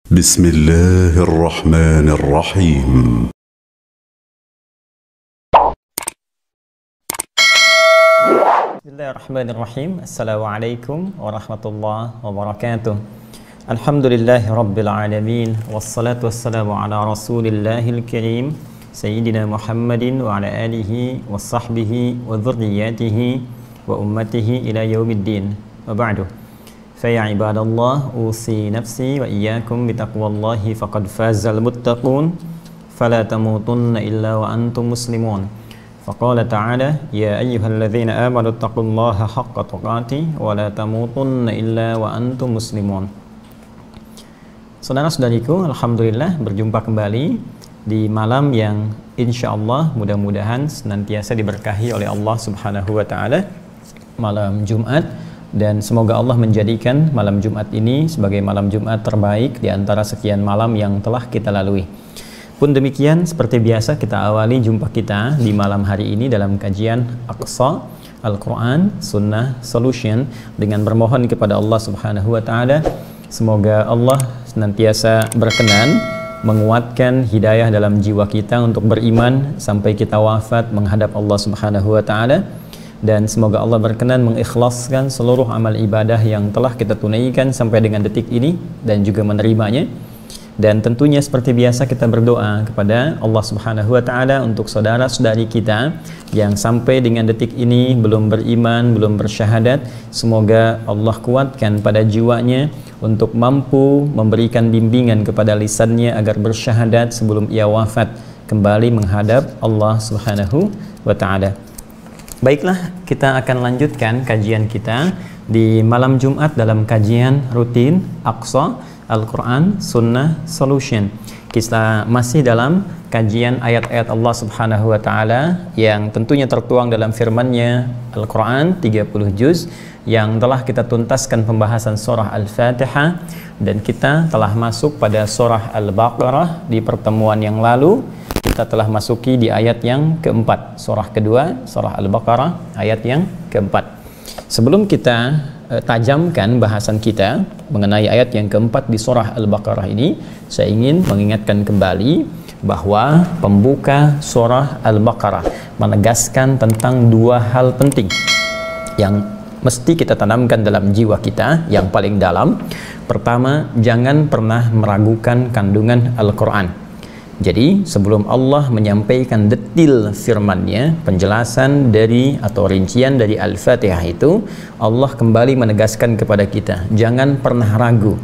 بسم الله الرحمن الرحيم. Bismillahirrahmanirrahim. Assalamualaikum warahmatullahi wabarakatuh. Alhamdulillahi rabbil alamin. Wassalatu wassalamu ala rasulillahil karim Sayyidina Muhammadin wa ala alihi wa sahbihi wa dhurriyyatihi wa ummatihi ila yaumiddin. Wa ba'du. Faya ibadallah, usi nafsi wa iyyakum bitaqwallahi faqad fazal muttaqun fala tamutunna illa wa antum muslimun. Faqala ta'ala ya ayyuhalladzina amanu taqullaha haqqa tuqatih wa la tamutunna illa wa antum muslimun. Saudara-saudariku, alhamdulillah berjumpa kembali di malam yang insyaallah mudah-mudahan senantiasa diberkahi oleh Allah Subhanahu wa taala, malam Jumat. Dan semoga Allah menjadikan malam Jumat ini sebagai malam Jumat terbaik di antara sekian malam yang telah kita lalui. Pun demikian, seperti biasa kita awali jumpa kita di malam hari ini dalam kajian Aqsa Al-Quran Sunnah Solution dengan bermohon kepada Allah Subhanahu wa taala semoga Allah senantiasa berkenan menguatkan hidayah dalam jiwa kita untuk beriman sampai kita wafat menghadap Allah Subhanahu wa taala. Dan semoga Allah berkenan mengikhlaskan seluruh amal ibadah yang telah kita tunaikan sampai dengan detik ini dan juga menerimanya. Dan tentunya seperti biasa kita berdoa kepada Allah Subhanahu wa taala untuk saudara-saudari kita yang sampai dengan detik ini belum beriman, belum bersyahadat. Semoga Allah kuatkan pada jiwanya untuk mampu memberikan bimbingan kepada lisannya agar bersyahadat sebelum ia wafat kembali menghadap Allah Subhanahu wa taala. Baiklah, kita akan lanjutkan kajian kita di malam Jumat dalam kajian rutin Aqsa Al-Quran Sunnah Solution. Kita masih dalam kajian ayat-ayat Allah Subhanahu wa taala yang tentunya tertuang dalam firman-Nya Al-Quran 30 juz yang telah kita tuntaskan pembahasan surah Al-Fatihah, dan kita telah masuk pada surah Al-Baqarah di pertemuan yang lalu. Kita telah masuki di ayat yang keempat, surah kedua, surah Al-Baqarah, ayat yang keempat. Sebelum kita tajamkan bahasan kita mengenai ayat yang keempat di surah Al-Baqarah ini, saya ingin mengingatkan kembali bahwa pembuka surah Al-Baqarah menegaskan tentang dua hal penting yang mesti kita tanamkan dalam jiwa kita yang paling dalam. Pertama, jangan pernah meragukan kandungan Al-Quran. Jadi sebelum Allah menyampaikan detil firman-Nya, penjelasan dari atau rincian dari Al-Fatihah itu, Allah kembali menegaskan kepada kita, jangan pernah ragu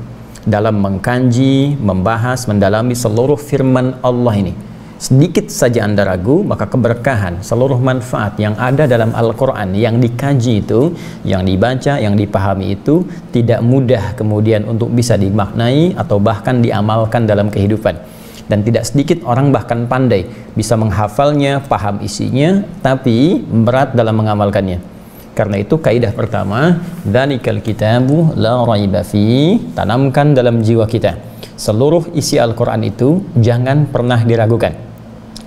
dalam mengkaji, membahas, mendalami seluruh firman Allah ini. Sedikit saja Anda ragu, maka keberkahan, seluruh manfaat yang ada dalam Al-Quran yang dikaji itu, yang dibaca, yang dipahami itu tidak mudah kemudian untuk bisa dimaknai atau bahkan diamalkan dalam kehidupan. Dan tidak sedikit orang bahkan pandai bisa menghafalnya, paham isinya, tapi berat dalam mengamalkannya. Karena itu kaidah pertama, dzalikal kitabu la raiba fi, tanamkan dalam jiwa kita seluruh isi Al-Quran itu jangan pernah diragukan.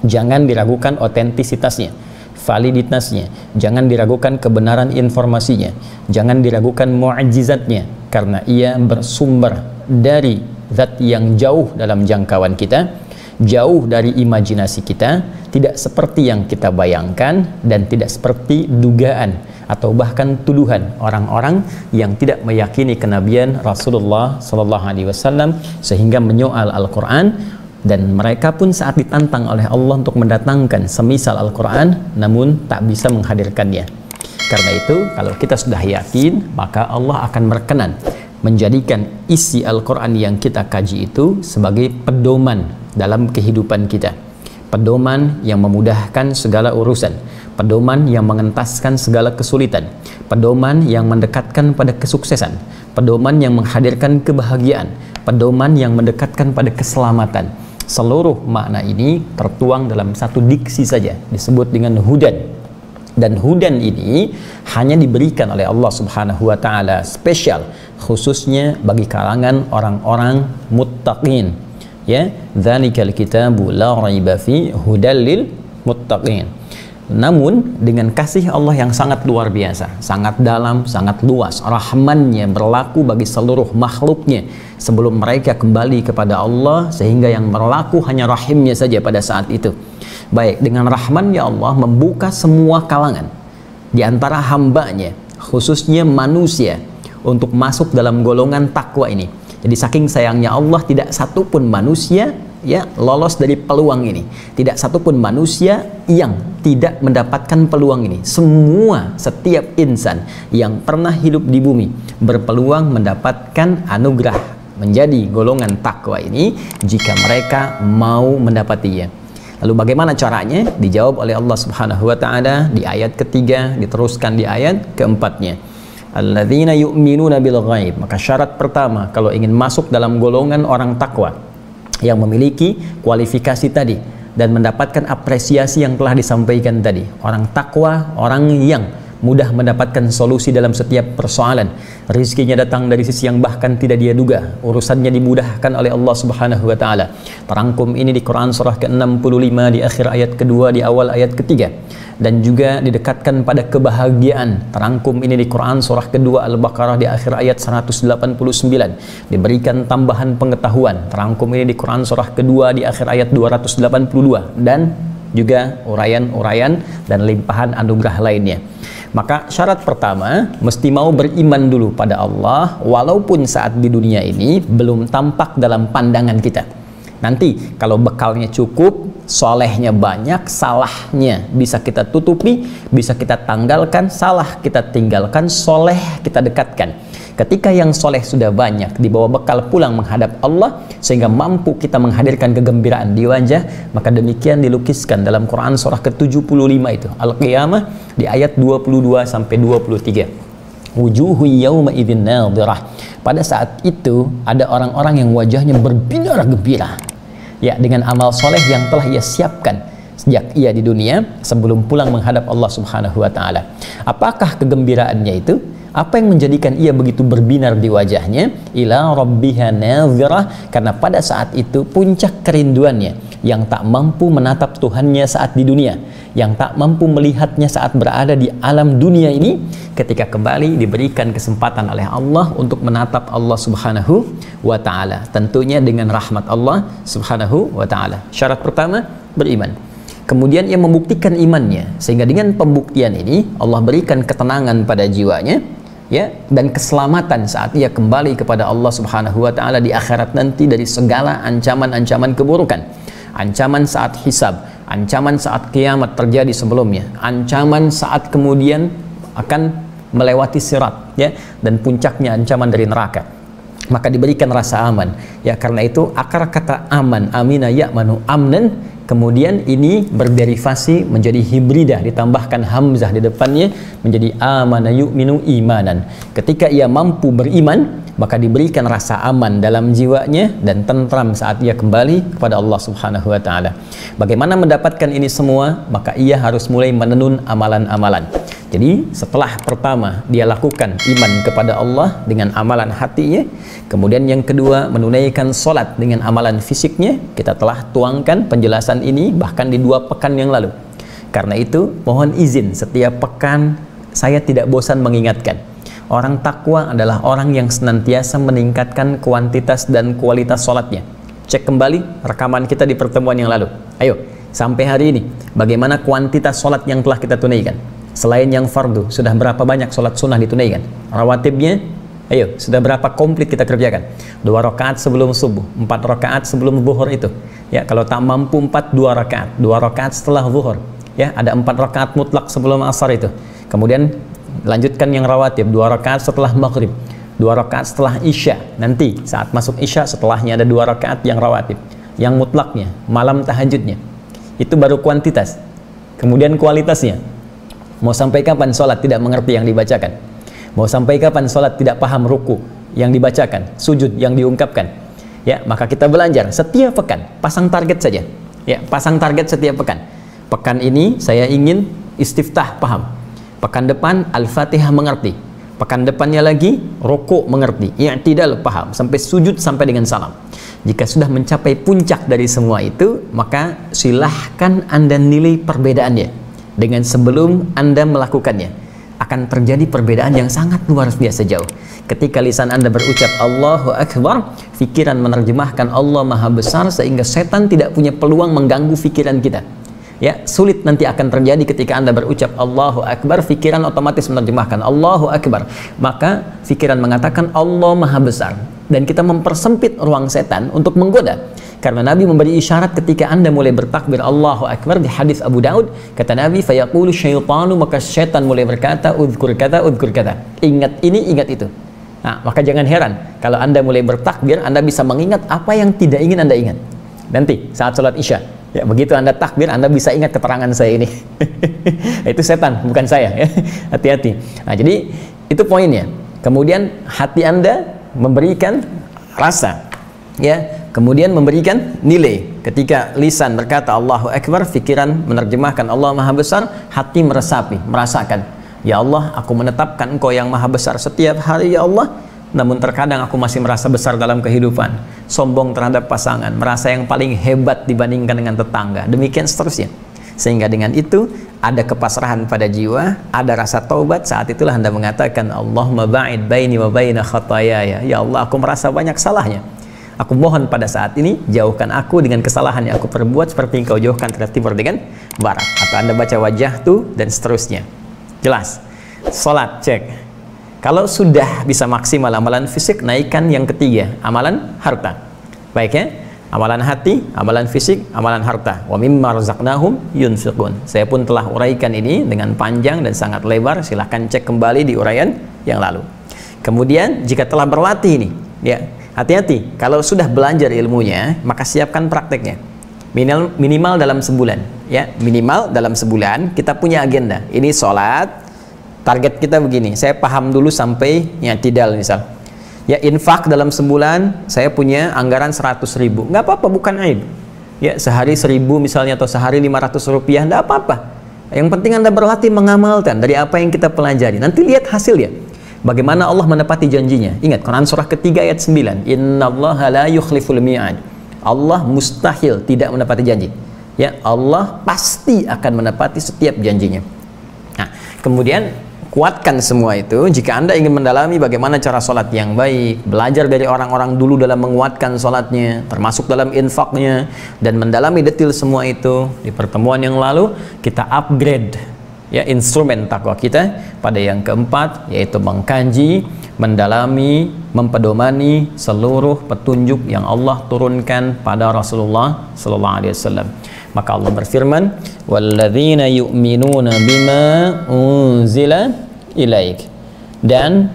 Jangan diragukan otentisitasnya, validitasnya, jangan diragukan kebenaran informasinya, jangan diragukan mu'jizatnya, karena ia bersumber dari zat yang jauh dalam jangkauan kita, jauh dari imajinasi kita, tidak seperti yang kita bayangkan, dan tidak seperti dugaan atau bahkan tuduhan orang-orang yang tidak meyakini kenabian Rasulullah SAW sehingga menyoal Al-Quran. Dan mereka pun saat ditantang oleh Allah untuk mendatangkan semisal Al-Quran namun tak bisa menghadirkannya. Karena itu kalau kita sudah yakin, maka Allah akan berkenan menjadikan isi Al-Quran yang kita kaji itu sebagai pedoman dalam kehidupan kita, pedoman yang memudahkan segala urusan, pedoman yang mengentaskan segala kesulitan, pedoman yang mendekatkan pada kesuksesan, pedoman yang menghadirkan kebahagiaan, pedoman yang mendekatkan pada keselamatan. Seluruh makna ini tertuang dalam satu diksi saja, disebut dengan hudan. Dan hudan ini hanya diberikan oleh Allah Subhanahu wa taala spesial, khususnya bagi kalangan orang-orang muttaqin. Ya, dzalikal kitabu la raiba fi hudal lil muttaqin. Namun dengan kasih Allah yang sangat luar biasa, sangat dalam, sangat luas, rahmannya berlaku bagi seluruh makhluknya sebelum mereka kembali kepada Allah, sehingga yang berlaku hanya rahimnya saja pada saat itu. Baik, dengan rahmannya Allah membuka semua kalangan di antara hambanya, khususnya manusia, untuk masuk dalam golongan takwa ini. Jadi saking sayangnya Allah, tidak satupun manusia lolos dari peluang ini. Tidak satupun manusia yang tidak mendapatkan peluang ini. Semua, setiap insan yang pernah hidup di bumi berpeluang mendapatkan anugerah menjadi golongan takwa ini jika mereka mau mendapatinya. Lalu bagaimana caranya? Dijawab oleh Allah Subhanahu wa taala di ayat ketiga, diteruskan di ayat keempatnya. Alladzina yu'minuna bil ghaib. Maka syarat pertama kalau ingin masuk dalam golongan orang takwa yang memiliki kualifikasi tadi dan mendapatkan apresiasi yang telah disampaikan tadi. Orang takwa, orang yang mudah mendapatkan solusi dalam setiap persoalan. Rizkinya datang dari sisi yang bahkan tidak dia duga. Urusannya dimudahkan oleh Allah Subhanahu wa taala. Terangkum ini di Quran surah ke-65 di akhir ayat kedua, di awal ayat ketiga. Dan juga didekatkan pada kebahagiaan. Terangkum ini di Quran surah kedua Al-Baqarah di akhir ayat 189. Diberikan tambahan pengetahuan. Terangkum ini di Quran surah kedua di akhir ayat 282. Dan juga uraian-uraian dan limpahan anugerah lainnya. Maka syarat pertama, mesti mau beriman dulu pada Allah, walaupun saat di dunia ini belum tampak dalam pandangan kita. Nanti kalau bekalnya cukup, solehnya banyak, salahnya bisa kita tutupi, bisa kita tanggalkan, salah kita tinggalkan, soleh kita dekatkan. Ketika yang soleh sudah banyak, dibawa bekal pulang menghadap Allah, sehingga mampu kita menghadirkan kegembiraan di wajah, maka demikian dilukiskan dalam Quran surah ke-75 itu, Al-Qiyamah, di ayat 22 sampai 23. Wujuhu yawma idzin nadhirah. Pada saat itu ada orang-orang yang wajahnya berbinar gembira, ya, dengan amal soleh yang telah ia siapkan sejak ia di dunia sebelum pulang menghadap Allah Subhanahu wa taala. Apakah kegembiraannya itu? Apa yang menjadikan ia begitu berbinar di wajahnya? Ila rabbiha nadhirah, karena pada saat itu puncak kerinduannya, yang tak mampu menatap Tuhannya saat di dunia, yang tak mampu melihatnya saat berada di alam dunia ini, ketika kembali diberikan kesempatan oleh Allah untuk menatap Allah Subhanahu wa taala, tentunya dengan rahmat Allah Subhanahu wa taala. Syarat pertama, beriman. Kemudian ia membuktikan imannya, sehingga dengan pembuktian ini Allah berikan ketenangan pada jiwanya, ya, dan keselamatan saat ia kembali kepada Allah Subhanahu wa taala di akhirat nanti dari segala ancaman-ancaman keburukan. Ancaman saat hisab, ancaman saat kiamat terjadi sebelumnya, ancaman saat kemudian akan melewati sirat, ya, dan puncaknya ancaman dari neraka. Maka diberikan rasa aman, ya, karena itu akar kata aman, amina ya'manu amnan, kemudian ini berderivasi menjadi hibridah, ditambahkan hamzah di depannya menjadi amana yu'minu imanan. Ketika ia mampu beriman, maka diberikan rasa aman dalam jiwanya dan tentram saat ia kembali kepada Allah Subhanahu wa taala. Bagaimana mendapatkan ini semua? Maka ia harus mulai menenun amalan-amalan. Jadi setelah pertama dia lakukan iman kepada Allah dengan amalan hatinya, kemudian yang kedua menunaikan sholat dengan amalan fisiknya. Kita telah tuangkan penjelasan ini bahkan di 2 pekan yang lalu. Karena itu mohon izin, setiap pekan saya tidak bosan mengingatkan, orang takwa adalah orang yang senantiasa meningkatkan kuantitas dan kualitas sholatnya. Cek kembali rekaman kita di pertemuan yang lalu. Ayo, sampai hari ini bagaimana kuantitas sholat yang telah kita tunaikan? Selain yang fardu, sudah berapa banyak sholat sunnah ditunaikan? Rawatibnya, ayo, sudah berapa komplit kita kerjakan? 2 rakaat sebelum subuh, 4 rakaat sebelum zuhur itu. Ya, kalau tak mampu 4, 2 rakaat, 2 rakaat setelah zuhur. Ya, ada 4 rakaat mutlak sebelum asar itu. Kemudian lanjutkan yang rawatib, 2 rakaat setelah maghrib, 2 rakaat setelah isya. Nanti saat masuk isya setelahnya ada 2 rakaat yang rawatib, yang mutlaknya, malam tahajudnya. Itu baru kuantitas. Kemudian kualitasnya, mau sampai kapan sholat tidak mengerti yang dibacakan? Mau sampai kapan sholat tidak paham ruku yang dibacakan, sujud yang diungkapkan? Ya, maka kita belajar setiap pekan, pasang target saja. Ya, pasang target setiap pekan. Pekan ini saya ingin istiftah paham. Pekan depan Al-Fatihah mengerti. Pekan depannya lagi ruku mengerti. I'tidal paham sampai sujud sampai dengan salam. Jika sudah mencapai puncak dari semua itu, maka silahkan Anda nilai perbedaannya. dengan sebelum Anda melakukannya, akan terjadi perbedaan yang sangat luar biasa jauh. Ketika lisan Anda berucap Allahu Akbar, pikiran menerjemahkan Allah Maha Besar sehingga setan tidak punya peluang mengganggu pikiran kita. Ya, sulit nanti akan terjadi ketika Anda berucap Allahu Akbar, pikiran otomatis menerjemahkan Allahu Akbar. Maka pikiran mengatakan Allah Maha Besar, dan kita mempersempit ruang setan untuk menggoda. Karena Nabi memberi isyarat ketika Anda mulai bertakbir Allahu Akbar di hadis Abu Daud, kata Nabi, fayaqulu syaitanu, maka syaitan mulai berkata udhkur kata, ingat ini, ingat itu. Nah, maka jangan heran kalau Anda mulai bertakbir, Anda bisa mengingat apa yang tidak ingin Anda ingat nanti saat sholat Isya. Ya, begitu Anda takbir, Anda bisa ingat keterangan saya ini. Itu setan, bukan saya, ya. Hati-hati. Nah, jadi itu poinnya. Kemudian hati Anda memberikan rasa, ya, kemudian memberikan nilai. Ketika lisan berkata Allahu Akbar, pikiran menerjemahkan Allah Maha Besar, hati meresapi, merasakan, ya Allah, aku menetapkan Engkau yang Maha Besar setiap hari, ya Allah. Namun terkadang aku masih merasa besar dalam kehidupan, sombong terhadap pasangan, merasa yang paling hebat dibandingkan dengan tetangga, demikian seterusnya. Sehingga dengan itu ada kepasrahan pada jiwa, ada rasa taubat. Saat itulah Anda mengatakan Allahumma ba'id baini wa baina khatayaya, ya Allah, aku merasa banyak salahnya, aku mohon pada saat ini jauhkan aku dengan kesalahan yang aku perbuat seperti Engkau jauhkan antara timur dengan barat. Atau Anda baca wajah tuh dan seterusnya. Jelas. Salat cek. Kalau sudah bisa maksimal amalan fisik, naikkan yang ketiga, amalan harta. Baik, ya, amalan hati, amalan fisik, amalan harta. Wa mimma razaqnahum yunfiqun. Saya pun telah uraikan ini dengan panjang dan sangat lebar. Silahkan cek kembali di uraian yang lalu. Kemudian jika telah berlatih ini, ya, hati-hati. Kalau sudah belajar ilmunya, maka siapkan prakteknya. Minimal dalam sebulan, ya, minimal dalam sebulan kita punya agenda. Ini sholat. Target kita begini, saya paham dulu sampai i'tidal misal. Ya, infak dalam sebulan saya punya anggaran 100.000. Nggak apa-apa, bukan aib. Ya, sehari 1.000 misalnya atau sehari 500 rupiah, nggak apa-apa. Yang penting Anda berlatih mengamalkan dari apa yang kita pelajari. Nanti lihat hasilnya. Bagaimana Allah menepati janjinya. Ingat, Quran surah ketiga ayat 9. Innallaha la yukhliful mi'ad. Allah mustahil tidak menepati janji. Ya, Allah pasti akan menepati setiap janjinya. Nah, kemudian kuatkan semua itu. Jika Anda ingin mendalami bagaimana cara sholat yang baik, belajar dari orang-orang dulu dalam menguatkan sholatnya, termasuk dalam infaknya, dan mendalami detail semua itu, di pertemuan yang lalu kita upgrade, ya, instrumen takwa kita pada yang keempat, yaitu mengkaji, mendalami, mempedomani seluruh petunjuk yang Allah turunkan pada Rasulullah sallallahu alaihi wasallam. Maka Allah berfirman, walladzina yu'minuna bima unzila ilaik, dan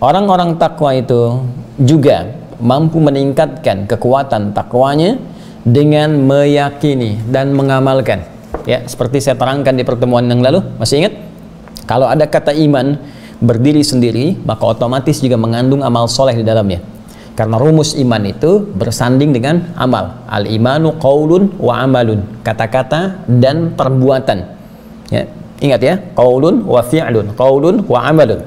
orang-orang takwa itu juga mampu meningkatkan kekuatan takwanya dengan meyakini dan mengamalkan. Ya, seperti saya terangkan di pertemuan yang lalu, masih ingat? Kalau ada kata iman berdiri sendiri, maka otomatis juga mengandung amal soleh di dalamnya. Karena rumus iman itu bersanding dengan amal. Al-imanu qaulun wa amalun, kata-kata dan perbuatan. Ya, ingat ya, qaulun wa fi'lun, qaulun wa amalun,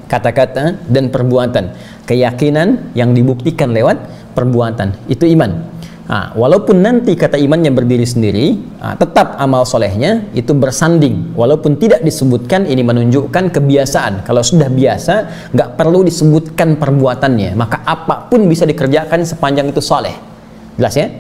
kata-kata dan perbuatan. Keyakinan yang dibuktikan lewat perbuatan, itu iman. Nah, walaupun nanti kata imannya berdiri sendiri, tetap amal solehnya itu bersanding. Walaupun tidak disebutkan, ini menunjukkan kebiasaan. Kalau sudah biasa, nggak perlu disebutkan perbuatannya, maka apapun bisa dikerjakan sepanjang itu soleh. Jelas ya?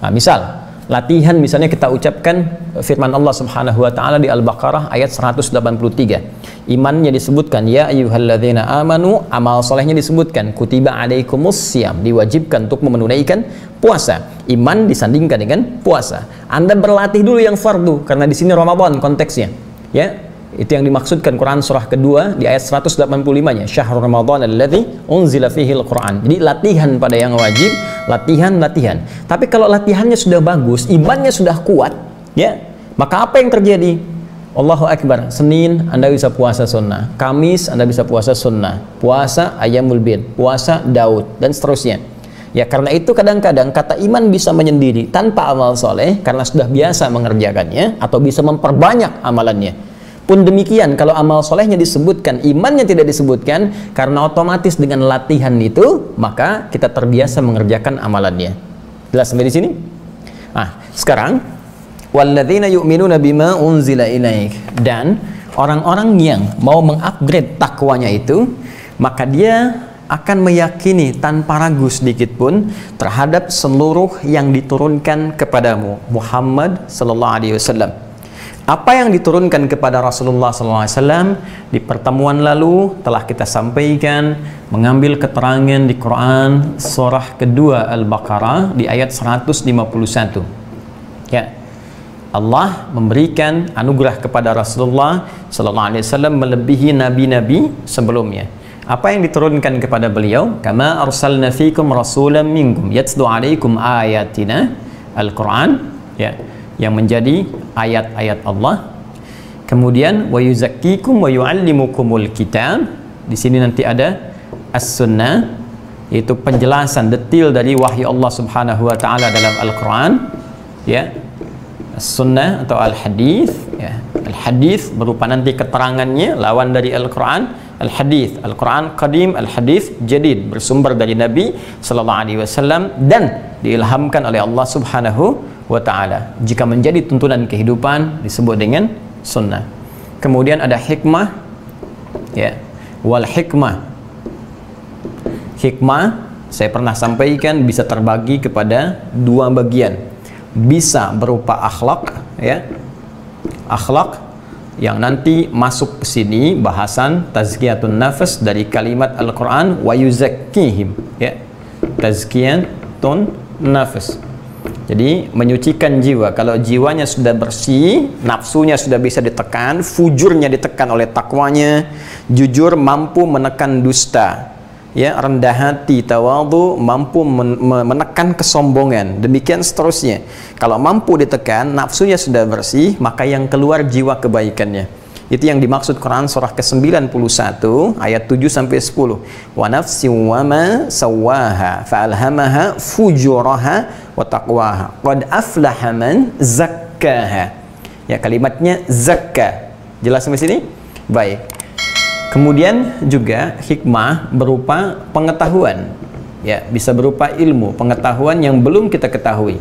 Nah, misal latihan, misalnya kita ucapkan firman Allah Subhanahu wa taala di Al-Baqarah ayat 183. Imannya disebutkan ya ayyuhalladzina amanu, amal solehnya disebutkan kutiba alaikumus syiyam, diwajibkan untuk menunaikan puasa. Iman disandingkan dengan puasa. Anda berlatih dulu yang fardu, karena di sini Ramadan konteksnya. Ya, itu yang dimaksudkan Quran surah kedua di ayat 185-nya, syahrul Ramadan alladzi unzila fihil Quran. Jadi latihan pada yang wajib, latihan. Tapi kalau latihannya sudah bagus, imannya sudah kuat, ya, maka apa yang terjadi? Allahu Akbar, Senin Anda bisa puasa sunnah, Kamis Anda bisa puasa sunnah, puasa Ayyamul Bid, puasa Daud, dan seterusnya. Ya, karena itu kadang-kadang kata iman bisa menyendiri tanpa amal soleh karena sudah biasa mengerjakannya atau bisa memperbanyak amalannya. Pun demikian kalau amal solehnya disebutkan, imannya tidak disebutkan, karena otomatis dengan latihan itu maka kita terbiasa mengerjakan amalannya. Jelas sampai di sini? Nah, sekarang walladzina yu'minuna bima unzila ilaik, dan orang-orang yang mau mengupgrade takwanya itu, maka dia akan meyakini tanpa ragu sedikit pun terhadap seluruh yang diturunkan kepadamu Muhammad sallallahu alaihi wasallam. Apa yang diturunkan kepada Rasulullah sallallahu alaihi wasallam di pertemuan lalu telah kita sampaikan, mengambil keterangan di Quran surah kedua Al-Baqarah di ayat 151. Ya. Allah memberikan anugerah kepada Rasulullah sallallahu alaihi wasallam melebihi nabi-nabi sebelumnya. Apa yang diturunkan kepada beliau? Kama arsalna fikum rasulan minkum yatlu alaikum ayatina, Al-Quran, ya, yang menjadi ayat-ayat Allah. Kemudian wa yuzakkikum wa yuallimukumul kitab. Di sini nanti ada as-sunnah, yaitu penjelasan detail dari wahyu Allah Subhanahu wa taala dalam Al-Quran, ya. As-sunnah atau al-hadith, ya. Al-hadith berupa nanti keterangannya lawan dari Al-Quran. Al-hadith, Al-Quran qadim, Al-hadith jadid, bersumber dari Nabi sallallahu alaihi wasallam dan diilhamkan oleh Allah Subhanahu wa taala. Jika menjadi tuntunan kehidupan disebut dengan sunnah. Kemudian ada hikmah, ya, wal hikmah. Hikmah saya pernah sampaikan bisa terbagi kepada dua bagian. Bisa berupa akhlak, ya, akhlak yang nanti masuk ke sini bahasan tazkiyatun nafas dari kalimat Al-Quran wa yuzakkihim, ya, tazkiyatun nafas. Jadi menyucikan jiwa. Kalau jiwanya sudah bersih, nafsunya sudah bisa ditekan, fujurnya ditekan oleh takwanya, jujur, mampu menekan dusta, ya, rendah hati, tawadhu, mampu menekan kesombongan, demikian seterusnya. Kalau mampu ditekan, nafsunya sudah bersih, maka yang keluar jiwa kebaikannya. Itu yang dimaksud Quran surah ke-91 ayat 7 sampai 10. Wa nafsin wa ma sawaha fa'alhamaha fujuraha wa taqwaha qad aflaha man zakkaha. Ya, kalimatnya zakka. Jelas sampai sini? Baik. Kemudian juga hikmah berupa pengetahuan, ya, bisa berupa ilmu, pengetahuan yang belum kita ketahui.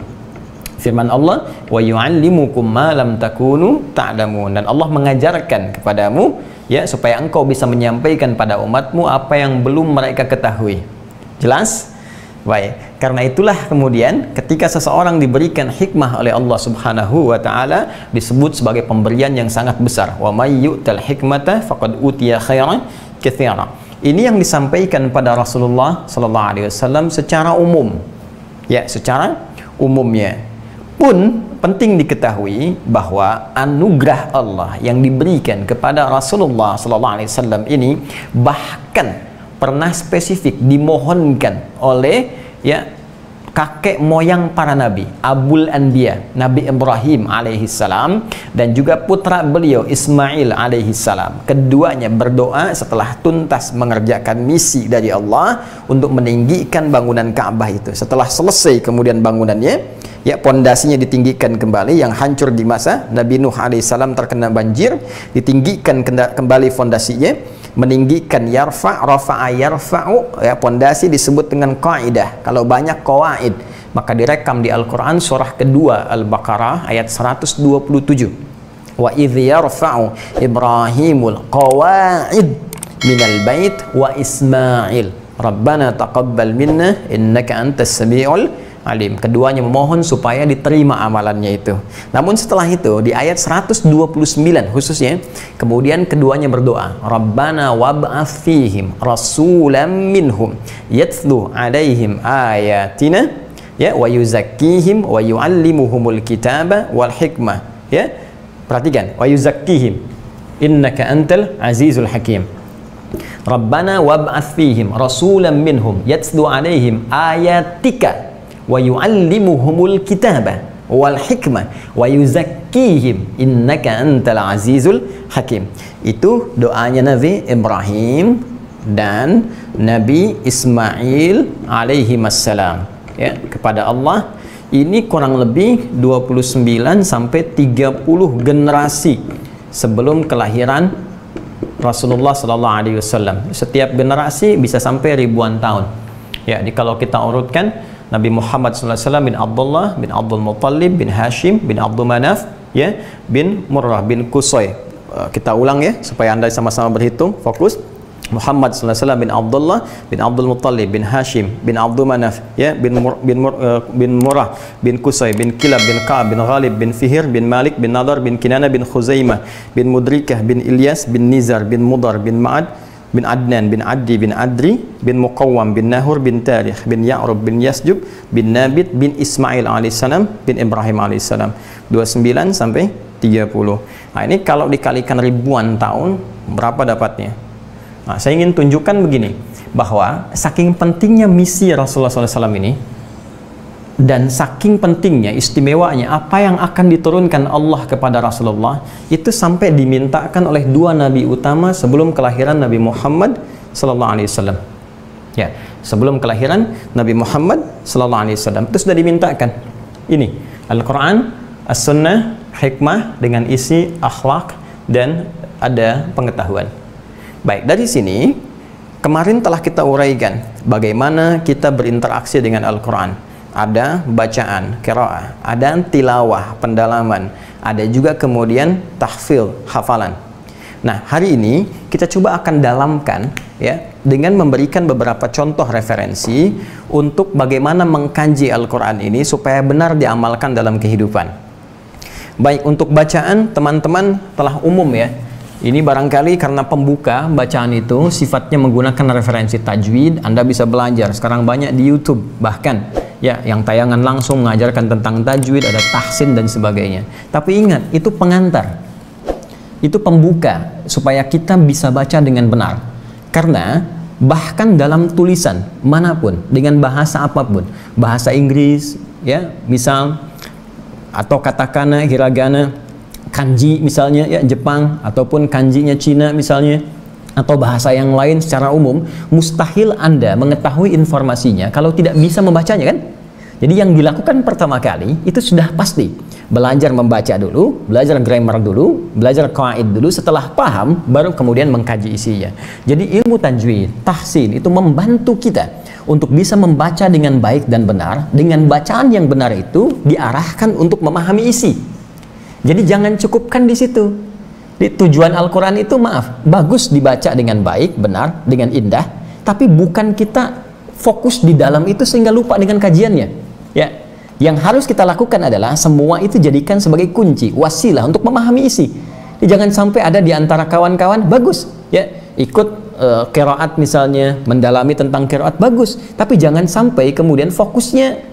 Firman Allah, wa yu'allimukum ma lam takunu ta'lamun, dan Allah mengajarkan kepadamu, ya, supaya engkau bisa menyampaikan pada umatmu apa yang belum mereka ketahui. Jelas? Baik. Karena itulah kemudian ketika seseorang diberikan hikmah oleh Allah Subhanahu wa taala disebut sebagai pemberian yang sangat besar. Wa may yu'tal hikmata faqad utiya khairan katsira. Ini yang disampaikan pada Rasulullah sallallahu alaihi wasallam secara umum. Ya, secara umumnya. Pun penting diketahui bahwa anugerah Allah yang diberikan kepada Rasulullah sallallahu alaihi wasallam ini bahkan pernah spesifik dimohonkan oleh, ya, kakek moyang para nabi, Abul Anbiya, Nabi Ibrahim alaihissalam, dan juga putra beliau Ismail alaihissalam. Keduanya berdoa setelah tuntas mengerjakan misi dari Allah untuk meninggikan bangunan Ka'bah itu. Setelah selesai kemudian bangunannya, ya, pondasinya ditinggikan kembali, yang hancur di masa Nabi Nuh alaihissalam terkena banjir, ditinggikan kembali fondasinya, meninggikan rafa'a yarfa'u, ya, pondasi disebut dengan qaidah. Kalau banyak qawaid maka direkam di Al-Quran surah kedua Al-Baqarah ayat 127. Wa idh yarfa'u Ibrahimul qawaid minal bait wa Ismail Rabbana taqabbal minna innaka antas samiul alim. Keduanya memohon supaya diterima amalannya itu. Namun setelah itu di ayat 129 khususnya, kemudian keduanya berdoa, Rabbana wab'ats fihim rasulam minhum yatlu alaihim ayatina, ya, wa yuzakkihim wa yuallimuhumul kitaba wal hikmah. Ya, perhatikan, wa yuzakkihim innaka antal azizul hakim. Rabbana wab'ats fihim rasulam minhum yatlu alaihim ayatika wa yu'allimuhumul kitaba wal hikmah wa yuzakkihim innaka antal azizul hakim. Itu doanya Nabi Ibrahim dan Nabi Ismail alaihi wassalam, ya, kepada Allah. Ini kurang lebih 29 sampai 30 generasi sebelum kelahiran Rasulullah sallallahu alaihi wasallam. Setiap generasi bisa sampai ribuan tahun. Ya, kalau kita urutkan Nabi Muhammad SAW bin Abdullah bin Abdul Muttalib bin Hashim bin Abdul Manaf, ya, bin Murrah bin Qusay. Kita ulang ya supaya Anda sama-sama berhitung, fokus. Muhammad SAW bin Abdullah bin Abdul Muttalib bin Hashim bin Abdul Manaf, ya, bin Murrah bin Qusay bin Kilab bin Ka'ab bin Ghalib bin Fihir bin Malik bin Nadar bin Kinana bin Khuzaimah bin Mudrikah bin Ilyas bin Nizar bin Mudar bin Ma'ad bin Adnan bin Addi bin Adri bin Muqawwam bin Nahur bin Tarikh bin Ya'rub bin Yasjub bin Nabit bin Ismail alaihissalam bin Ibrahim alaihissalam. 29 sampai 30. Nah, ini kalau dikalikan ribuan tahun berapa dapatnya? Nah, saya ingin tunjukkan begini, bahwa saking pentingnya misi Rasulullah SAW ini, dan saking pentingnya, istimewanya apa yang akan diturunkan Allah kepada Rasulullah, itu sampai dimintakan oleh dua nabi utama sebelum kelahiran Nabi Muhammad SAW. Ya, sebelum kelahiran Nabi Muhammad SAW itu sudah dimintakan. Ini Al-Quran, As-Sunnah, hikmah dengan isi akhlak dan ada pengetahuan. Baik, dari sini kemarin telah kita uraikan bagaimana kita berinteraksi dengan Al-Quran. Ada bacaan, qiraah, ada tilawah, pendalaman, ada juga kemudian tahfidz, hafalan. Nah, hari ini kita coba akan dalamkan ya dengan memberikan beberapa contoh referensi untuk bagaimana mengkaji Al-Quran ini supaya benar diamalkan dalam kehidupan. Baik, untuk bacaan teman-teman telah umum ya. Ini barangkali karena pembuka bacaan itu sifatnya menggunakan referensi tajwid, Anda bisa belajar. Sekarang banyak di YouTube bahkan ya yang tayangan langsung mengajarkan tentang tajwid, ada tahsin dan sebagainya. Tapi ingat, itu pengantar. Itu pembuka supaya kita bisa baca dengan benar. Karena bahkan dalam tulisan manapun dengan bahasa apapun, bahasa Inggris ya, misal, atau katakana, hiragana, kanji misalnya ya Jepang, ataupun kanjinya Cina misalnya, atau bahasa yang lain secara umum, mustahil Anda mengetahui informasinya kalau tidak bisa membacanya kan? Jadi yang dilakukan pertama kali itu sudah pasti belajar membaca dulu, belajar grammar dulu, belajar qaid dulu, setelah paham baru kemudian mengkaji isinya. Jadi ilmu tajwid, tahsin itu membantu kita untuk bisa membaca dengan baik dan benar. Dengan bacaan yang benar itu diarahkan untuk memahami isi. Jadi jangan cukupkan di situ. Di tujuan Al-Quran itu bagus dibaca dengan baik, benar, dengan indah, tapi bukan kita fokus di dalam itu sehingga lupa dengan kajiannya. Ya, yang harus kita lakukan adalah semua itu jadikan sebagai kunci, wasilah untuk memahami isi. Jadi jangan sampai ada di antara kawan-kawan bagus, ya, ikut qiraat misalnya, mendalami tentang qiraat bagus, tapi jangan sampai kemudian fokusnya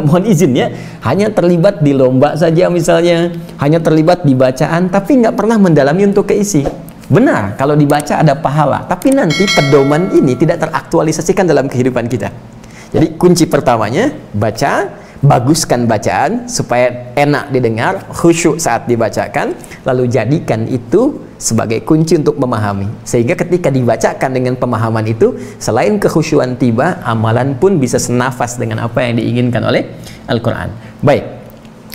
mohon izin ya, hanya terlibat di lomba saja misalnya, hanya terlibat di bacaan, tapi nggak pernah mendalami untuk keisi. Benar, kalau dibaca ada pahala, tapi nanti pedoman ini tidak teraktualisasikan dalam kehidupan kita. Jadi kunci pertamanya, baca, baguskan bacaan, supaya enak didengar, khusyuk saat dibacakan, lalu jadikan itu sebagai kunci untuk memahami. Sehingga ketika dibacakan dengan pemahaman itu, selain kekhusyuan tiba, amalan pun bisa senafas dengan apa yang diinginkan oleh Al-Quran. Baik,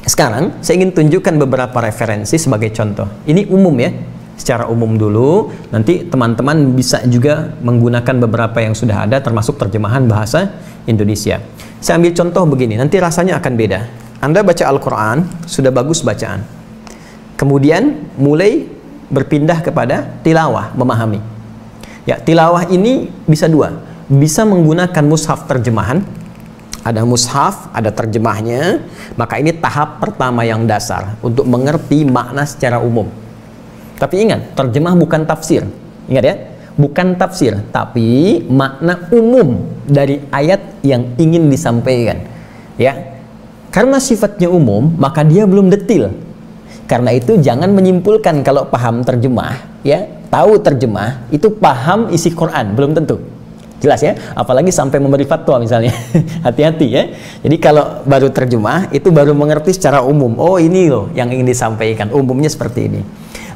sekarang saya ingin tunjukkan beberapa referensi sebagai contoh. Ini umum ya, secara umum dulu, nanti teman-teman bisa juga menggunakan beberapa yang sudah ada, termasuk terjemahan bahasa Indonesia. Saya ambil contoh begini, nanti rasanya akan beda. Anda baca Al-Quran, sudah bagus bacaan, kemudian mulai berpindah kepada tilawah, memahami. Ya, tilawah ini bisa dua, bisa menggunakan mushaf terjemahan. Ada mushaf, ada terjemahnya. Maka ini tahap pertama yang dasar untuk mengerti makna secara umum. Tapi ingat, terjemah bukan tafsir. Ingat ya, bukan tafsir, tapi makna umum dari ayat yang ingin disampaikan. Ya, karena sifatnya umum, maka dia belum detil. Karena itu jangan menyimpulkan kalau paham terjemah, ya, tahu terjemah, itu paham isi Quran, belum tentu. Jelas ya, apalagi sampai memberi fatwa misalnya. Hati-hati ya. Jadi kalau baru terjemah, itu baru mengerti secara umum. Oh, ini loh yang ingin disampaikan, umumnya seperti ini.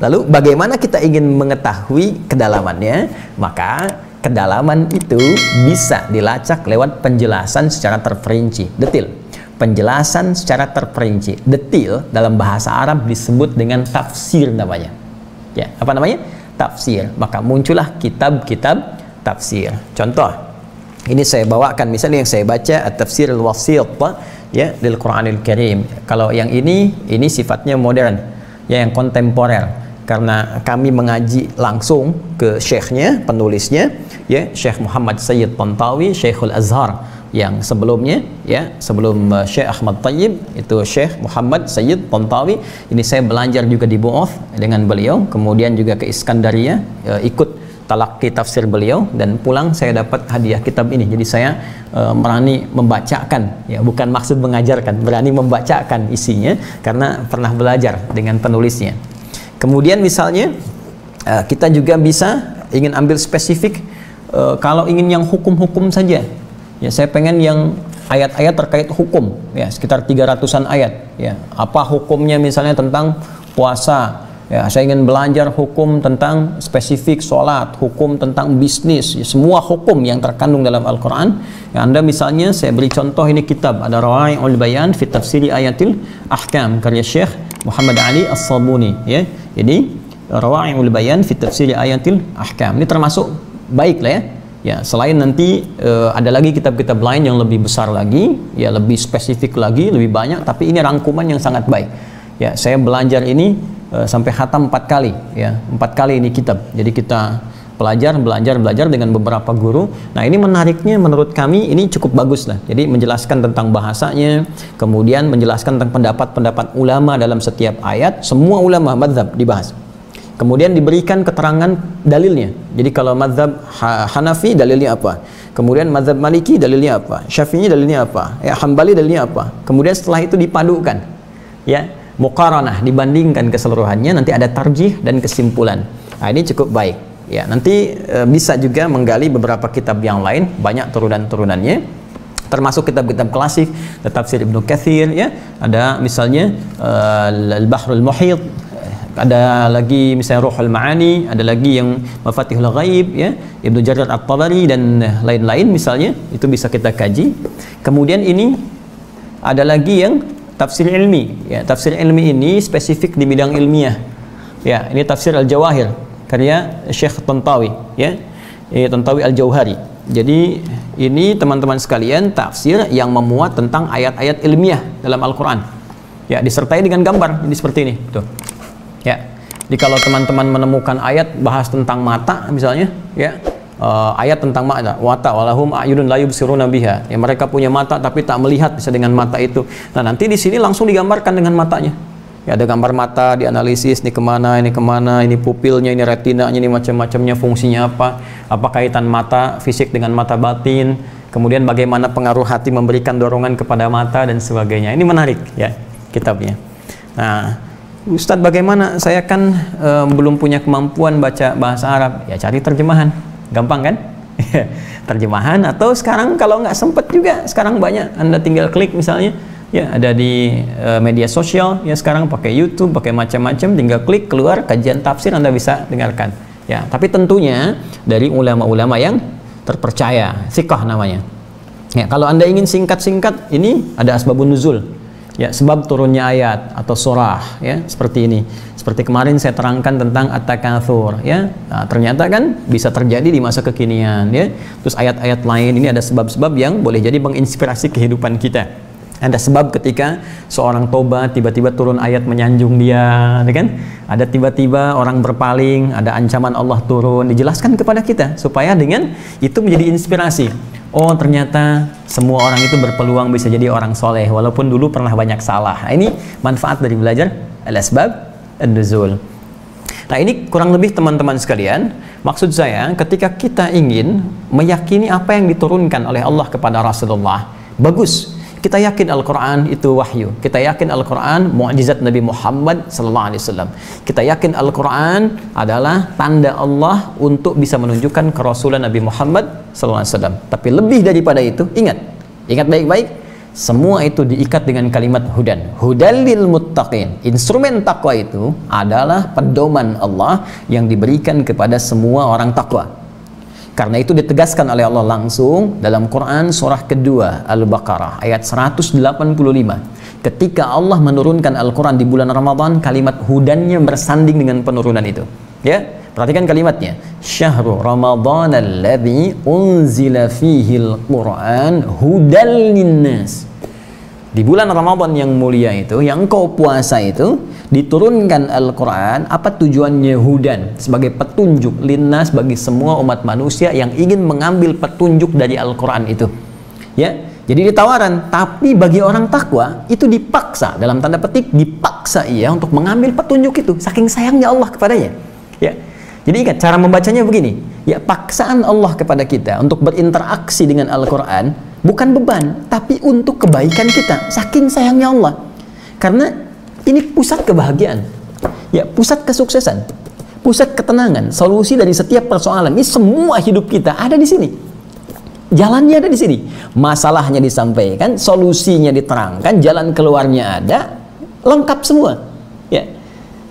Lalu bagaimana kita ingin mengetahui kedalamannya? Maka kedalaman itu bisa dilacak lewat penjelasan secara terperinci, detil. Penjelasan secara terperinci, detil, dalam bahasa Arab disebut dengan tafsir namanya. Ya, apa namanya? Tafsir. Maka muncullah kitab-kitab tafsir. Contoh, Ini saya bawakan misalnya yang saya baca At-Tafsir Al-Wasit ya lil Qur'anil Karim. Kalau yang ini sifatnya modern, ya yang kontemporer. Karena kami mengaji langsung ke syekhnya, penulisnya, ya Syekh Muhammad Sayyid Tantawi, Syekhul Azhar, yang sebelumnya, ya sebelum Syekh Ahmad Tayyib itu Syekh Muhammad Sayyid Tantawi. Ini saya belajar juga di Bu'ath dengan beliau, kemudian juga ke Iskandaria, ikut talaqi tafsir beliau, dan pulang saya dapat hadiah kitab ini. Jadi saya berani membacakan, ya bukan maksud mengajarkan, berani membacakan isinya karena pernah belajar dengan penulisnya. Kemudian misalnya kita juga bisa ingin ambil spesifik, kalau ingin yang hukum-hukum saja, ya saya pengen yang ayat-ayat terkait hukum, ya sekitar 300-an ayat, ya apa hukumnya misalnya tentang puasa. Ya, saya ingin belajar hukum tentang spesifik sholat, hukum tentang bisnis, ya, semua hukum yang terkandung dalam Al-Quran. Ya, Anda misalnya, saya beri contoh ini kitab, ada Rawa'i'ul Bayan fi Tafsiri Ayatil Ahkam, karya Syekh Muhammad Ali As-Sabuni. Ya, ini Rawa'i'ul Bayan fi Tafsiri Ayatil Ahkam. Ini termasuk baik lah ya. Ya, selain nanti ada lagi kitab-kitab lain yang lebih besar lagi, ya lebih spesifik lagi, lebih banyak, tapi ini rangkuman yang sangat baik. Ya, saya belajar ini sampai khatam 4 kali, ya 4 kali ini kitab. Jadi kita belajar dengan beberapa guru. Nah, ini menariknya menurut kami ini cukup bagus lah. Jadi menjelaskan tentang bahasanya, kemudian menjelaskan tentang pendapat-pendapat ulama dalam setiap ayat, semua ulama mazhab dibahas. Kemudian diberikan keterangan dalilnya. Jadi kalau mazhab Hanafi dalilnya apa? Kemudian mazhab Maliki dalilnya apa? Syafi'i dalilnya apa? Ya Hambali dalilnya apa? Kemudian setelah itu dipadukan. Ya, muqaranah, dibandingkan keseluruhannya, nanti ada tarjih dan kesimpulan. Nah, ini cukup baik. Ya, nanti bisa juga menggali beberapa kitab yang lain, banyak turunan-turunannya, termasuk kitab-kitab klasik, Tafsir Ibnu Katsir, ya. Ada misalnya Al-Bahrul Muhit, ada lagi misalnya Ruhul Ma'ani, ada lagi yang Mafatihul Ghaib, ya, Ibnu Jarir At-Tabari dan lain-lain misalnya, itu bisa kita kaji. Kemudian ini ada lagi yang tafsir ilmi, ya tafsir ilmi ini spesifik di bidang ilmiah, ya ini tafsir Al-Jawahir karya Syekh Tantawi, ya Tantawi Al-Jauhari. Jadi ini teman-teman sekalian tafsir yang memuat tentang ayat-ayat ilmiah dalam Al-Quran, ya disertai dengan gambar, jadi seperti ini tuh, ya. Jadi kalau teman-teman menemukan ayat bahas tentang mata misalnya, ya ayat tentang mata, wata walahum ayunun la yubsiruna biha, ya mereka punya mata tapi tak melihat bisa dengan mata itu. Nah, nanti di sini langsung digambarkan dengan matanya. Ya ada gambar mata, dianalisis ini kemana, ini pupilnya, ini retinanya, ini macam-macamnya, fungsinya apa kaitan mata fisik dengan mata batin, kemudian bagaimana pengaruh hati memberikan dorongan kepada mata dan sebagainya. Ini menarik ya kitabnya. Nah, Ustadz bagaimana? Saya kan belum punya kemampuan baca bahasa Arab. Ya cari terjemahan. Gampang kan? Terjemahan, atau sekarang kalau nggak sempet juga, sekarang banyak, Anda tinggal klik misalnya, ya ada di media sosial, ya sekarang pakai YouTube, pakai macam-macam, tinggal klik keluar kajian tafsir, Anda bisa dengarkan. Ya, tapi tentunya dari ulama-ulama yang terpercaya, thiqah namanya. Ya, kalau Anda ingin singkat-singkat, ini ada asbabun nuzul. Ya, sebab turunnya ayat atau surah, ya seperti ini. Seperti kemarin saya terangkan tentang at-takatsur, ya. Nah, ternyata kan bisa terjadi di masa kekinian, ya. Terus ayat-ayat lain ini ada sebab-sebab yang boleh jadi menginspirasi kehidupan kita. Ada sebab ketika seorang tobat tiba-tiba turun ayat menyanjung dia, ya kan? Ada tiba-tiba orang berpaling, ada ancaman Allah turun, dijelaskan kepada kita supaya dengan itu menjadi inspirasi. Oh, ternyata semua orang itu berpeluang bisa jadi orang soleh walaupun dulu pernah banyak salah. Nah, ini manfaat dari belajar al-asbab an-nuzul. Nah, ini kurang lebih teman-teman sekalian, maksud saya ketika kita ingin meyakini apa yang diturunkan oleh Allah kepada Rasulullah, bagus. Kita yakin Al-Quran itu wahyu. Kita yakin Al-Quran mu'jizat Nabi Muhammad SAW. Kita yakin Al-Quran adalah tanda Allah untuk bisa menunjukkan kerasulan Nabi Muhammad SAW. Tapi lebih daripada itu, ingat baik-baik, semua itu diikat dengan kalimat hudan. Hudan lil muttaqin. Instrumen takwa itu adalah pedoman Allah yang diberikan kepada semua orang takwa. Karena itu ditegaskan oleh Allah langsung dalam Quran surah kedua Al-Baqarah ayat 185. Ketika Allah menurunkan Al-Quran di bulan Ramadan, kalimat hudannya bersanding dengan penurunan itu. Ya, Perhatikan kalimatnya. Syahrul Ramadhan alladzi unzila fihil Qur'an hudal linnas. Di bulan Ramadan yang mulia itu, yang kau puasa itu, diturunkan Al-Quran. Apa tujuannya? Hudan, sebagai petunjuk linnas, bagi semua umat manusia yang ingin mengambil petunjuk dari Al-Quran itu. Ya, jadi ditawaran. Tapi bagi orang takwa itu dipaksa, dalam tanda petik dipaksa ia untuk mengambil petunjuk itu, saking sayangnya Allah kepadanya. Ya, jadi ingat cara membacanya begini. Ya, paksaan Allah kepada kita untuk berinteraksi dengan Al-Quran bukan beban, tapi untuk kebaikan kita, saking sayangnya Allah. Karena ini pusat kebahagiaan, ya, pusat kesuksesan, pusat ketenangan, solusi dari setiap persoalan. Ini semua hidup kita ada di sini. Jalannya ada di sini. Masalahnya disampaikan, solusinya diterangkan, jalan keluarnya ada, lengkap semua. Ya.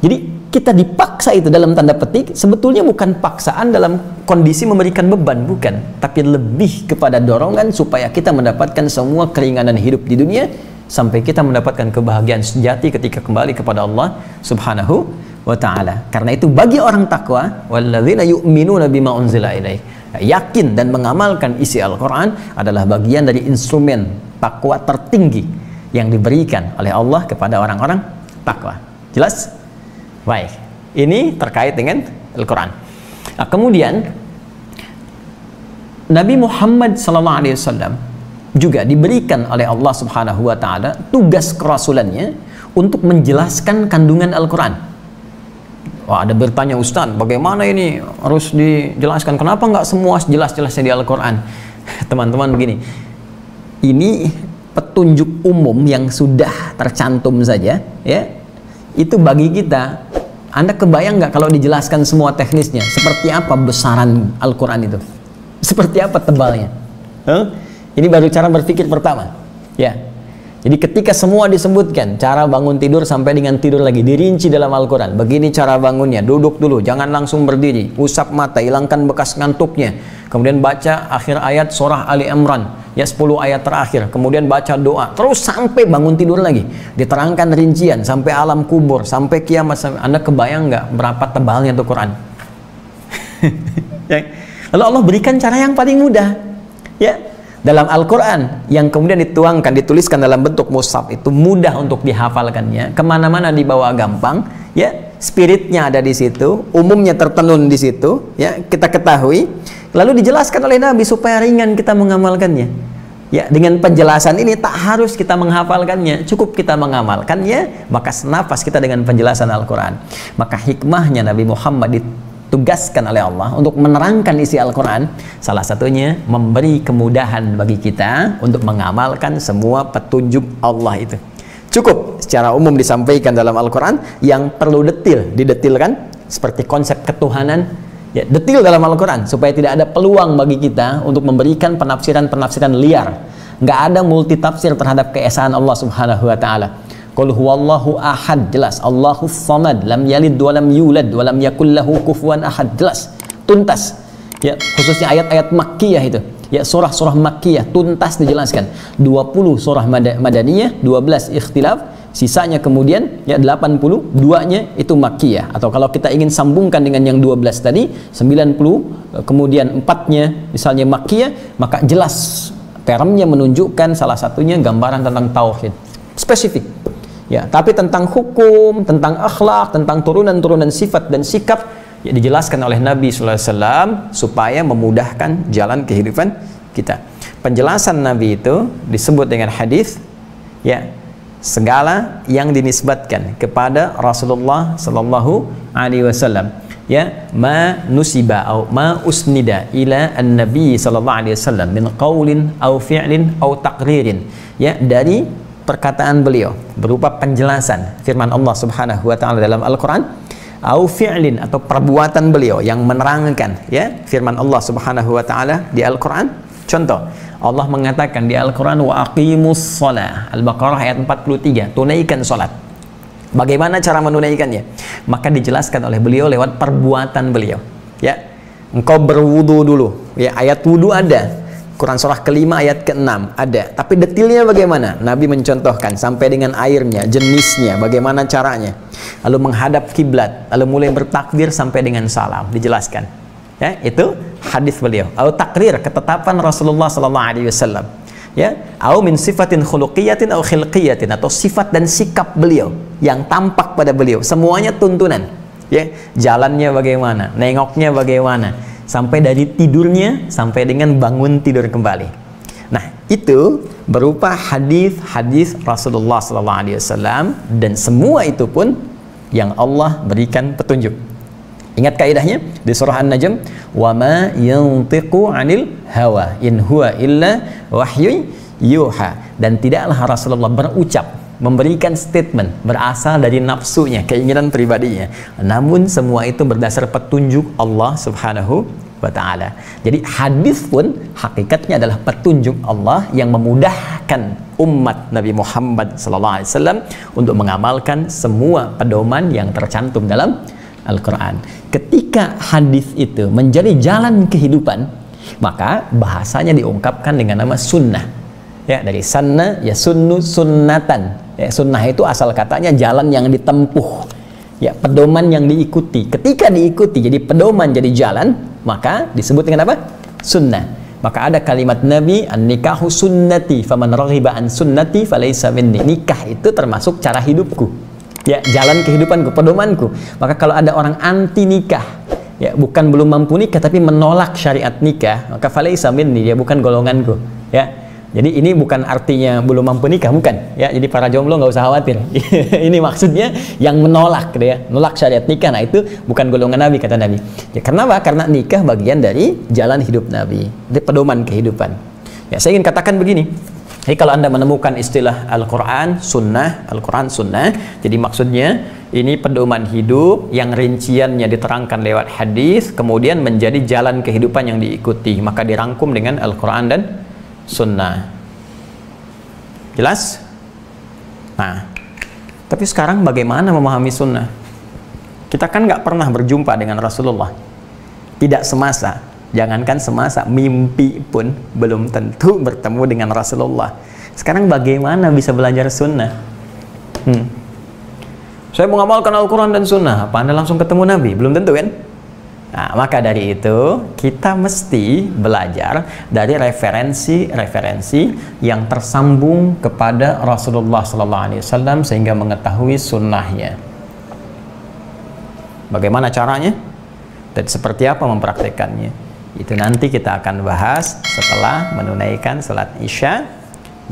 Jadi kita dipaksa itu dalam tanda petik, sebetulnya bukan paksaan dalam kondisi memberikan beban, bukan, tapi lebih kepada dorongan supaya kita mendapatkan semua keringanan hidup di dunia sampai kita mendapatkan kebahagiaan sejati ketika kembali kepada Allah Subhanahu wa ta'ala. Karena itu bagi orang takwa, walladzina yu'minuna bima unzila ilaik, yakin dan mengamalkan isi Al-Quran adalah bagian dari instrumen takwa tertinggi yang diberikan oleh Allah kepada orang-orang takwa. Jelas? Baik, ini terkait dengan Al-Quran. Nah, kemudian Nabi Muhammad SAW juga diberikan oleh Allah Subhanahu wa ta'ala tugas kerasulannya untuk menjelaskan kandungan Al-Quran. Wah, ada bertanya, Ustaz, bagaimana ini harus dijelaskan? Kenapa nggak semua jelas-jelasnya di Al-Quran? Teman-teman, begini, ini petunjuk umum yang sudah tercantum saja, ya. Itu bagi kita. Anda kebayang nggak kalau dijelaskan semua teknisnya? Seperti apa besaran Al-Quran itu? Seperti apa tebalnya? Ini baru cara berpikir pertama. Ya. Jadi ketika semua disebutkan, cara bangun tidur sampai dengan tidur lagi, dirinci dalam Al-Quran. Begini cara bangunnya, duduk dulu, jangan langsung berdiri, usap mata, hilangkan bekas ngantuknya. Kemudian baca akhir ayat surah Ali Imran, ya 10 ayat terakhir. Kemudian baca doa, terus sampai bangun tidur lagi. Diterangkan rincian, sampai alam kubur, sampai kiamat. Anda kebayang nggak berapa tebalnya itu Quran? Lalu Allah berikan cara yang paling mudah. Ya, dalam Al-Quran yang kemudian dituangkan, dituliskan dalam bentuk mushaf, itu mudah untuk dihafalkannya, kemana-mana dibawa gampang, ya, spiritnya ada di situ, umumnya tertenun di situ, ya, kita ketahui, lalu dijelaskan oleh Nabi supaya ringan kita mengamalkannya. Ya, dengan penjelasan ini tak harus kita menghafalkannya, cukup kita mengamalkannya, maka senafas kita dengan penjelasan Al-Quran. Maka hikmahnya Nabi Muhammad ditugaskan oleh Allah untuk menerangkan isi Al-Quran, salah satunya memberi kemudahan bagi kita untuk mengamalkan semua petunjuk Allah itu. Cukup secara umum disampaikan dalam Al-Quran, yang perlu detil didetilkan, seperti konsep ketuhanan, ya, detil dalam Al-Quran supaya tidak ada peluang bagi kita untuk memberikan penafsiran-penafsiran liar. Nggak ada multitafsir terhadap keesaan Allah Subhanahu wa ta'ala. Qul huwallahu ahad, jelas. Allahus samad, lam yalid wa lam yulad wa lam yakul lahu kufuwan ahad, jelas, tuntas. Ya, khususnya ayat-ayat Makkiyah itu. Ya, surah-surah Makkiyah tuntas dijelaskan. 20 surah Madaniyah, 12 ikhtilaf, sisanya kemudian ya 82-nya itu Makkiyah. Atau kalau kita ingin sambungkan dengan yang 12 tadi, 90 kemudian 4-nya misalnya Makkiyah, maka jelas termnya menunjukkan salah satunya gambaran tentang tauhid. Spesifik. Ya, tapi tentang hukum, tentang akhlak, tentang turunan-turunan sifat dan sikap, ya, dijelaskan oleh Nabi SAW supaya memudahkan jalan kehidupan kita. Penjelasan Nabi itu disebut dengan hadis, ya, segala yang dinisbatkan kepada Rasulullah Sallallahu Alaihi Wasallam, ya, ma nusiba atau ma usnida ila an-nabi Sallallahu Alaihi Wasallam min qaulin au fi'lin au taqririn, ya, dari perkataan beliau berupa penjelasan firman Allah Subhanahu wa ta'ala dalam Al-Quran, au fi'lin atau perbuatan beliau yang menerangkan, ya, firman Allah Subhanahu wa ta'ala di Al-Quran. Contoh, Allah mengatakan di Al-Quran, wa aqimus shalah, Al-Baqarah ayat 43, tunaikan salat. Bagaimana cara menunaikannya? Maka dijelaskan oleh beliau lewat perbuatan beliau. Ya, engkau berwudu dulu, ya, ayat wudu ada, Quran surah kelima ayat ke-6 ada, tapi detailnya bagaimana? Nabi mencontohkan sampai dengan airnya, jenisnya, bagaimana caranya, lalu menghadap kiblat, lalu mulai bertakbir sampai dengan salam, dijelaskan. Ya, itu hadis beliau. Atau takrir, ketetapan Rasulullah sallallahu alaihi wasallam. Ya, atau min sifatin khuluqiyatin atau khilqiyatin, atau sifat dan sikap beliau yang tampak pada beliau, semuanya tuntunan. Ya, jalannya bagaimana, nengoknya bagaimana, sampai dari tidurnya sampai dengan bangun tidur kembali. Nah, itu berupa hadis-hadis Rasulullah SAW, dan semua itu pun yang Allah berikan petunjuk. Ingat kaidahnya di surah An-Najm, wa ma yantiqu 'anil hawa in huwa illa wahyu yuha, dan tidaklah Rasulullah berucap, memberikan statement berasal dari nafsunya, keinginan pribadinya, namun semua itu berdasar petunjuk Allah Subhanahu wa ta'ala. Jadi hadis pun hakikatnya adalah petunjuk Allah yang memudahkan umat Nabi Muhammad SAW untuk mengamalkan semua pedoman yang tercantum dalam Al-Quran. Ketika hadis itu menjadi jalan kehidupan, maka bahasanya diungkapkan dengan nama sunnah. Ya, dari sanna ya sunnu sunnatan. Ya, sunnah itu asal katanya jalan yang ditempuh. Ya, pedoman yang diikuti. Ketika diikuti jadi pedoman, jadi jalan, maka disebut dengan apa? Sunnah. Maka ada kalimat Nabi, an-nikahu sunnati, faman raghiba an sunnati falaysa minni. Nikah itu termasuk cara hidupku. Ya, jalan kehidupanku, pedomanku. Maka kalau ada orang anti nikah, ya, bukan belum mampu nikah tapi menolak syariat nikah, maka falaysa minni, dia bukan golonganku. Ya. Jadi ini bukan artinya belum mampu nikah, bukan. Ya, jadi para jomblo nggak usah khawatir. Ini maksudnya yang menolak, ya, menolak syariat nikah. Nah, itu bukan golongan Nabi, kata Nabi. Ya, kenapa? Karena nikah bagian dari jalan hidup Nabi, dari pedoman kehidupan. Ya, saya ingin katakan begini. Jadi kalau Anda menemukan istilah Al-Quran Sunnah, Al-Quran Sunnah, jadi maksudnya ini pedoman hidup yang rinciannya diterangkan lewat hadis, kemudian menjadi jalan kehidupan yang diikuti, maka dirangkum dengan Al-Quran dan Sunnah. Jelas? Nah, tapi sekarang bagaimana memahami sunnah? Kita kan nggak pernah berjumpa dengan Rasulullah, tidak semasa, jangankan semasa, mimpi pun belum tentu bertemu dengan Rasulullah. Sekarang bagaimana bisa belajar sunnah? Saya mengamalkan Al-Quran dan sunnah, apa Anda langsung ketemu Nabi? Belum tentu kan? Nah, maka dari itu kita mesti belajar dari referensi-referensi yang tersambung kepada Rasulullah SAW sehingga mengetahui sunnahnya. Bagaimana caranya dan seperti apa mempraktekannya, itu nanti kita akan bahas setelah menunaikan salat Isya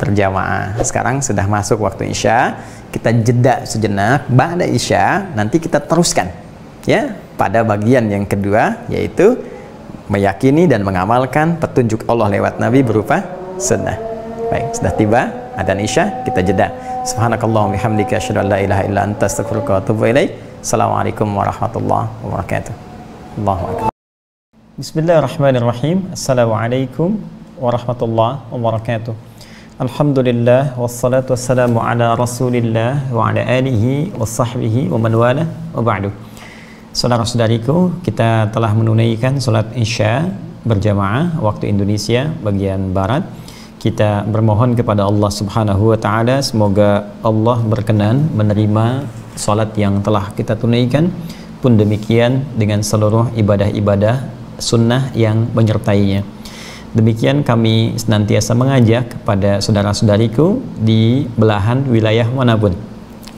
berjamaah. Sekarang sudah masuk waktu Isya, kita jeda sejenak. Ba'da Isya nanti kita teruskan, ya, pada bagian yang kedua, yaitu meyakini dan mengamalkan petunjuk Allah lewat Nabi berupa sunnah. Baik, sudah tiba adzan Isya, kita jeda. Subhanakallahumma bihamdika asyhadu an la ilaha illa anta astaghfiruka wa atubu ilaik. Assalamualaikum warahmatullahi wabarakatuh. Allahu akbar. Bismillahirrahmanirrahim. Assalamualaikum warahmatullahi wabarakatuh. Alhamdulillah wassalatu wassalamu ala Rasulillah wa ala alihi wa sahbihi wa man wala wa ba'du. Saudara-saudariku, kita telah menunaikan salat Isya berjamaah waktu Indonesia bagian barat. Kita bermohon kepada Allah Subhanahu wa taala semoga Allah berkenan menerima salat yang telah kita tunaikan, pun demikian dengan seluruh ibadah-ibadah sunnah yang menyertainya. Demikian kami senantiasa mengajak kepada saudara-saudariku di belahan wilayah manapun,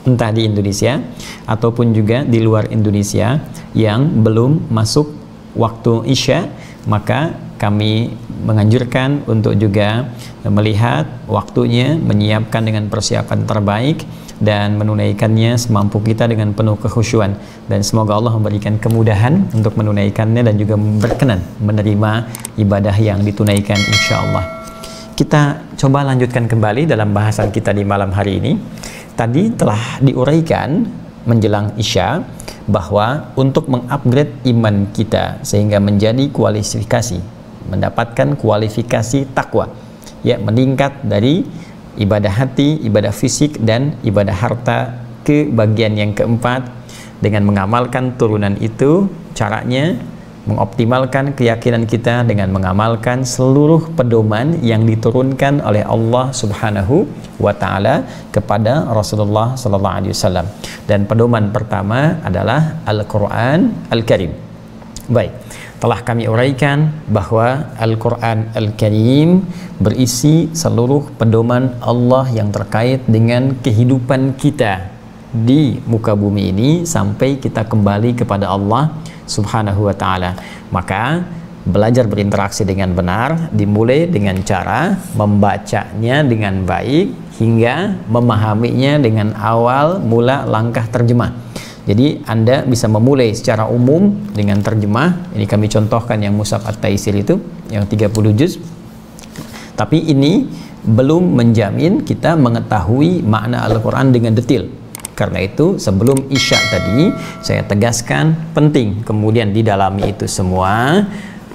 entah di Indonesia ataupun juga di luar Indonesia yang belum masuk waktu Isya, maka kami menganjurkan untuk juga melihat waktunya, menyiapkan dengan persiapan terbaik dan menunaikannya semampu kita dengan penuh kekhusyuan, dan semoga Allah memberikan kemudahan untuk menunaikannya dan juga berkenan menerima ibadah yang ditunaikan insyaallah. Kita coba lanjutkan kembali dalam bahasan kita di malam hari ini. Tadi telah diuraikan menjelang Isya bahwa untuk mengupgrade iman kita sehingga menjadi kualifikasi, mendapatkan kualifikasi takwa, ya, meningkat dari ibadah hati, ibadah fisik, dan ibadah harta ke bagian yang keempat dengan mengamalkan turunan itu. Caranya mengoptimalkan keyakinan kita dengan mengamalkan seluruh pedoman yang diturunkan oleh Allah Subhanahu wa taala kepada Rasulullah sallallahu alaihi wasallam. Dan pedoman pertama adalah Al-Qur'an Al-Karim. Baik, telah kami uraikan bahwa Al-Quran Al-Karim berisi seluruh pedoman Allah yang terkait dengan kehidupan kita di muka bumi ini sampai kita kembali kepada Allah Subhanahu wa ta'ala. Maka belajar berinteraksi dengan benar dimulai dengan cara membacanya dengan baik hingga memahaminya dengan awal mula langkah terjemah. Jadi Anda bisa memulai secara umum dengan terjemah. Ini kami contohkan yang Mushaf At-Taisir itu yang 30 juz. Tapi ini belum menjamin kita mengetahui makna Al-Quran dengan detail. Karena itu sebelum Isya tadi saya tegaskan penting kemudian didalami itu semua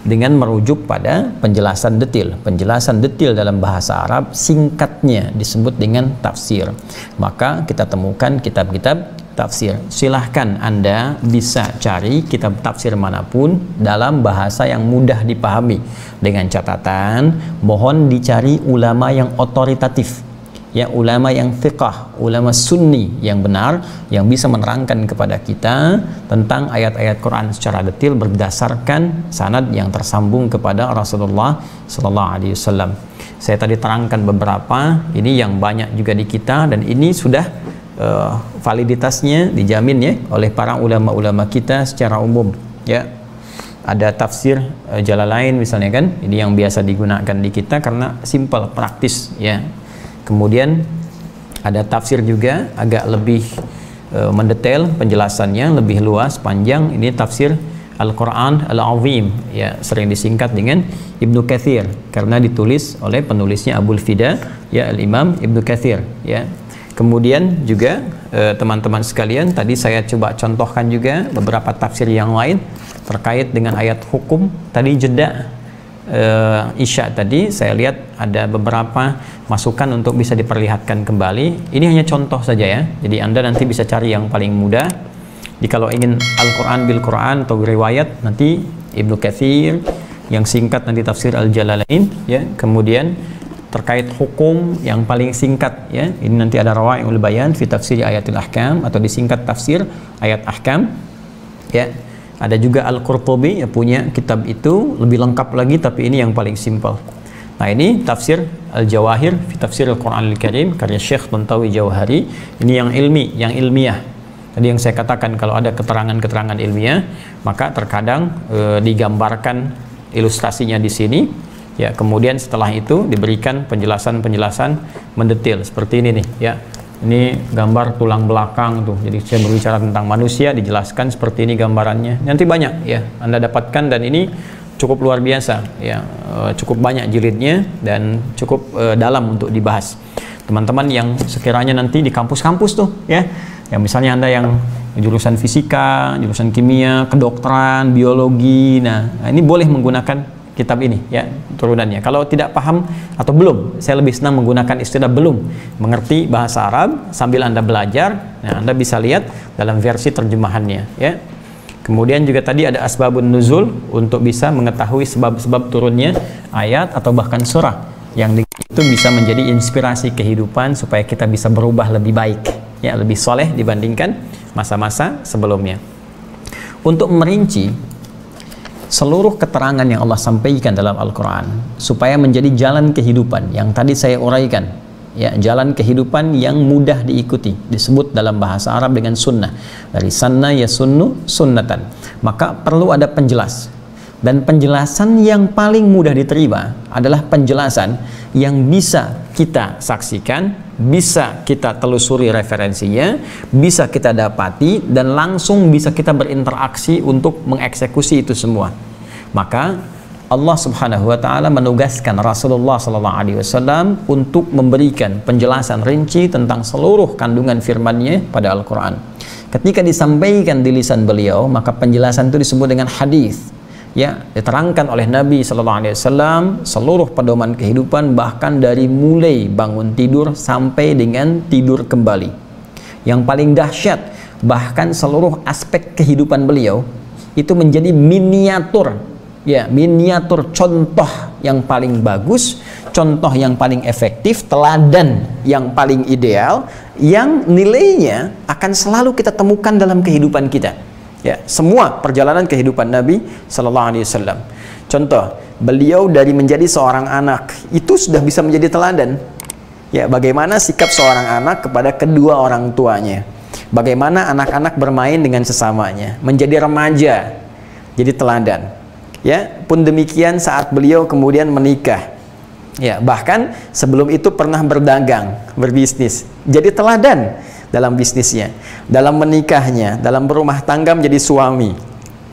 dengan merujuk pada penjelasan detail. Penjelasan detail dalam bahasa Arab singkatnya disebut dengan tafsir. Maka kita temukan kitab-kitab tafsir. Silahkan Anda bisa cari kitab tafsir manapun dalam bahasa yang mudah dipahami. Dengan catatan, mohon dicari ulama yang otoritatif, ya, ulama yang fiqh, ulama sunni yang benar, yang bisa menerangkan kepada kita tentang ayat-ayat Quran secara detail berdasarkan sanad yang tersambung kepada Rasulullah Sallallahu Alaihi Wasallam. Saya tadi terangkan beberapa, ini yang banyak juga di kita, dan ini sudah validitasnya dijamin ya oleh para ulama-ulama kita secara umum. Ya, ada tafsir Jalalain misalnya kan, ini yang biasa digunakan di kita karena simple, praktis ya. Kemudian ada tafsir juga agak lebih mendetail penjelasannya, lebih luas, panjang. Ini tafsir Al-Quran Al-Azim, ya, sering disingkat dengan Ibnu Katsir karena ditulis oleh penulisnya Abul Fida, ya, Al-Imam Ibnu Katsir, ya. Kemudian juga teman-teman sekalian, tadi saya coba contohkan juga beberapa tafsir yang lain terkait dengan ayat hukum. Tadi jeda Isya tadi saya lihat ada beberapa masukan untuk bisa diperlihatkan kembali. Ini hanya contoh saja ya, jadi Anda nanti bisa cari yang paling mudah. Jadi kalau ingin Al-Quran bil Quran atau riwayat, nanti Ibnu Katsir, yang singkat nanti tafsir Al-Jalalain, ya. Kemudian terkait hukum yang paling singkat ya, ini nanti ada Rawa'iul Bayan fi tafsir ayatil ahkam, atau disingkat tafsir ayat ahkam, ya. Ada juga Al-Qurtubi yang punya kitab itu lebih lengkap lagi, tapi ini yang paling simpel. Nah, ini tafsir Al-Jawahir fi tafsir Al-Quran Al-Karim karya Syekh Muntawi Jauhari. Ini yang ilmi, yang ilmiah. Tadi yang saya katakan kalau ada keterangan-keterangan ilmiah, maka terkadang digambarkan ilustrasinya di sini. Ya, kemudian setelah itu diberikan penjelasan-penjelasan mendetail seperti ini nih, ya. Ini gambar tulang belakang tuh. Jadi saya berbicara tentang manusia, dijelaskan seperti ini gambarannya. Nanti banyak ya Anda dapatkan, dan ini cukup luar biasa ya, cukup banyak jilidnya dan cukup dalam untuk dibahas. Teman-teman yang sekiranya nanti di kampus-kampus tuh ya, yang misalnya Anda yang jurusan fisika, jurusan kimia, kedokteran, biologi, nah ini boleh menggunakan kitab ini ya, turunannya. Kalau tidak paham atau belum, saya lebih senang menggunakan istilah belum mengerti bahasa Arab sambil Anda belajar, nah Anda bisa lihat dalam versi terjemahannya ya. Kemudian juga tadi ada asbabun nuzul untuk bisa mengetahui sebab-sebab turunnya ayat atau bahkan surah, yang itu bisa menjadi inspirasi kehidupan supaya kita bisa berubah lebih baik ya, lebih soleh dibandingkan masa-masa sebelumnya. Untuk merinci seluruh keterangan yang Allah sampaikan dalam Al-Quran supaya menjadi jalan kehidupan yang tadi saya uraikan ya, jalan kehidupan yang mudah diikuti, disebut dalam bahasa Arab dengan sunnah, dari sanna yasunnu sunnatan. Maka perlu ada penjelas, dan penjelasan yang paling mudah diterima adalah penjelasan yang bisa kita saksikan, bisa kita telusuri referensinya, bisa kita dapati, dan langsung bisa kita berinteraksi untuk mengeksekusi itu semua. Maka Allah Subhanahu wa taala menugaskan Rasulullah sallallahu alaihi wasallam untuk memberikan penjelasan rinci tentang seluruh kandungan firman-Nya pada Al-Qur'an. Ketika disampaikan di lisan beliau, maka penjelasan itu disebut dengan hadis. Ya, diterangkan oleh Nabi sallallahu alaihi wasallam seluruh pedoman kehidupan, bahkan dari mulai bangun tidur sampai dengan tidur kembali. Yang paling dahsyat, bahkan seluruh aspek kehidupan beliau itu menjadi miniatur, ya, miniatur contoh yang paling bagus, contoh yang paling efektif, teladan yang paling ideal, yang nilainya akan selalu kita temukan dalam kehidupan kita. Ya, semua perjalanan kehidupan Nabi Sallallahu Alaihi Wasallam. Contoh, beliau dari menjadi seorang anak itu sudah bisa menjadi teladan. Ya, bagaimana sikap seorang anak kepada kedua orang tuanya. Bagaimana anak-anak bermain dengan sesamanya. Menjadi remaja, jadi teladan. Ya, pun demikian saat beliau kemudian menikah. Ya, bahkan sebelum itu pernah berdagang, berbisnis. Jadi teladan dalam bisnisnya, dalam menikahnya, dalam berumah tangga menjadi suami.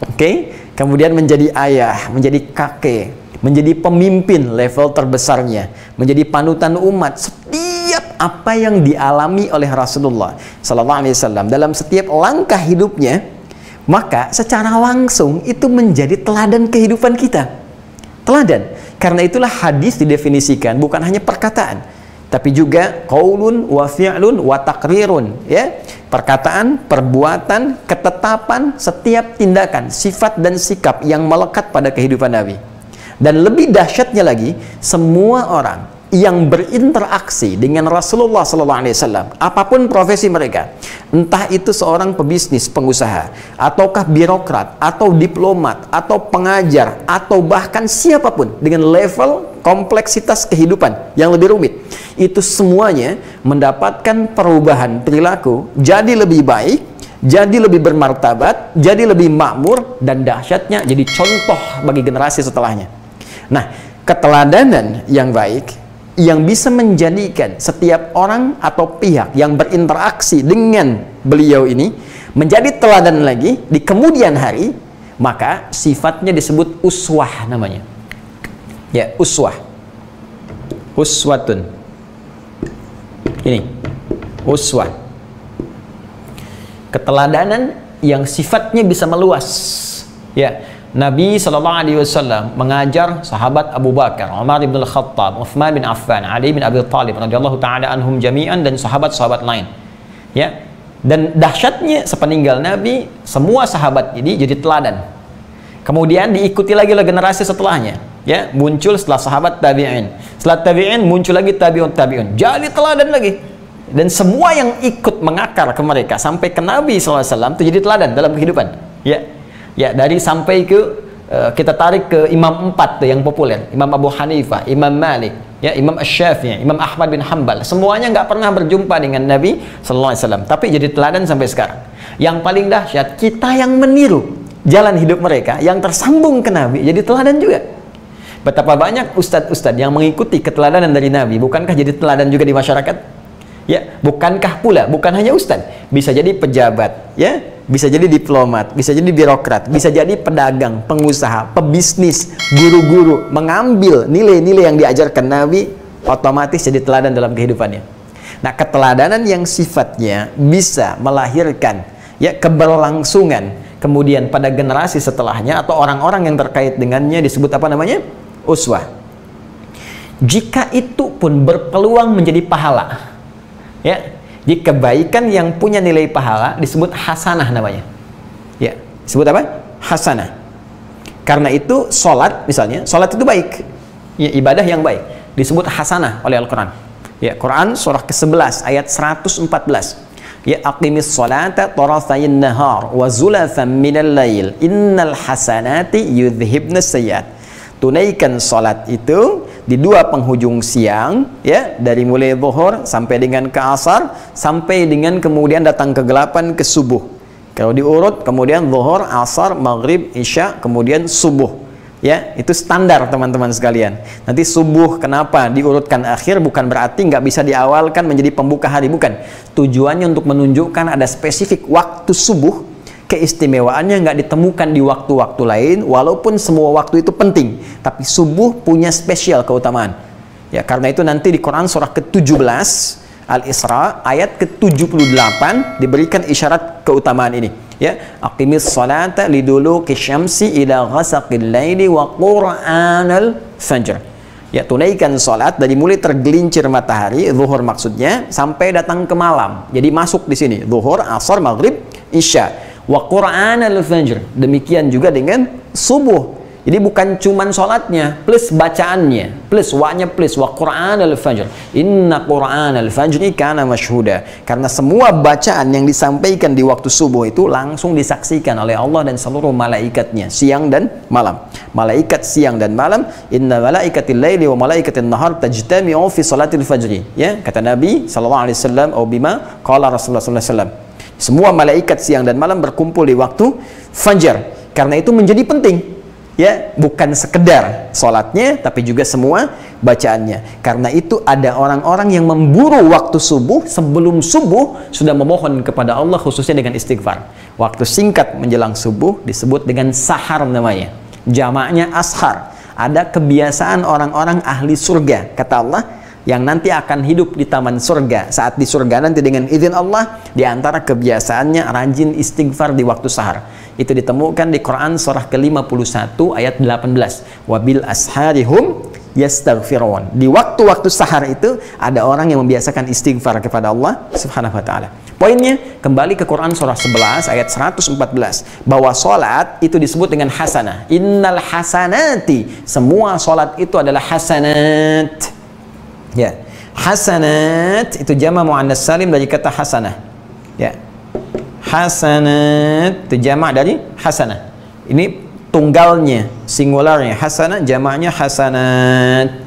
Oke? Kemudian menjadi ayah, menjadi kakek, menjadi pemimpin level terbesarnya, menjadi panutan umat. Setiap apa yang dialami oleh Rasulullah Sallallahu Alaihi Wasallam dalam setiap langkah hidupnya, maka secara langsung itu menjadi teladan kehidupan kita. Teladan. Karena itulah hadis didefinisikan bukan hanya perkataan, tapi juga qaulun wa fi'lun wa taqrirun, ya. Perkataan, perbuatan, ketetapan, setiap tindakan, sifat dan sikap yang melekat pada kehidupan Nabi. Dan lebih dahsyatnya lagi, semua orang yang berinteraksi dengan Rasulullah SAW, apapun profesi mereka, entah itu seorang pebisnis, pengusaha, ataukah birokrat, atau diplomat, atau pengajar, atau bahkan siapapun dengan level kompleksitas kehidupan yang lebih rumit, itu semuanya mendapatkan perubahan perilaku, jadi lebih baik, jadi lebih bermartabat, jadi lebih makmur, dan dahsyatnya jadi contoh bagi generasi setelahnya. Nah, keteladanan yang baik yang bisa menjadikan setiap orang atau pihak yang berinteraksi dengan beliau ini menjadi teladan lagi di kemudian hari, maka sifatnya disebut uswah namanya. Ya, uswah. Uswatun. Ini, uswah. Keteladanan yang sifatnya bisa meluas. Ya, Nabi SAW mengajar sahabat Abu Bakar, Umar bin Al-Khattab, Uthman bin Affan, Ali bin Abi Thalib radhiyallahu ta'ala anhum jami'an, dan sahabat-sahabat lain. Ya. Dan dahsyatnya sepeninggal Nabi, semua sahabat ini jadi teladan. Kemudian diikuti lagi oleh generasi setelahnya. Ya, muncul setelah sahabat tabi'in. Setelah tabi'in muncul lagi tabi'un. Jadi teladan lagi. Dan semua yang ikut mengakar ke mereka sampai ke Nabi SAW itu jadi teladan dalam kehidupan. Ya. Ya, dari sampai ke kita tarik ke imam 4 tuh yang populer, Imam Abu Hanifah, Imam Malik, ya, Imam Asy-Syafi'i, Imam Ahmad bin Hanbal, semuanya nggak pernah berjumpa dengan Nabi Sallallahu Alaihi Wasallam, tapi jadi teladan sampai sekarang. Yang paling dahsyat, kita yang meniru jalan hidup mereka, yang tersambung ke Nabi, jadi teladan juga. Betapa banyak ustadz-ustadz yang mengikuti keteladanan dari Nabi, bukankah jadi teladan juga di masyarakat? Ya, bukankah pula, bukan hanya ustadz, bisa jadi pejabat, ya, bisa jadi diplomat, bisa jadi birokrat, bisa jadi pedagang, pengusaha, pebisnis, guru-guru, mengambil nilai-nilai yang diajarkan Nabi, otomatis jadi teladan dalam kehidupannya. Nah, keteladanan yang sifatnya bisa melahirkan, ya, keberlangsungan kemudian pada generasi setelahnya atau orang-orang yang terkait dengannya disebut apa namanya? Uswah. Jika itu pun berpeluang menjadi pahala, ya, di kebaikan yang punya nilai pahala disebut hasanah namanya. Ya, disebut apa? Hasanah. Karena itu sholat, misalnya, sholat itu baik, ya, ibadah yang baik, disebut hasanah oleh Al-Quran. Ya, Quran surah ke-11 ayat 114. Ya, aqimis sholata tarafayin nahar wa zulafan minal lail innal hasanati yudhibnas sayyiat. Tunaikan salat itu di dua penghujung siang, ya, dari mulai zuhur sampai dengan ke asar, sampai dengan kemudian datang kegelapan ke subuh. Kalau diurut kemudian zuhur, asar, maghrib, isya, kemudian subuh. Ya, itu standar teman-teman sekalian. Nanti subuh kenapa diurutkan akhir, bukan berarti nggak bisa diawalkan menjadi pembuka hari, bukan. Tujuannya untuk menunjukkan ada spesifik waktu subuh. Keistimewaannya nggak ditemukan di waktu-waktu lain, walaupun semua waktu itu penting, tapi subuh punya spesial keutamaan. Ya, karena itu nanti di Quran surah ke-17 Al-Isra ayat ke-78 diberikan isyarat keutamaan ini. Ya, aqimis salata liduluki syamsi ila ghasaqil laili wa qur'anal fajr. Ya, tunaikan salat dari mulai tergelincir matahari, zuhur maksudnya, sampai datang ke malam. Jadi masuk di sini zuhur, asar, maghrib, isya. Wa Qur'anal fajr. Demikian juga dengan subuh. Jadi bukan cuman sholatnya plus bacaannya, plus wa-nya plus wa Qur'anal fajr. Inna Qur'anal fajri kana masyhuda. Karena semua bacaan yang disampaikan di waktu subuh itu langsung disaksikan oleh Allah dan seluruh malaikatnya siang dan malam. Malaikat siang dan malam, inna malaikatil laili wa malaikatin nahar tajtami'u fi salatil fajri. Ya, kata Nabi sallallahu alaihi wasallam atau bima qala Rasulullah sallallahu alaihi wasallam. Semua malaikat siang dan malam berkumpul di waktu fajar. Karena itu menjadi penting. Ya, bukan sekedar sholatnya, tapi juga semua bacaannya. Karena itu ada orang-orang yang memburu waktu subuh, sebelum subuh sudah memohon kepada Allah, khususnya dengan istighfar. Waktu singkat menjelang subuh disebut dengan sahar namanya. Jamaknya ashar. Ada kebiasaan orang-orang ahli surga, kata Allah, yang nanti akan hidup di taman surga. Saat di surga nanti dengan izin Allah, di antara kebiasaannya rajin istighfar di waktu sahar. Itu ditemukan di Quran surah ke-51 ayat 18. Wabil asharihum yastaghfirun. Di waktu-waktu sahar itu ada orang yang membiasakan istighfar kepada Allah Subhanahu wa taala. Poinnya kembali ke Quran surah 11 ayat 114 bahwa salat itu disebut dengan hasanah. Innal hasanati, semua salat itu adalah hasanat. Ya. Hasanat itu jama' muannas salim dari kata hasanah. Ya. Hasanat itu jamak dari hasanah. Ini tunggalnya, singularnya hasanah, jamaknya hasanat.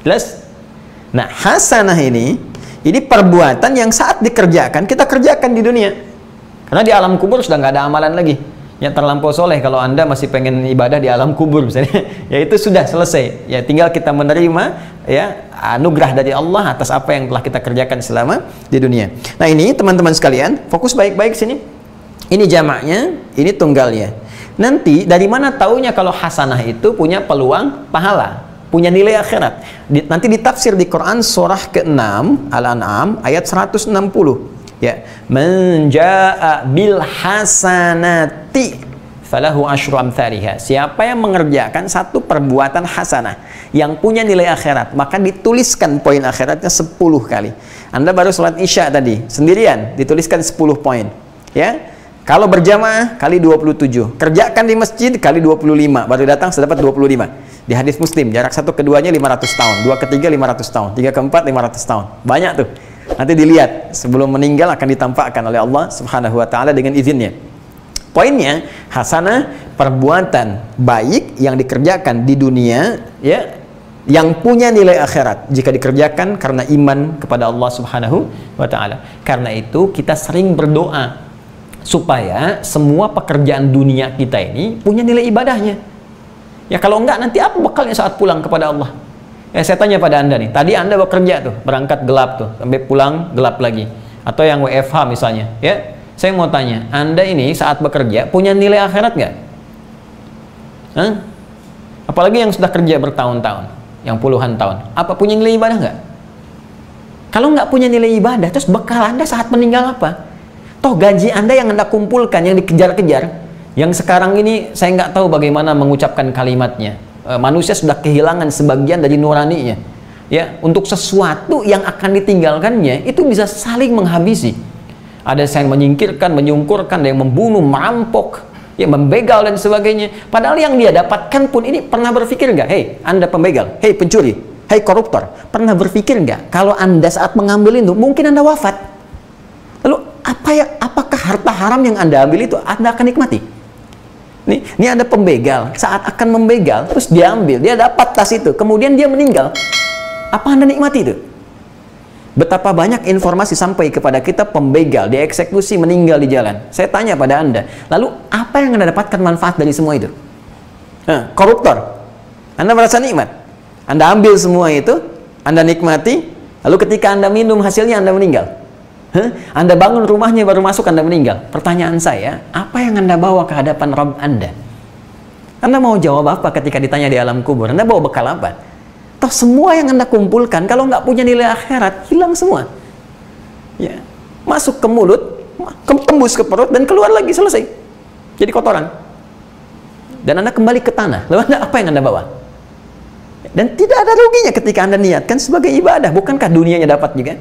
Jelas? Nah, hasanah ini perbuatan yang saat dikerjakan kita kerjakan di dunia. Karena di alam kubur sudah nggak ada amalan lagi. Yang terlampau soleh, kalau Anda masih pengen ibadah di alam kubur misalnya, ya itu sudah selesai. Ya tinggal kita menerima ya anugerah dari Allah atas apa yang telah kita kerjakan selama di dunia. Nah, ini teman-teman sekalian, fokus baik-baik sini. Ini jamaknya, ini tunggalnya. Nanti dari mana taunya kalau hasanah itu punya peluang pahala, punya nilai akhirat? Nanti ditafsir di Quran surah ke-6 Al-An'am ayat 160. Ya, man jaa bil hasanati falahu asyru amthaliha. Siapa yang mengerjakan satu perbuatan hasanah yang punya nilai akhirat, maka dituliskan poin akhiratnya 10 kali. Anda baru sholat isya tadi sendirian, dituliskan 10 poin. Ya, kalau berjamaah kali 27, kerjakan di masjid kali 25, baru datang sudah dapat 25. Di hadis Muslim, jarak satu keduanya 500 tahun, dua ketiga 500 tahun, tiga keempat 500 tahun. Banyak tuh. Nanti dilihat sebelum meninggal akan ditampakkan oleh Allah Subhanahu wa taala dengan izinnya. Poinnya, hasanah perbuatan baik yang dikerjakan di dunia ya, yang punya nilai akhirat jika dikerjakan karena iman kepada Allah Subhanahu wa taala. Karena itu kita sering berdoa supaya semua pekerjaan dunia kita ini punya nilai ibadahnya. Ya kalau enggak nanti apa bekalnya saat pulang kepada Allah? Ya saya tanya pada Anda nih, tadi Anda bekerja tuh, berangkat gelap tuh, sampai pulang gelap lagi. Atau yang WFH misalnya, ya. Saya mau tanya, Anda ini saat bekerja punya nilai akhirat nggak? Hah? Apalagi yang sudah kerja bertahun-tahun, yang puluhan tahun, apa punya nilai ibadah nggak? Kalau nggak punya nilai ibadah, terus bekal Anda saat meninggal apa? Toh gaji Anda yang Anda kumpulkan, yang dikejar-kejar, yang sekarang ini saya nggak tahu bagaimana mengucapkan kalimatnya. Manusia sudah kehilangan sebagian dari nuraninya. Ya, untuk sesuatu yang akan ditinggalkannya itu bisa saling menghabisi. Ada yang menyingkirkan, menyungkurkan, ada yang membunuh, merampok, ya membegal dan sebagainya. Padahal yang dia dapatkan pun ini pernah berpikir nggak? Hei, Anda pembegal, hei pencuri, hei koruptor, pernah berpikir nggak kalau Anda saat mengambil itu mungkin Anda wafat? Lalu apakah harta haram yang Anda ambil itu Anda akan nikmati? Ini ada pembegal, saat akan membegal, terus dia ambil, dia dapat tas itu, kemudian dia meninggal. Apa Anda nikmati itu? Betapa banyak informasi sampai kepada kita pembegal, dieksekusi, meninggal di jalan. Saya tanya pada Anda, lalu apa yang Anda dapatkan manfaat dari semua itu? Koruptor, Anda merasa nikmat? Anda ambil semua itu, Anda nikmati, lalu ketika Anda minum hasilnya Anda meninggal. Anda bangun rumahnya baru masuk Anda meninggal. Pertanyaan saya, apa yang Anda bawa ke hadapan Rabb Anda? Anda mau jawab apa ketika ditanya di alam kubur? Anda bawa bekal apa? Toh semua yang Anda kumpulkan kalau nggak punya nilai akhirat hilang semua. Ya, masuk ke mulut, tembus ke perut dan keluar lagi, selesai. Jadi kotoran. Dan Anda kembali ke tanah. Lalu apa yang Anda bawa? Dan tidak ada ruginya ketika Anda niatkan sebagai ibadah. Bukankah dunianya dapat juga?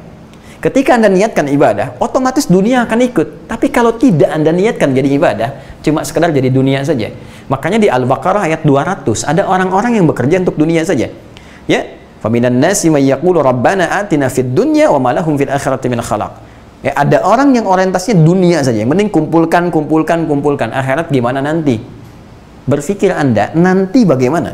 Ketika Anda niatkan ibadah, otomatis dunia akan ikut. Tapi kalau tidak Anda niatkan jadi ibadah, cuma sekedar jadi dunia saja. Makanya di Al-Baqarah ayat 200, ada orang-orang yang bekerja untuk dunia saja. Ya, faminan nasi may yaqulu rabbana atina fid dunya wa ma lahum fil akhirati min khalaq. Ya, ada orang yang orientasinya dunia saja, yang penting kumpulkan, akhirat gimana nanti. Berpikir Anda, nanti bagaimana?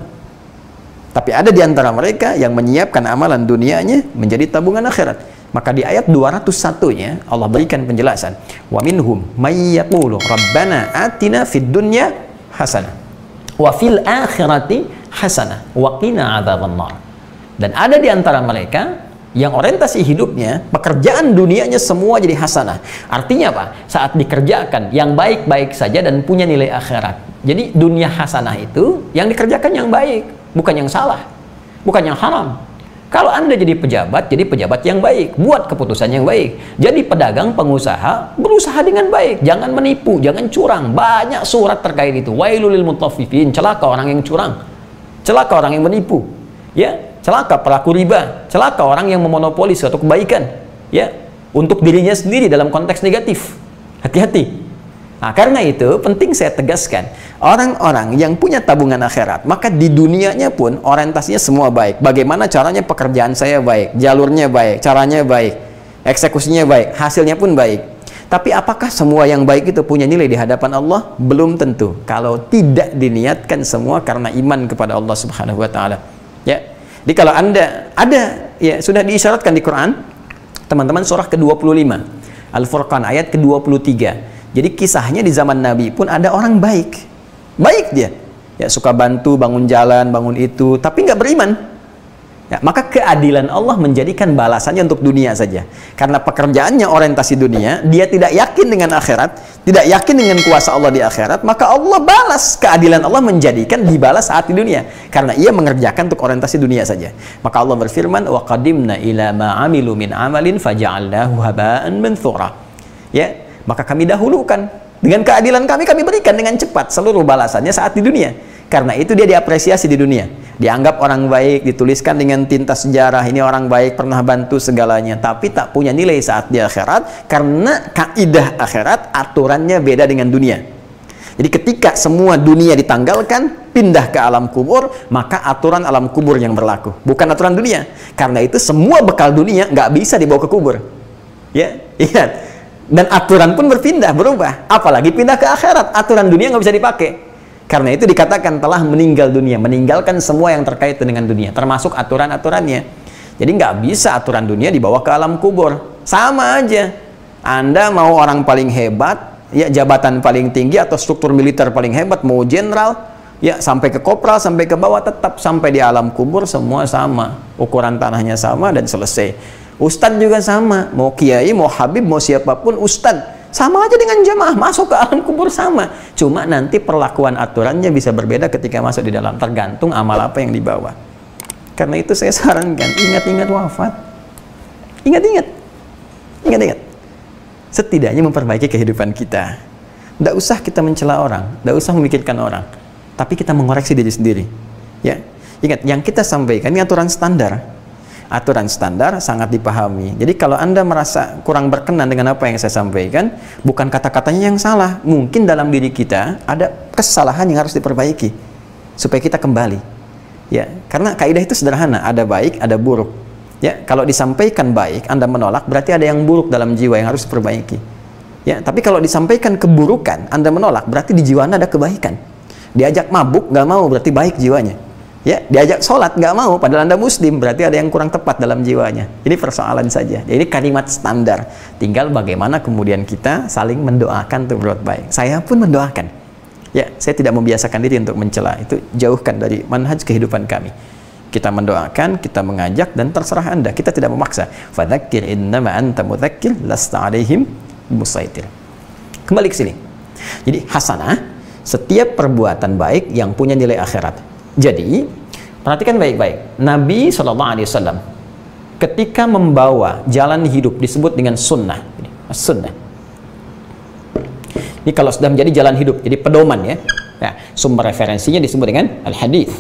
Tapi ada di antara mereka yang menyiapkan amalan dunianya menjadi tabungan akhirat. Maka di ayat 201-nya Allah berikan penjelasan. Wa minhum may yaqulu rabbana atina fid dunya hasanah wa fil akhirati hasanah wa qina adzabannar. Dan ada di antara mereka yang orientasi hidupnya, pekerjaan dunianya semua jadi hasanah. Artinya apa? Saat dikerjakan yang baik-baik saja dan punya nilai akhirat. Jadi dunia hasanah itu yang dikerjakan yang baik, bukan yang salah, bukan yang haram. Kalau Anda jadi pejabat yang baik, buat keputusan yang baik. Jadi pedagang, pengusaha, berusaha dengan baik, jangan menipu, jangan curang. Banyak surat terkait itu. Wailul lil mutaffifin, celaka orang yang curang, celaka orang yang menipu, ya. Celaka pelaku riba, celaka orang yang memonopoli suatu kebaikan, ya, untuk dirinya sendiri dalam konteks negatif. Hati-hati. Nah, karena itu penting saya tegaskan, orang-orang yang punya tabungan akhirat, maka di dunianya pun orientasinya semua baik. Bagaimana caranya pekerjaan saya baik, jalurnya baik, caranya baik, eksekusinya baik, hasilnya pun baik. Tapi apakah semua yang baik itu punya nilai di hadapan Allah? Belum tentu. Kalau tidak diniatkan semua karena iman kepada Allah Subhanahu wa taala. Ya. Jadi kalau Anda ada, ya sudah diisyaratkan di Quran, teman-teman, surah ke-25 Al-Furqan ayat ke-23. Jadi kisahnya di zaman Nabi pun ada orang baik dia, ya, suka bantu, bangun jalan, bangun itu, tapi nggak beriman. Ya, maka keadilan Allah menjadikan balasannya untuk dunia saja. Karena pekerjaannya orientasi dunia, dia tidak yakin dengan akhirat, tidak yakin dengan kuasa Allah di akhirat, maka Allah balas, keadilan Allah menjadikan dibalas saat di dunia. Karena ia mengerjakan untuk orientasi dunia saja. Maka Allah berfirman, wa qadimna ila ma 'amilu min 'amalin faja'alnahu haba'an manthura. Ya, maka kami dahulukan dengan keadilan kami berikan dengan cepat seluruh balasannya saat di dunia. Karena itu dia diapresiasi di dunia, dianggap orang baik, dituliskan dengan tinta sejarah, ini orang baik, pernah bantu segalanya, tapi tak punya nilai saat di akhirat, karena kaidah akhirat aturannya beda dengan dunia. Jadi ketika semua dunia ditanggalkan, pindah ke alam kubur, maka aturan alam kubur yang berlaku, bukan aturan dunia. Karena itu semua bekal dunia nggak bisa dibawa ke kubur. Ya, ingat. Dan aturan pun berpindah, berubah. Apalagi pindah ke akhirat, aturan dunia nggak bisa dipakai. Karena itu dikatakan telah meninggal dunia, meninggalkan semua yang terkait dengan dunia, termasuk aturan-aturannya. Jadi nggak bisa aturan dunia dibawa ke alam kubur. Sama aja. Anda mau orang paling hebat, ya, jabatan paling tinggi atau struktur militer paling hebat, mau jenderal, ya, sampai ke kopral, sampai ke bawah, tetap sampai di alam kubur semua sama. Ukuran tanahnya sama dan selesai. Ustadz juga sama, mau kiai, mau habib, mau siapapun ustadz. Sama aja dengan jamaah, masuk ke alam kubur sama. Cuma nanti perlakuan aturannya bisa berbeda ketika masuk di dalam, tergantung amal apa yang dibawa. Karena itu saya sarankan, ingat-ingat wafat. Ingat-ingat. Setidaknya memperbaiki kehidupan kita. Tidak usah kita mencela orang, tidak usah memikirkan orang. Tapi kita mengoreksi diri sendiri. Ya, ingat, yang kita sampaikan ini aturan standar. Aturan standar sangat dipahami. Jadi kalau Anda merasa kurang berkenan dengan apa yang saya sampaikan, bukan kata-katanya yang salah. Mungkin dalam diri kita ada kesalahan yang harus diperbaiki supaya kita kembali. Ya, karena kaidah itu sederhana, ada baik, ada buruk. Ya, kalau disampaikan baik, Anda menolak, berarti ada yang buruk dalam jiwa yang harus diperbaiki. Ya, tapi kalau disampaikan keburukan, Anda menolak, berarti di jiwa Anda ada kebaikan. Diajak mabuk, nggak mau, berarti baik jiwanya. Ya, diajak sholat nggak mau, padahal Anda muslim, berarti ada yang kurang tepat dalam jiwanya. Ini persoalan saja. Jadi kalimat standar. Tinggal bagaimana kemudian kita saling mendoakan untuk berbuat baik. Saya pun mendoakan. Ya, saya tidak membiasakan diri untuk mencela. Itu jauhkan dari manhaj kehidupan kami. Kita mendoakan, kita mengajak, dan terserah Anda. Kita tidak memaksa. Fadzakir innama anta mudzakir lasta alaihim musaitir. Kembali ke sini. Jadi hasanah, setiap perbuatan baik yang punya nilai akhirat. Jadi, perhatikan baik-baik. Nabi SAW ketika membawa jalan hidup disebut dengan sunnah. Sunnah. Ini kalau sudah menjadi jalan hidup, jadi pedoman ya. Nah, sumber referensinya disebut dengan al-hadis.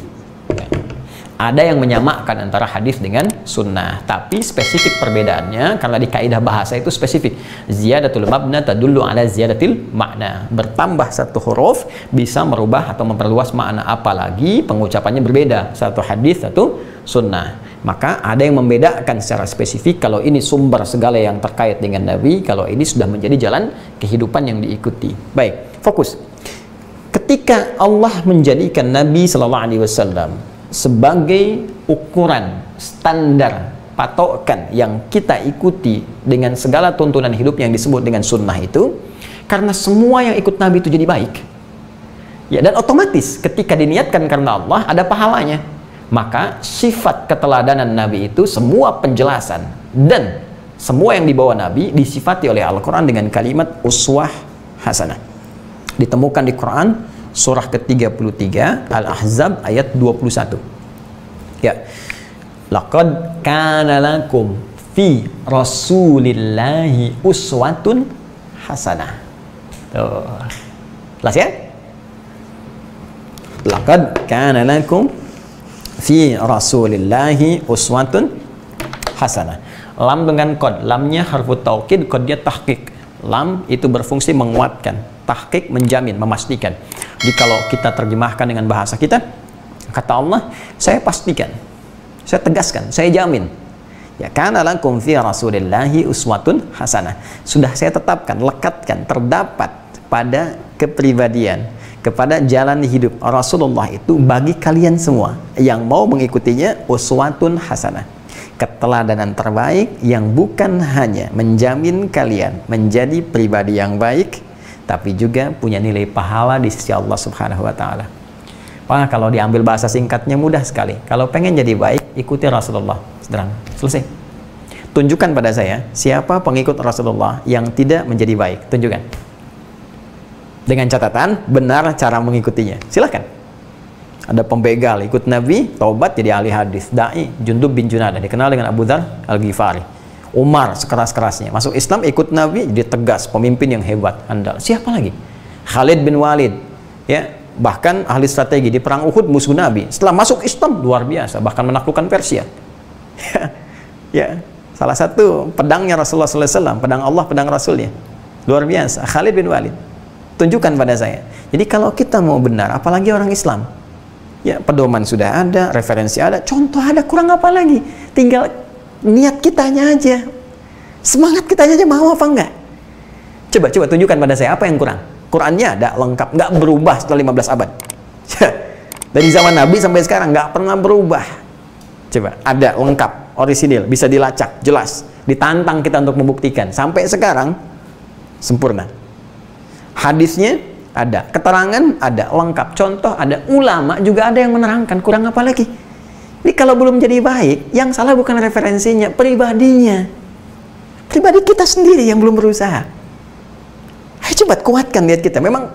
Ada yang menyamakan antara hadis dengan sunnah, tapi spesifik perbedaannya karena di kaidah bahasa itu spesifik. Ziyadatul mabna tadullu ala ziyadatil makna. Bertambah satu huruf bisa merubah atau memperluas makna, apalagi pengucapannya berbeda, satu hadis satu sunnah. Maka ada yang membedakan secara spesifik kalau ini sumber segala yang terkait dengan Nabi, kalau ini sudah menjadi jalan kehidupan yang diikuti. Baik, fokus. Ketika Allah menjadikan Nabi Sallallahu Alaihi Wasallam sebagai ukuran, standar, patokan yang kita ikuti dengan segala tuntunan hidup yang disebut dengan sunnah itu, karena semua yang ikut Nabi itu jadi baik ya, dan otomatis ketika diniatkan karena Allah ada pahalanya, maka sifat keteladanan Nabi itu semua penjelasan dan semua yang dibawa Nabi disifati oleh Al-Quran dengan kalimat uswah hasanah. Ditemukan di Quran surah ke-33 Al-Ahzab ayat 21. Ya. Laqad kana lakum fi Rasulillahi uswatun hasanah. Tuh. Jelas ya? Laqad kana lakum fi Rasulillahi uswatun hasanah. Lam dengan qad. Lamnya harfu taukid, qadnya tahqiq. Lam itu berfungsi menguatkan, tahqiq menjamin, memastikan. Jadi kalau kita terjemahkan dengan bahasa kita, kata Allah, saya pastikan, saya tegaskan, saya jamin. Ya, kana lakum fi Rasulillahi uswatun hasanah. Sudah saya tetapkan, lekatkan, terdapat pada kepribadian, kepada jalan hidup Rasulullah itu bagi kalian semua yang mau mengikutinya uswatun hasanah. Keteladanan terbaik yang bukan hanya menjamin kalian menjadi pribadi yang baik, tapi juga punya nilai pahala di sisi Allah Subhanahu wa Ta'ala. Wah, kalau diambil bahasa singkatnya mudah sekali. Kalau pengen jadi baik, ikuti Rasulullah. Sederhana, selesai. Tunjukkan pada saya siapa pengikut Rasulullah yang tidak menjadi baik. Tunjukkan. Dengan catatan benar cara mengikutinya. Silahkan. Ada pembegal ikut Nabi, taubat jadi ahli hadis. Dai Jundub bin Junadah dikenal dengan Abu Dzar Al-Ghifari. Umar sekeras-kerasnya masuk Islam, ikut Nabi, jadi tegas, pemimpin yang hebat, andal. Siapa lagi? Khalid bin Walid, ya, bahkan ahli strategi di perang Uhud, musuh Nabi. Setelah masuk Islam luar biasa, bahkan menaklukkan Persia. Ya, salah satu pedangnya Rasulullah SAW, pedang Allah, pedang Rasulnya, luar biasa. Khalid bin Walid. Tunjukkan pada saya. Jadi kalau kita mau benar, apalagi orang Islam, ya, pedoman sudah ada, referensi ada, contoh ada, kurang apa lagi? Tinggal niat kitanya aja, semangat kitanya aja, mau apa enggak? Coba tunjukkan pada saya apa yang kurang. Qurannya ada lengkap, nggak berubah setelah 15 abad. Dari zaman Nabi sampai sekarang nggak pernah berubah. Coba, ada lengkap, orisinil, bisa dilacak, jelas. Ditantang kita untuk membuktikan. Sampai sekarang sempurna. Hadisnya ada, keterangan ada, lengkap, contoh ada, ulama juga ada yang menerangkan, kurang apa lagi? Ini kalau belum jadi baik, yang salah bukan referensinya, pribadinya. Pribadi kita sendiri yang belum berusaha. Ayo coba kuatkan niat kita. Memang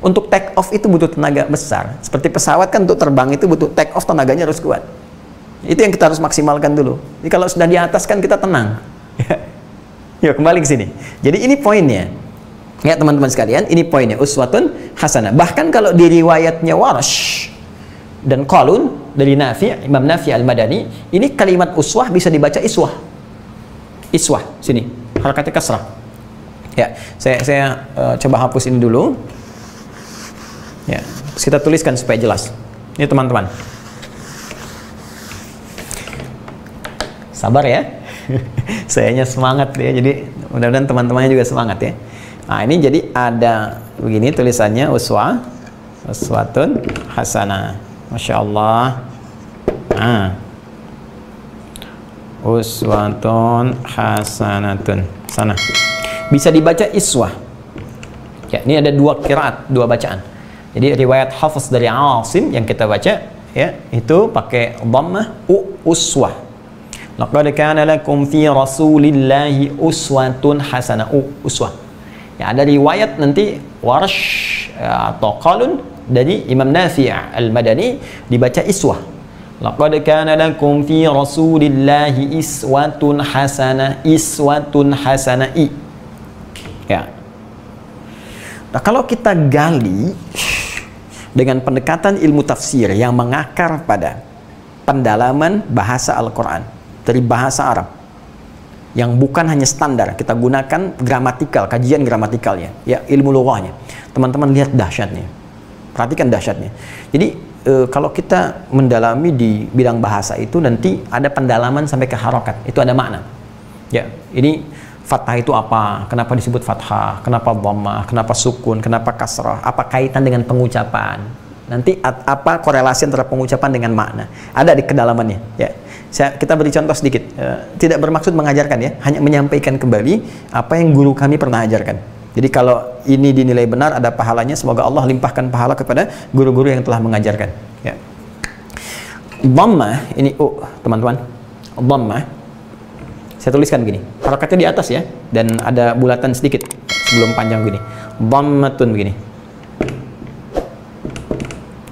untuk take off itu butuh tenaga besar. Seperti pesawat kan, untuk terbang itu butuh take off, tenaganya harus kuat. Itu yang kita harus maksimalkan dulu. Jadi kalau sudah di atas kan kita tenang. Yuk kembali ke sini. Jadi ini poinnya. Ya teman-teman sekalian, ini poinnya, uswatun hasanah. Bahkan kalau di riwayatnya Warsh dan Qalun dari Nafi', Imam Nafi' Al-Madani, ini kalimat uswah bisa dibaca iswah. Iswah, sini, harakatnya kasrah. Ya, saya coba hapus ini dulu. Ya, kita tuliskan supaya jelas. Ini teman-teman. Sabar ya. Sayanya semangat ya. Jadi mudah-mudahan teman-temannya juga semangat ya. Nah, ini jadi ada begini tulisannya, uswatun hasanah. Masya Allah. Nah, uswatun hasanatun. Sana. Bisa dibaca iswah. Ya, ini ada dua qiraat, dua bacaan. Jadi riwayat Hafiz dari Asim yang kita baca, ya, itu pakai dhammah uswah. Laqad kana lakum fi Rasulillahi uswatun hasanah. Uswah. Ya, ada riwayat nanti Warsh atau Qalun dari Imam Nafi' Al-Madani dibaca iswah. Laqad kana lakum fi Rasulillahi iswatun hasanah. Iswatun hasanah. Ya. Nah, kalau kita gali dengan pendekatan ilmu tafsir yang mengakar pada pendalaman bahasa Al-Quran dari bahasa Arab yang bukan hanya standar, kita gunakan gramatikal, kajian gramatikalnya, ya, ilmu lughahnya. Teman-teman lihat dahsyatnya, perhatikan dahsyatnya. Jadi kalau kita mendalami di bidang bahasa itu nanti ada pendalaman sampai ke harokat, itu ada makna. Ya, ini fathah itu apa? Kenapa disebut fathah? Kenapa dhammah? Kenapa sukun? Kenapa kasrah? Apa kaitan dengan pengucapan? Nanti apa korelasi antara pengucapan dengan makna? Ada di kedalamannya. Ya, kita beri contoh sedikit. Tidak bermaksud mengajarkan ya, hanya menyampaikan kembali apa yang guru kami pernah ajarkan. Jadi kalau ini dinilai benar, ada pahalanya. Semoga Allah limpahkan pahala kepada guru-guru yang telah mengajarkan. Ya. Dhammah ini, teman-teman, dhammah. Saya tuliskan begini. Harokatnya di atas ya, dan ada bulatan sedikit sebelum panjang begini. Dhammatun begini.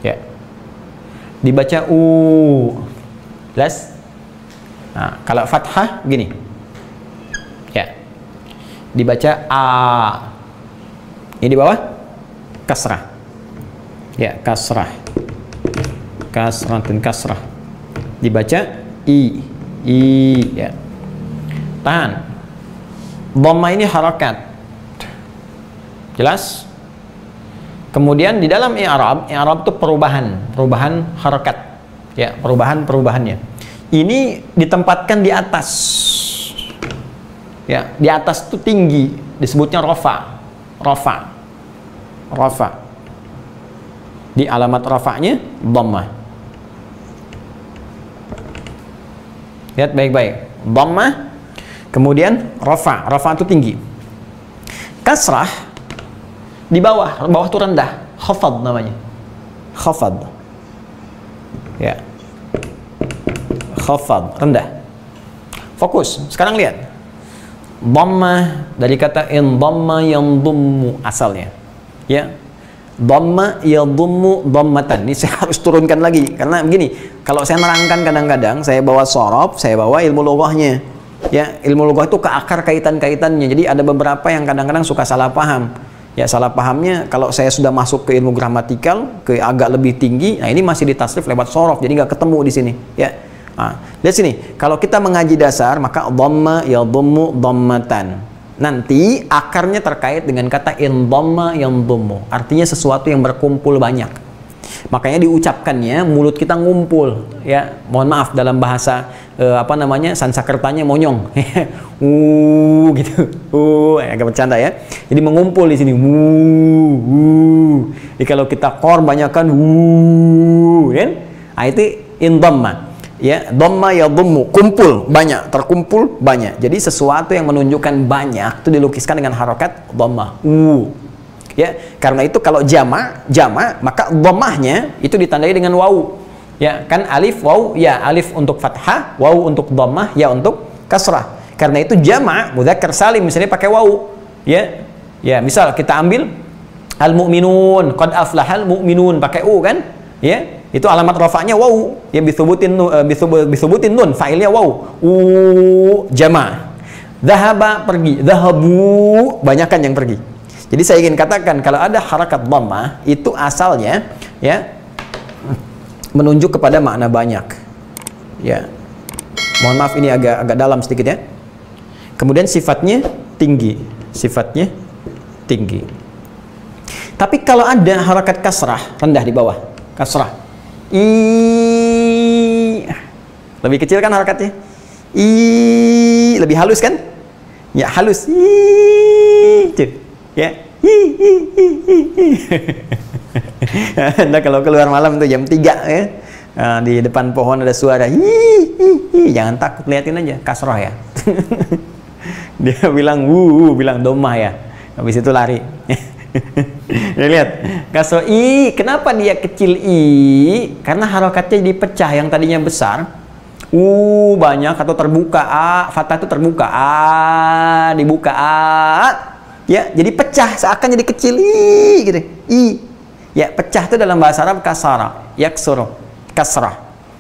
Ya. Dibaca jelas? Nah, kalau fathah begini. Ya. Dibaca a. Ini di bawah kasrah. Ya, kasrah. Kasratun kasrah. Dibaca i. Ya. Tahan. Dhammah ini harakat. Jelas? Kemudian di dalam i'rab itu perubahan harakat. Ya, perubahannya. Ini ditempatkan di atas. Ya, di atas itu tinggi, disebutnya rafa. Di alamat rafa'nya dhammah. Lihat baik-baik. Dhammah, kemudian rafa itu tinggi. Kasrah di bawah itu rendah, khafad namanya. Khafad. Ya. Khafad, rendah. Fokus. Sekarang lihat. Dhammah dari kata indhamma yandhummu asalnya. Ya. Dhamma yadhummu dhammatan. Ini saya harus turunkan lagi karena begini, kalau saya nerangkan kadang-kadang saya bawa shorof, saya bawa ilmu lughahnya. Ya, ilmu lughah itu ke akar kaitan-kaitannya. Jadi ada beberapa yang kadang-kadang suka salah paham. Ya, salah pahamnya kalau saya sudah masuk ke ilmu gramatikal, ke agak lebih tinggi, nah ini masih ditasrif lewat shorof, jadi nggak ketemu di sini. Ya. Nah, lihat sini, kalau kita mengaji dasar maka dhamma yadhummu dhammatan. Nanti akarnya terkait dengan kata indhamma yandhummu, artinya sesuatu yang berkumpul banyak. Makanya diucapkannya mulut kita ngumpul. Ya, mohon maaf dalam bahasa Sansakertanya monyong. Gitu. Agak bercanda ya. Jadi mengumpul di sini. Jadi kalau kita kor banyakan kan? Nah, itu indhamma. Ya, dhamma yadhummu, kumpul banyak, terkumpul banyak. Jadi sesuatu yang menunjukkan banyak itu dilukiskan dengan harokat dhamma. Ya, karena itu kalau jama maka dhammahnya itu ditandai dengan waw. Ya, kan alif waw, ya alif untuk fathah, waw untuk dhammah, ya untuk kasrah. Karena itu jama mudzakkar salim misalnya pakai waw. Ya. Ya, misal kita ambil al-mu'minun, qad aflahal mu'minun pakai kan? Ya. Itu alamat rafa'nya waw, ya bithubutin nun, fa'ilnya waw. Jama. Dhahaba pergi, dhahabu banyakan yang pergi. Jadi saya ingin katakan kalau ada harakat dhammah itu asalnya ya menunjuk kepada makna banyak. Ya. Mohon maaf ini agak dalam sedikit ya. Kemudian sifatnya tinggi. Tapi kalau ada harakat kasrah rendah di bawah, kasrah. Lebih kecil kan harakatnya? Lebih halus kan? Ya halus. Ya. Anda kalau keluar malam tuh jam 3 ya, di depan pohon ada suara jangan takut, liatin aja kasroh ya. Dia bilang bilang dhammah ya, habis itu lari. Ya, lihat kasroh kenapa dia kecil karena harokatnya dipecah, yang tadinya besar banyak atau terbuka fathah itu terbuka dibuka ya, jadi pecah seakan jadi kecil gitu. Ya, pecah itu dalam bahasa Arab kasara, yaksuru, kasrah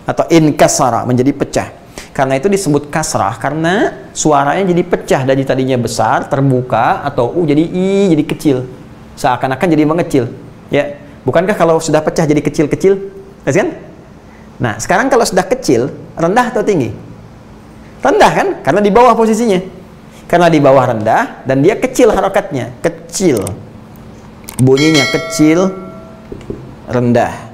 atau inkasara, menjadi pecah. Karena itu disebut kasrah karena suaranya jadi pecah dari tadinya besar terbuka atau jadi jadi kecil. Seakan-akan jadi mengecil. Ya, bukankah kalau sudah pecah jadi kecil-kecil? Kan? Nah, sekarang kalau sudah kecil, rendah atau tinggi? Rendah kan? Karena di bawah posisinya. Karena di bawah rendah dan dia kecil harokatnya, kecil. Bunyinya kecil, rendah.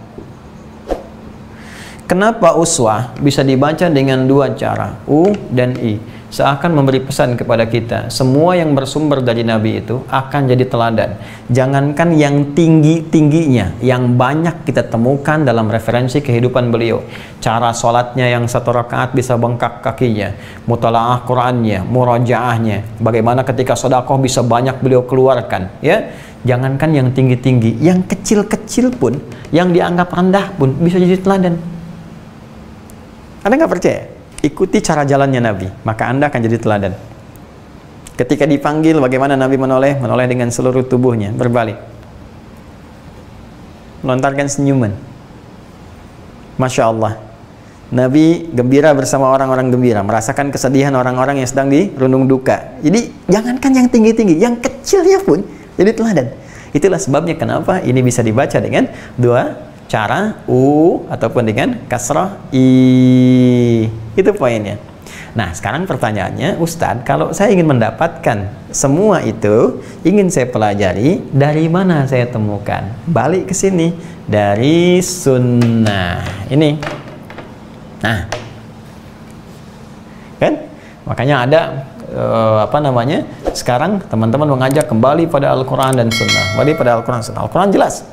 Kenapa uswah bisa dibaca dengan dua cara, U dan I? Seakan memberi pesan kepada kita, semua yang bersumber dari Nabi itu akan jadi teladan. Jangankan yang tinggi-tingginya, yang banyak kita temukan dalam referensi kehidupan beliau. Cara sholatnya yang 1 rakaat bisa bengkak kakinya, mutalaah Qur'annya, murajaahnya, bagaimana ketika sedekah bisa banyak beliau keluarkan, ya. Jangankan yang tinggi-tinggi, yang kecil-kecil pun, yang dianggap rendah pun bisa jadi teladan. Anda nggak percaya? Ikuti cara jalannya Nabi, maka Anda akan jadi teladan. Ketika dipanggil, bagaimana Nabi menoleh? Menoleh dengan seluruh tubuhnya, berbalik. Melontarkan senyuman. Masya Allah. Nabi gembira bersama orang-orang gembira, merasakan kesedihan orang-orang yang sedang dirundung duka. Jadi, jangankan yang tinggi-tinggi, yang kecilnya pun jadi teladan. Itulah sebabnya kenapa ini bisa dibaca dengan dua cara, U ataupun dengan kasrah I. Itu poinnya. Nah, sekarang pertanyaannya, Ustadz, kalau saya ingin mendapatkan semua itu, ingin saya pelajari, dari mana saya temukan? Balik ke sini, dari sunnah. Ini. Nah. Kan? Makanya ada sekarang teman-teman mengajak kembali pada Al-Quran dan Sunnah. Kembali pada Al-Quran dan Sunnah. Al-Quran jelas.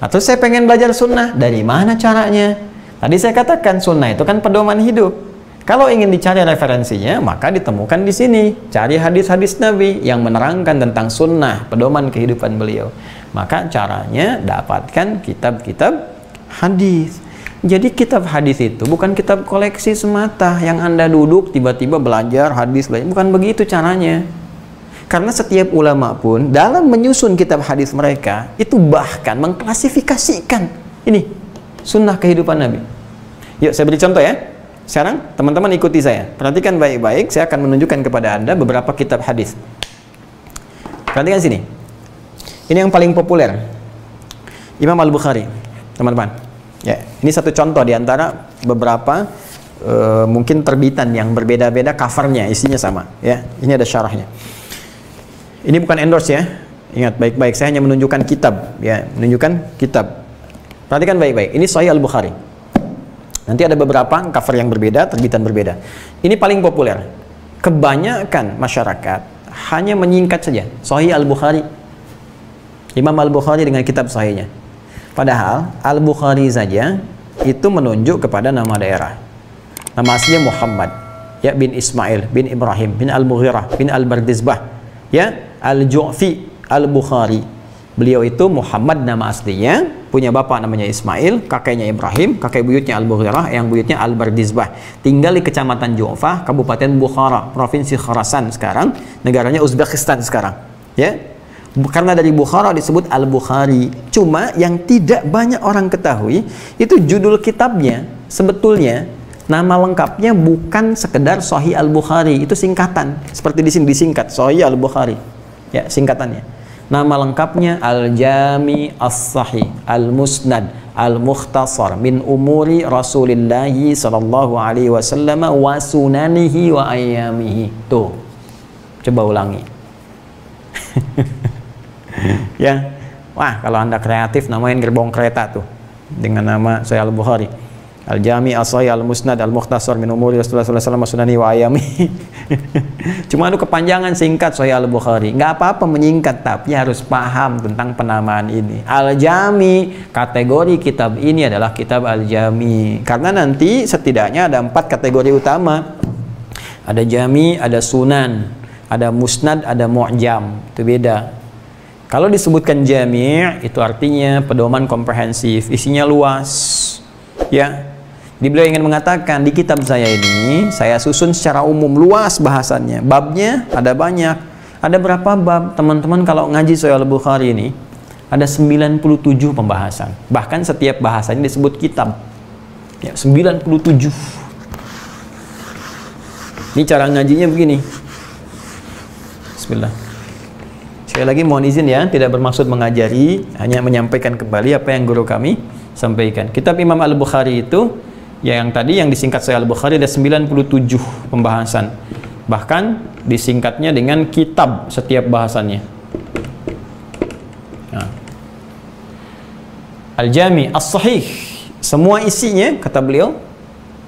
Atau saya pengen belajar sunnah, dari mana caranya? Tadi saya katakan sunnah itu kan pedoman hidup. Kalau ingin dicari referensinya, maka ditemukan di sini. Cari hadis-hadis Nabi yang menerangkan tentang sunnah, pedoman kehidupan beliau. Maka caranya dapatkan kitab-kitab hadis. Jadi kitab hadis itu bukan kitab koleksi semata yang Anda duduk tiba-tiba belajar hadis, bukan begitu caranya. Karena setiap ulama pun dalam menyusun kitab hadis mereka itu bahkan mengklasifikasikan ini sunnah kehidupan Nabi. Yuk saya beri contoh ya. Sekarang teman-teman ikuti saya. Perhatikan baik-baik, saya akan menunjukkan kepada Anda beberapa kitab hadis. Perhatikan sini. Ini yang paling populer. Imam Al-Bukhari, teman-teman. Ya, ini satu contoh di antara beberapa mungkin terbitan yang berbeda-beda, covernya isinya sama. Ya, ini ada syarahnya. Ini bukan endorse ya. Ingat baik-baik, saya hanya menunjukkan kitab, ya, menunjukkan kitab. Perhatikan baik-baik. Ini Sahih Al-Bukhari. Nanti ada beberapa cover yang berbeda, terbitan berbeda. Ini paling populer. Kebanyakan masyarakat hanya menyingkat saja Sahih Al-Bukhari. Imam Al-Bukhari dengan kitab sahihnya. Padahal Al-Bukhari saja itu menunjuk kepada nama daerah. Nama aslinya Muhammad, ya, bin Ismail, bin Ibrahim, bin Al-Mughirah, bin Al-Bardizbah, ya, Al-Ju'fi Al-Bukhari. Beliau itu Muhammad nama aslinya, punya bapak namanya Ismail, kakeknya Ibrahim, kakek buyutnya Al-Mughirah, yang buyutnya Al-Bardizbah. Tinggal di Kecamatan Ju'fah, Kabupaten Bukhara, Provinsi Khorasan sekarang, negaranya Uzbekistan sekarang. Ya. Karena dari Bukhara disebut Al-Bukhari. Cuma yang tidak banyak orang ketahui, itu judul kitabnya sebetulnya nama lengkapnya bukan sekedar Sahih Al-Bukhari, itu singkatan. Seperti di sini disingkat Sahih Al-Bukhari. Ya, singkatannya. Nama lengkapnya Al-Jami As-Sahih Al-Musnad Al-Mukhtasar min umuri Rasulillah sallallahu alaihi wasallam wa sunanihi wa ayyamihi. Tuh. Coba ulangi. Ya. Wah, kalau Anda kreatif namain gerbong kereta tuh dengan nama Sahih Al-Bukhari. Al-Jami As-Sahih Al-Musnad Al-Mukhtasar min umuri Rasulullah sallallahu alaihi wasallam sunani wa ayami. Cuma itu kepanjangan, singkat Sahih Al-Bukhari. Nggak apa-apa menyingkat, tapi harus paham tentang penamaan ini. Al-Jami, kategori kitab ini adalah kitab Al-Jami. Karena nanti setidaknya ada 4 kategori utama. Ada Jami, ada Sunan, ada Musnad, ada Mu'jam. Itu beda. Kalau disebutkan Jami', itu artinya pedoman komprehensif, isinya luas. Ya. Jadi beliau ingin mengatakan, di kitab saya ini saya susun secara umum, luas bahasannya, babnya ada banyak. Ada berapa bab? Teman-teman kalau ngaji Sahih Al-Bukhari ini ada 97 pembahasan. Bahkan setiap bahasannya disebut kitab. Ya, 97. Ini cara ngajinya begini. Bismillah. Sekali lagi mohon izin ya, tidak bermaksud mengajari, hanya menyampaikan kembali apa yang guru kami sampaikan. Kitab Imam Al-Bukhari itu Ya, yang tadi yang disingkat Sahih Al-Bukhari ada 97 pembahasan. Bahkan disingkatnya dengan kitab setiap bahasannya. Nah. Al-Jami As-Sahih, semua isinya kata beliau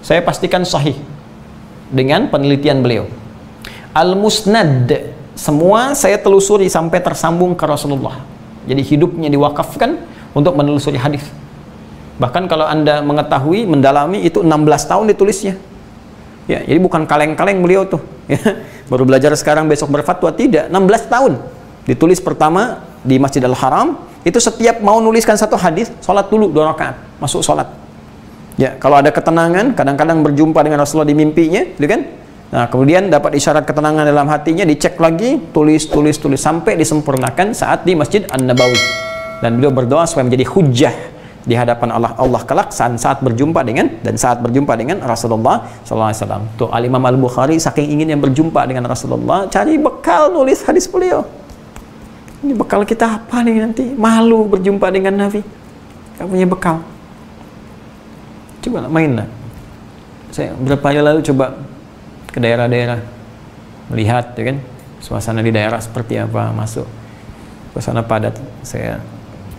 saya pastikan sahih dengan penelitian beliau. Al-Musnad, semua saya telusuri sampai tersambung ke Rasulullah. Jadi hidupnya diwakafkan untuk menelusuri hadis. Bahkan kalau Anda mengetahui, mendalami, itu 16 tahun ditulisnya. Ya, jadi bukan kaleng-kaleng beliau tuh. Ya, baru belajar sekarang besok berfatwa, tidak. 16 tahun. Ditulis pertama di Masjidil Haram, itu setiap mau nuliskan satu hadis, sholat dulu 2 rakaat, masuk sholat. Ya, kalau ada ketenangan, kadang-kadang berjumpa dengan Rasulullah di mimpinya, gitu kan? Nah, kemudian dapat isyarat ketenangan dalam hatinya, dicek lagi, tulis, sampai disempurnakan saat di Masjid An-Nabawi. Dan beliau berdoa supaya menjadi hujjah di hadapan Allah kelak saat berjumpa dengan Rasulullah SAW. Tuh Al-Imam Al-Bukhari saking ingin yang berjumpa dengan Rasulullah, cari bekal nulis hadis beliau. Ini bekal kita apa nih nanti? Malu berjumpa dengan Nabi, gak punya bekal. Coba lah, main lah. Saya beberapa hari lalu coba ke daerah-daerah, melihat ya kan, suasana di daerah seperti apa, masuk suasana padat.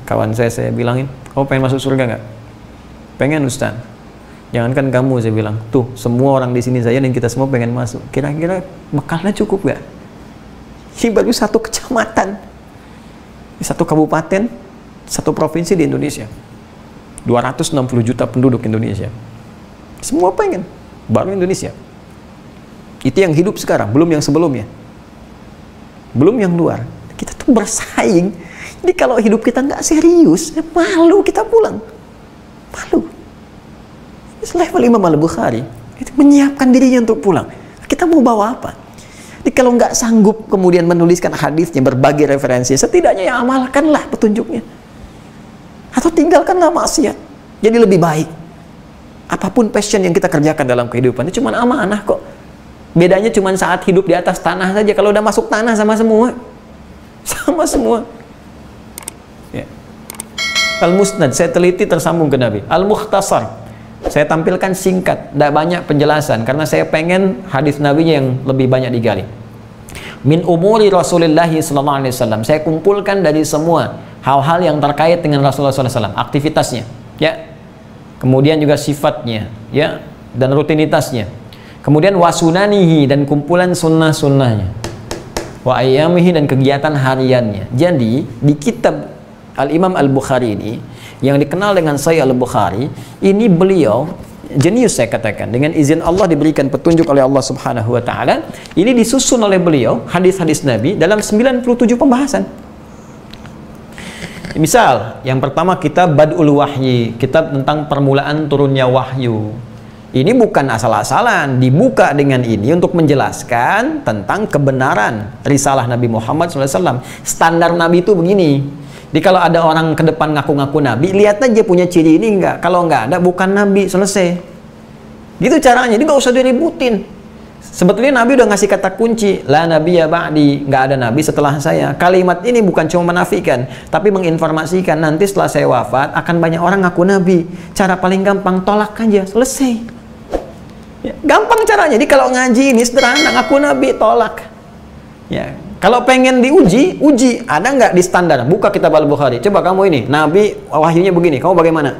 Kawan saya bilangin, kamu pengen masuk surga nggak? Pengen Ustaz. Jangankan kamu, saya bilang, tuh semua orang di sini saya dan kita semua pengen masuk. Kira-kira bekalnya cukup nggak? Ini baru satu kecamatan, satu kabupaten, satu provinsi di Indonesia. 260 juta penduduk Indonesia. Semua pengen, baru Indonesia. Itu yang hidup sekarang, belum yang sebelumnya. Belum yang luar. Kita tuh bersaing. Jadi kalau hidup kita nggak serius, malu kita pulang. Malu. Level Imam Al-Bukhari itu menyiapkan dirinya untuk pulang. Kita mau bawa apa? Jadi kalau nggak sanggup kemudian menuliskan hadisnya, berbagi referensi, setidaknya ya amalkanlah petunjuknya. Atau tinggalkanlah maksiat. Jadi lebih baik. Apapun passion yang kita kerjakan dalam kehidupan, itu cuma amanah kok. Bedanya cuma saat hidup di atas tanah saja. Kalau udah masuk tanah sama semua. Sama semua. Ya. Al-Musnad, saya teliti tersambung ke Nabi. Al-Mukhtasar, saya tampilkan singkat, tidak banyak penjelasan, karena saya pengen hadis Nabi yang lebih banyak digali. Min umuri Rasulullah sallallahu alaihi wasallam, saya kumpulkan dari semua hal-hal yang terkait dengan Rasulullah sallallahu alaihi wasallam, aktivitasnya, ya. Kemudian juga sifatnya, ya, dan rutinitasnya. Kemudian wasunanihi, dan kumpulan sunnah-sunnahnya. Wa ayyamihi, dan kegiatan hariannya. Jadi di kitab Al-Imam Al-Bukhari ini, yang dikenal dengan Sahih Al-Bukhari, ini beliau jenius, saya katakan, dengan izin Allah diberikan petunjuk oleh Allah Subhanahu wa taala. Ini disusun oleh beliau hadis-hadis Nabi dalam 97 pembahasan. Misal, yang pertama kitab Bad'ul Wahyi, kitab tentang permulaan turunnya wahyu. Ini bukan asal-asalan, dibuka dengan ini untuk menjelaskan tentang kebenaran risalah Nabi Muhammad SAW. Standar Nabi itu begini. Jadi kalau ada orang ke depan ngaku-ngaku Nabi, lihat aja punya ciri ini enggak. Kalau enggak ada, bukan Nabi, selesai. Gitu caranya, jadi nggak usah diributin. Sebetulnya Nabi udah ngasih kata kunci, la nabiyya ba'di, nggak ada Nabi setelah saya. Kalimat ini bukan cuma menafikan, tapi menginformasikan nanti setelah saya wafat akan banyak orang ngaku Nabi. Cara paling gampang, tolak aja, selesai. Ya, gampang caranya. Jadi kalau ngaji ini sederhana, ngaku Nabi, tolak. Ya. Kalau pengen diuji, uji. Ada nggak di standar? Buka kitab Al-Bukhari. Coba kamu ini, Nabi wahyunya begini, kamu bagaimana?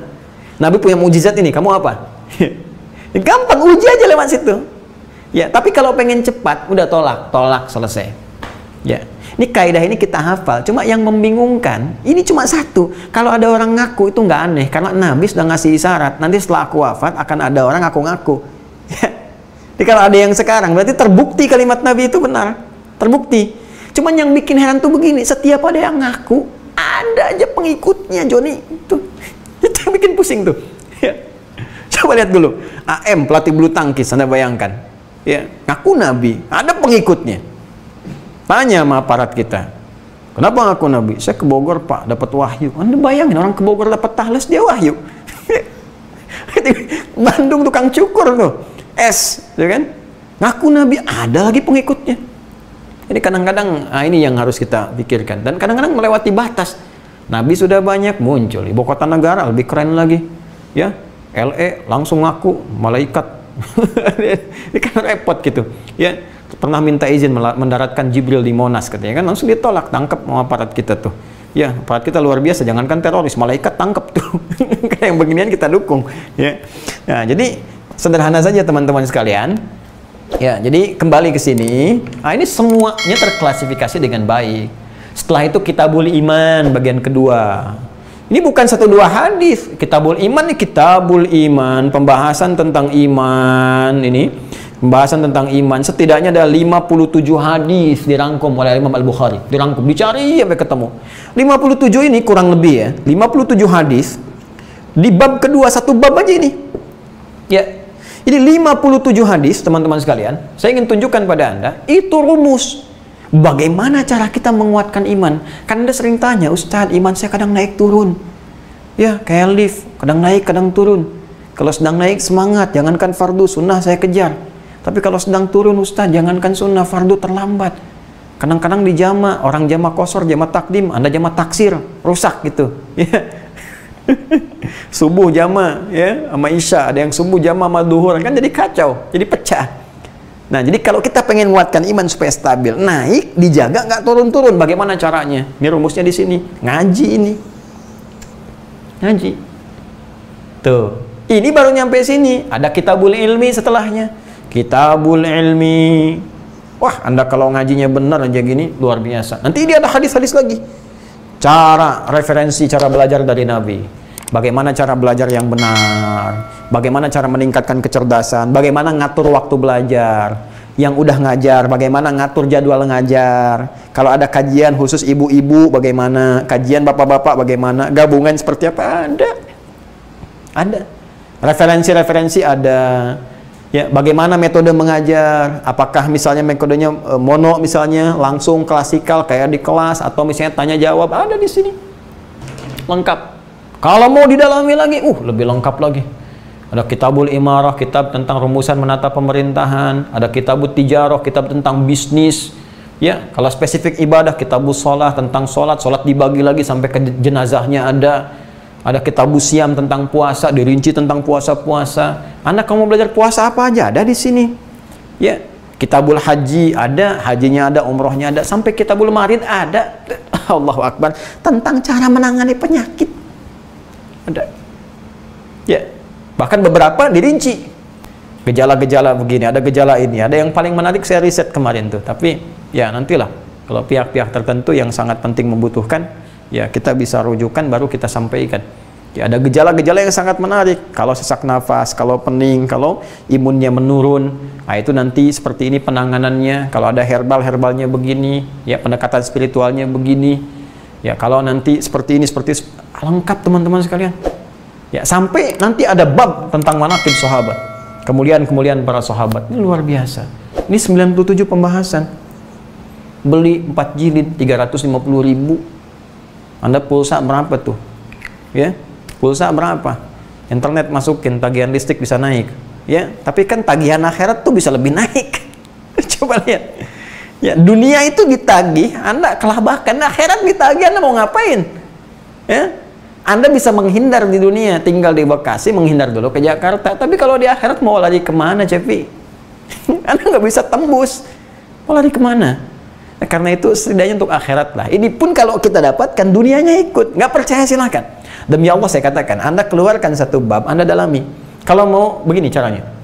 Nabi punya mujizat ini, kamu apa? Gampang, uji aja lewat situ. Ya, tapi kalau pengen cepat, udah tolak, selesai. Ya, ini kaidah ini kita hafal. Cuma yang membingungkan, ini cuma satu. Kalau ada orang ngaku itu nggak aneh, karena Nabi sudah ngasih isyarat. Nanti setelah aku wafat akan ada orang ngaku-ngaku. Ya. Jadi kalau ada yang sekarang, berarti terbukti kalimat Nabi itu benar, terbukti. Cuman yang bikin heran tuh begini, setiap ada yang ngaku, ada aja pengikutnya, Joni. Tuh. Itu yang bikin pusing tuh. Ya. Coba lihat dulu. AM, pelatih bulu tangkis, Anda bayangkan. Ya, ngaku Nabi, ada pengikutnya. Tanya sama aparat kita, kenapa ngaku Nabi? Saya ke Bogor, Pak, dapat wahyu. Anda bayangin, orang ke Bogor dapat tahles, dia wahyu. Bandung tukang cukur tuh, ya kan? Ngaku Nabi, ada lagi pengikutnya. Jadi kadang-kadang ini yang harus kita pikirkan, dan kadang-kadang melewati batas. Nabi sudah banyak muncul, ibu kota negara lebih keren lagi, ya. LE langsung ngaku malaikat. Ini kan repot gitu ya. Pernah minta izin mendaratkan Jibril di Monas katanya kan, langsung ditolak, tangkap sama aparat kita tuh ya. Aparat kita luar biasa, jangankan teroris, malaikat tangkap tuh. Kayak yang beginian kita dukung ya. Nah, jadi sederhana saja teman-teman sekalian ya. Jadi kembali ke sini, nah ini semuanya terklasifikasi dengan baik. Setelah itu Kitabul Iman bagian kedua. Ini bukan 1-2 hadis. Kitabul Iman, pembahasan tentang iman. Ini pembahasan tentang iman. Setidaknya ada 57 hadis dirangkum oleh Imam Al-Bukhari. Dirangkum, dicari sampai ketemu. 57 ini kurang lebih ya. 57 hadis di bab kedua, 1 bab aja ini. Ya. Ini 57 hadis, teman-teman sekalian. Saya ingin tunjukkan pada Anda, itu rumus. Bagaimana cara kita menguatkan iman? Kan Anda sering tanya, Ustadz, iman saya kadang naik turun. Ya, kayak lift, kadang naik, kadang turun. Kalau sedang naik, semangat, jangankan fardu, sunnah saya kejar. Tapi kalau sedang turun, Ustadz, jangankan sunnah, fardu terlambat. Kadang-kadang di jama, orang jama kosor, jama takdim, Anda jama taksir, rusak gitu. Ya. Subuh jama, ya, sama isya, ada yang subuh jama sama duhur, kan jadi kacau, jadi pecah. Nah, jadi kalau kita pengen menguatkan iman supaya stabil, naik, dijaga, nggak turun-turun. Bagaimana caranya? Ini rumusnya di sini. Ngaji ini. Ngaji. Tuh. Ini baru nyampe sini. Ada Kitabul Ilmi setelahnya. Kitabul Ilmi. Wah, Anda kalau ngajinya benar aja gini, luar biasa. Nanti dia ada hadis-hadis lagi. Referensi cara belajar dari Nabi. Bagaimana cara belajar yang benar, bagaimana cara meningkatkan kecerdasan, bagaimana ngatur waktu belajar, yang udah ngajar, bagaimana ngatur jadwal ngajar, kalau ada kajian khusus ibu-ibu bagaimana, kajian bapak-bapak bagaimana, gabungan seperti apa, ada, referensi-referensi ada, ya, bagaimana metode mengajar, apakah misalnya metodenya mono misalnya, langsung klasikal kayak di kelas, atau misalnya tanya jawab, ada di sini, lengkap. Kalau mau didalami lagi, lebih lengkap lagi. Ada Kitabul Imarah, kitab tentang rumusan menata pemerintahan. Ada Kitabut Tijarah, kitab tentang bisnis. Ya, kalau spesifik ibadah, Kitabus Sholat, tentang sholat dibagi lagi sampai ke jenazahnya ada. Ada Kitabus Siam tentang puasa, dirinci tentang puasa-puasa. Anda kalau mau belajar puasa apa aja ada di sini. Ya, Kitabul Haji ada, hajinya ada, umrohnya ada, sampai Kitabul Marid ada. Allahu Akbar, tentang cara menangani penyakit. Ada. Ya, bahkan beberapa dirinci. Gejala-gejala begini, ada gejala ini, ada yang paling menarik saya riset kemarin tuh. Tapi ya nantilah kalau pihak-pihak tertentu yang sangat penting membutuhkan, ya kita bisa rujukan baru kita sampaikan. Ya, ada gejala-gejala yang sangat menarik. Kalau sesak nafas, kalau pening, kalau imunnya menurun, nah itu nanti seperti ini penanganannya. Kalau ada herbalnya begini, ya pendekatan spiritualnya begini. Ya, kalau nanti seperti ini, lengkap teman-teman sekalian. Ya, sampai nanti ada bab tentang manaqib sahabat. Kemuliaan-kemuliaan para sahabat. Ini luar biasa. Ini 97 pembahasan. Beli 4 jilid 350.000. Anda pulsa berapa tuh? Ya, pulsa berapa? Internet masukin, tagihan listrik bisa naik. Ya, tapi kan tagihan akhirat tuh bisa lebih naik. Coba lihat. Ya, dunia itu ditagih, Anda kelabahkan, akhirat ditagih, Anda mau ngapain? Ya, Anda bisa menghindar di dunia, tinggal di Bekasi, menghindar dulu ke Jakarta. Tapi kalau di akhirat mau lari kemana, Cepi? Anda nggak bisa tembus. Mau lari kemana? Nah, karena itu setidaknya untuk akhirat lah. Ini pun kalau kita dapatkan, dunianya ikut. Nggak percaya silahkan. Demi Allah saya katakan, Anda keluarkan satu bab, Anda dalami. Kalau mau, begini caranya.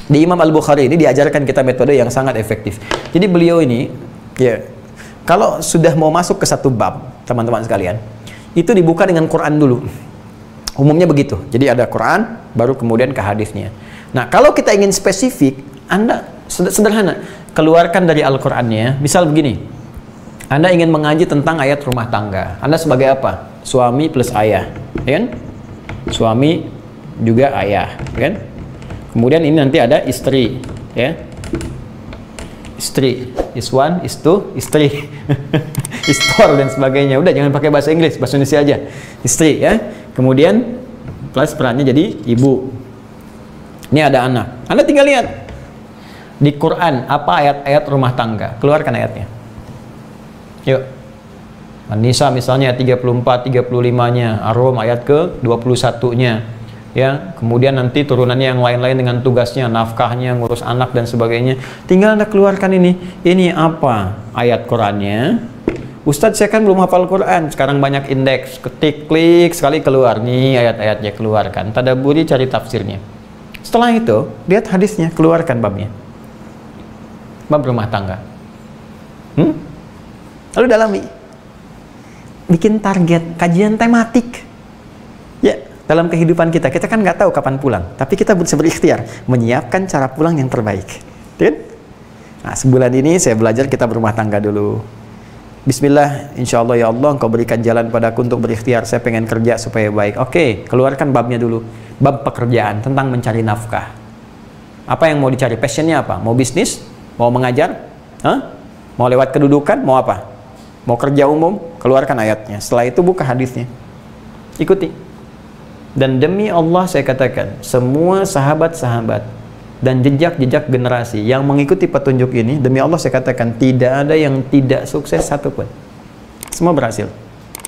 Di Imam Al-Bukhari ini diajarkan kita metode yang sangat efektif. Jadi beliau ini, ya, kalau sudah mau masuk ke satu bab, teman-teman sekalian, itu dibuka dengan Quran dulu. Umumnya begitu. Jadi ada Quran, baru kemudian ke hadisnya. Nah, kalau kita ingin spesifik, Anda sederhana, keluarkan dari Al-Qurannya. Misal begini, Anda ingin mengaji tentang ayat rumah tangga. Anda sebagai apa? Suami plus ayah, ya kan? Suami juga ayah, ya kan? Kemudian ini nanti ada istri, ya. Istri, is one, is two, istri, istor dan sebagainya. Udah, jangan pakai bahasa Inggris, bahasa Indonesia aja. Istri, ya. Kemudian plus perannya jadi ibu. Ini ada anak. Anda tinggal lihat di Quran apa ayat-ayat rumah tangga. Keluarkan ayatnya. Yuk. An-Nisa misalnya 34, 35-nya, Ar-Rum ayat ke 21-nya. ya, kemudian nanti turunannya yang lain-lain dengan tugasnya, nafkahnya, ngurus anak dan sebagainya. Tinggal Anda keluarkan ini apa ayat Qurannya. Ustadz, saya kan belum hafal Quran, sekarang banyak indeks, ketik, klik, sekali keluar nih ayat-ayatnya, keluarkan, tadaburi, cari tafsirnya. Setelah itu lihat hadisnya, keluarkan babnya, bab rumah tangga. Lalu dalami, bikin target, kajian tematik. Ya, dalam kehidupan kita kan nggak tahu kapan pulang, tapi kita bisa berikhtiar menyiapkan cara pulang yang terbaik. Kan? Nah, sebulan ini saya belajar kita berumah tangga dulu. Bismillah, insya Allah ya Allah, Engkau berikan jalan padaku untuk berikhtiar. Saya pengen kerja supaya baik. Oke, keluarkan babnya dulu. Bab pekerjaan, tentang mencari nafkah. Apa yang mau dicari? Passionnya apa? Mau bisnis? Mau mengajar? Mau lewat kedudukan? Mau apa? Mau kerja umum? Keluarkan ayatnya. Setelah itu buka hadisnya. Ikuti. Dan demi Allah saya katakan, semua sahabat-sahabat dan jejak-jejak generasi yang mengikuti petunjuk ini, demi Allah saya katakan, tidak ada yang tidak sukses satupun. Semua berhasil.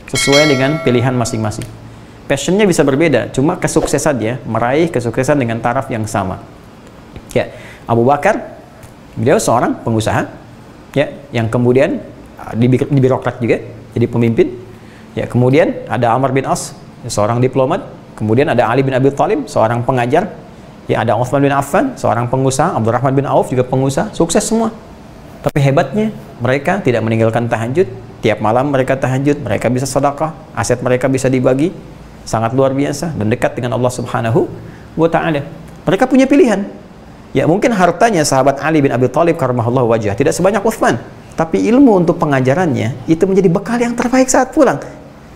Sesuai dengan pilihan masing-masing. Passionnya bisa berbeda, cuma kesuksesannya, meraih kesuksesan dengan taraf yang sama. Ya, Abu Bakar, beliau seorang pengusaha, ya, yang kemudian di birokrat juga, jadi pemimpin. Ya, kemudian ada Amr bin As, seorang diplomat. Kemudian ada Ali bin Abi Thalib, seorang pengajar. Ya, ada Utsman bin Affan, seorang pengusaha. Abdurrahman bin Auf juga pengusaha. Sukses semua. Tapi hebatnya, mereka tidak meninggalkan tahajud. Tiap malam mereka tahajud, mereka bisa sedekah, aset mereka bisa dibagi. Sangat luar biasa dan dekat dengan Allah Subhanahu wa Ta'ala. Mereka punya pilihan. Ya, mungkin hartanya sahabat Ali bin Abi Thalib karramallahu wajhah tidak sebanyak Utsman, tapi ilmu untuk pengajarannya itu menjadi bekal yang terbaik saat pulang.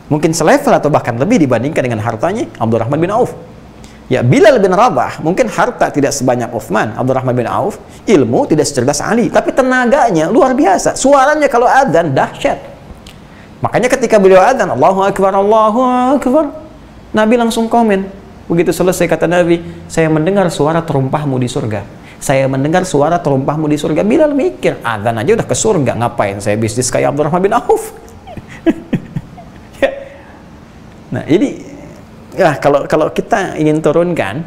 Mungkin selevel atau bahkan lebih dibandingkan dengan hartanya Abdurrahman bin Auf. Ya, Bilal bin Rabah, mungkin harta tidak sebanyak Utsman, Abdurrahman bin Auf, ilmu tidak secerdas Ali, tapi tenaganya luar biasa. Suaranya kalau adzan dahsyat. Makanya ketika beliau adzan, Allahu Akbar, Allahu Akbar, Nabi langsung komen. Begitu selesai kata Nabi, saya mendengar suara terumpahmu di surga. Saya mendengar suara terumpahmu di surga. Bilal mikir, adzan aja udah ke surga, ngapain saya bisnis kayak Abdurrahman bin Auf? Nah, ini ya, kalau kita ingin turunkan,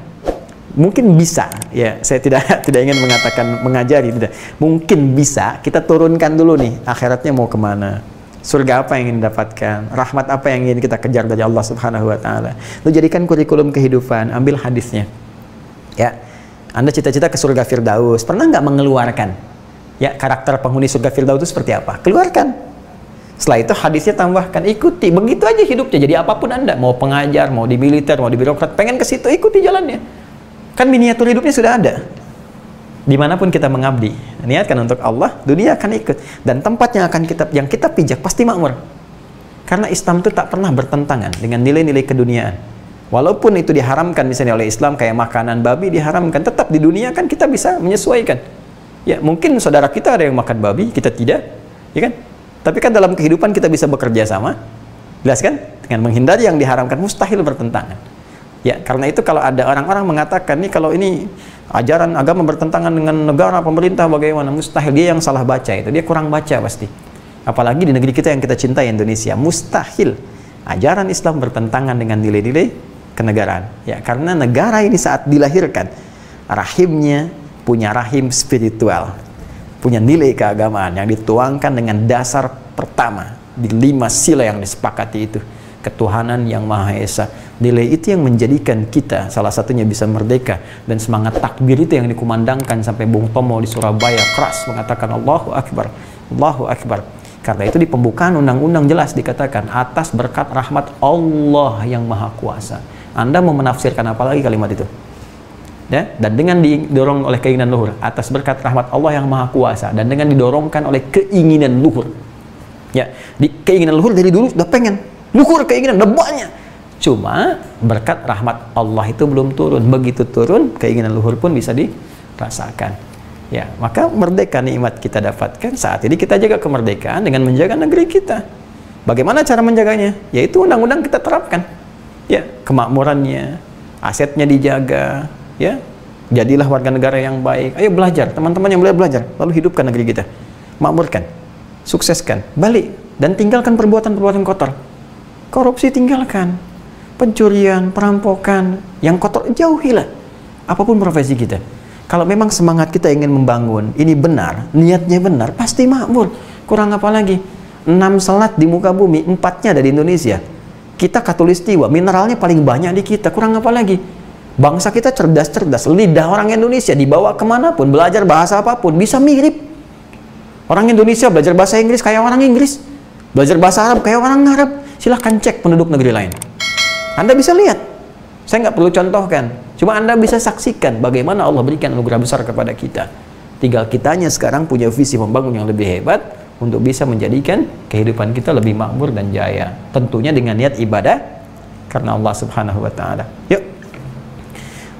mungkin bisa, ya, saya tidak ingin mengatakan mengajari, tidak, mungkin bisa kita turunkan dulu nih, akhiratnya mau kemana, surga apa yang ingin dapatkan, rahmat apa yang ingin kita kejar dari Allah Subhanahu wa Ta'ala. Lalu jadikan kurikulum kehidupan, ambil hadisnya. Ya, Anda cita-cita ke surga Firdaus, pernah nggak mengeluarkan ya karakter penghuni surga Firdaus itu seperti apa? Keluarkan. Setelah itu hadisnya tambahkan, ikuti, begitu aja hidupnya. Jadi apapun Anda, mau pengajar, mau di militer, mau di birokrat, pengen ke situ, ikuti jalannya. Kan miniatur hidupnya sudah ada. Dimanapun kita mengabdi, niatkan untuk Allah, dunia akan ikut. Dan tempat yang kita pijak pasti makmur. Karena Islam itu tak pernah bertentangan dengan nilai-nilai keduniaan. Walaupun itu diharamkan misalnya oleh Islam, kayak makanan babi diharamkan, tetap di dunia kan kita bisa menyesuaikan. Ya, mungkin saudara kita ada yang makan babi, kita tidak, ya kan? Tapi kan dalam kehidupan kita bisa bekerja sama, jelas kan? Dengan menghindari yang diharamkan, mustahil bertentangan. Ya, karena itu kalau ada orang-orang mengatakan nih, kalau ini ajaran agama bertentangan dengan negara, pemerintah, bagaimana? Mustahil, dia yang salah baca itu, dia kurang baca pasti. Apalagi di negeri kita yang kita cintai, Indonesia, mustahil ajaran Islam bertentangan dengan nilai-nilai kenegaraan. Ya, karena negara ini saat dilahirkan, rahimnya punya rahim spiritual, punya nilai keagamaan yang dituangkan dengan dasar pertama di 5 sila yang disepakati itu, ketuhanan yang Maha Esa. Nilai itu yang menjadikan kita salah satunya bisa merdeka, dan semangat takbir itu yang dikumandangkan sampai Bung Tomo di Surabaya keras mengatakan Allahu Akbar, Allahu Akbar. Karena itu di pembukaan undang-undang jelas dikatakan atas berkat rahmat Allah yang Maha Kuasa. Anda mau menafsirkan apa lagi kalimat itu? Ya, dan dengan didorong oleh keinginan luhur, atas berkat rahmat Allah yang Maha Kuasa, dan dengan didorongkan oleh keinginan luhur. Ya, di keinginan luhur dari dulu sudah pengen, luhur keinginan, udah banyak. Cuma berkat rahmat Allah itu belum turun. Begitu turun, keinginan luhur pun bisa dirasakan. Ya, maka merdeka nikmat kita dapatkan saat ini, kita jaga kemerdekaan dengan menjaga negeri kita. Bagaimana cara menjaganya? Yaitu undang-undang kita terapkan. Ya, kemakmurannya, asetnya dijaga. Ya, jadilah warga negara yang baik. Ayo belajar, teman-teman yang belajar, lalu hidupkan negeri kita, makmurkan, sukseskan, balik, dan tinggalkan perbuatan-perbuatan kotor. Korupsi tinggalkan, pencurian, perampokan, yang kotor, jauhilah. Apapun profesi kita. Kalau memang semangat kita ingin membangun, ini benar, niatnya benar, pasti makmur. Kurang apa lagi? 6 selat di muka bumi, 4-nya ada di Indonesia. Kita khatulistiwa, mineralnya paling banyak di kita, kurang apa lagi? Bangsa kita cerdas-cerdas, lidah orang Indonesia dibawa kemanapun, belajar bahasa apapun, bisa mirip. Orang Indonesia belajar bahasa Inggris kayak orang Inggris, belajar bahasa Arab kayak orang Arab. Silahkan cek penduduk negeri lain. Anda bisa lihat. Saya nggak perlu contohkan. Cuma Anda bisa saksikan bagaimana Allah berikan anugerah besar kepada kita. Tinggal kitanya sekarang punya visi membangun yang lebih hebat untuk bisa menjadikan kehidupan kita lebih makmur dan jaya. Tentunya dengan niat ibadah karena Allah Subhanahu wa taala. Yuk.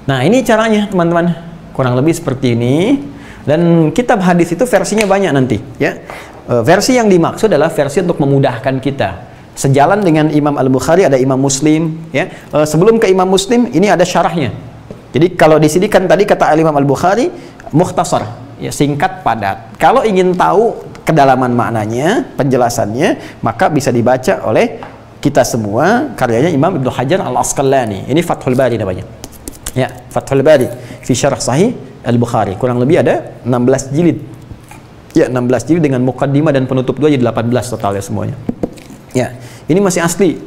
Nah, ini caranya, teman-teman. Kurang lebih seperti ini. Dan kitab hadis itu versinya banyak nanti, ya. Versi yang dimaksud adalah versi untuk memudahkan kita. Sejalan dengan Imam Al-Bukhari ada Imam Muslim, ya. Sebelum ke Imam Muslim ini ada syarahnya. Jadi kalau di sini kan tadi kata Imam Al-Bukhari mukhtasar, ya, singkat padat. Kalau ingin tahu kedalaman maknanya, penjelasannya, maka bisa dibaca oleh kita semua karyanya Imam Ibnu Hajar Al-Asqalani. Ini Fathul Bari namanya. Ya, Fathul Bari fi Syarah Sahih Al-Bukhari. Kurang lebih ada 16 jilid. Ya, 16 jilid dengan muqaddimah dan penutup 2 jadi 18 totalnya semuanya. Ya, ini masih asli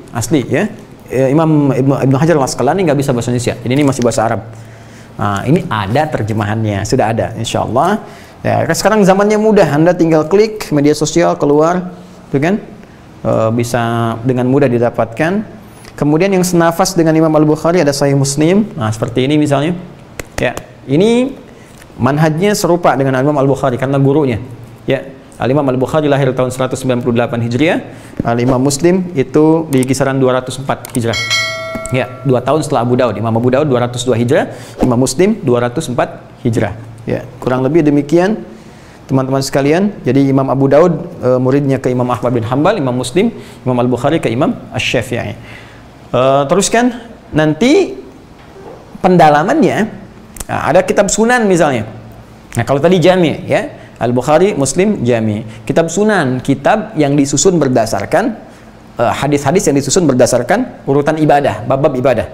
ya. Imam Ibnu Hajar Al-Asqalani nggak bisa bahasa Indonesia. Ini masih bahasa Arab. Nah, ini ada terjemahannya, sudah ada, insya Allah. Ya, sekarang zamannya mudah, Anda tinggal klik media sosial keluar, tuh kan, bisa dengan mudah didapatkan. Kemudian yang senafas dengan Imam Al-Bukhari ada Sahih Muslim. Nah, seperti ini misalnya. Ya, ini manhajnya serupa dengan Imam Al-Bukhari karena gurunya. Ya. Al-Imam Al-Bukhari lahir tahun 198 Hijriah. Al-Imam Muslim itu di kisaran 204 Hijrah. Ya, 2 tahun setelah Abu Daud. Imam Abu Daud 202 Hijrah, Imam Muslim 204 Hijrah. Ya, kurang lebih demikian teman-teman sekalian. Jadi Imam Abu Daud muridnya ke Imam Ahmad bin Hanbal, Imam Muslim, Imam Al-Bukhari ke Imam Asy-Syafi'i. Teruskan nanti pendalamannya. Nah, ada kitab Sunan misalnya. Nah, kalau tadi Jami, ya. Al-Bukhari, Muslim, Jami. Kitab Sunan, kitab yang disusun berdasarkan hadis-hadis yang disusun berdasarkan urutan ibadah, bab-bab ibadah.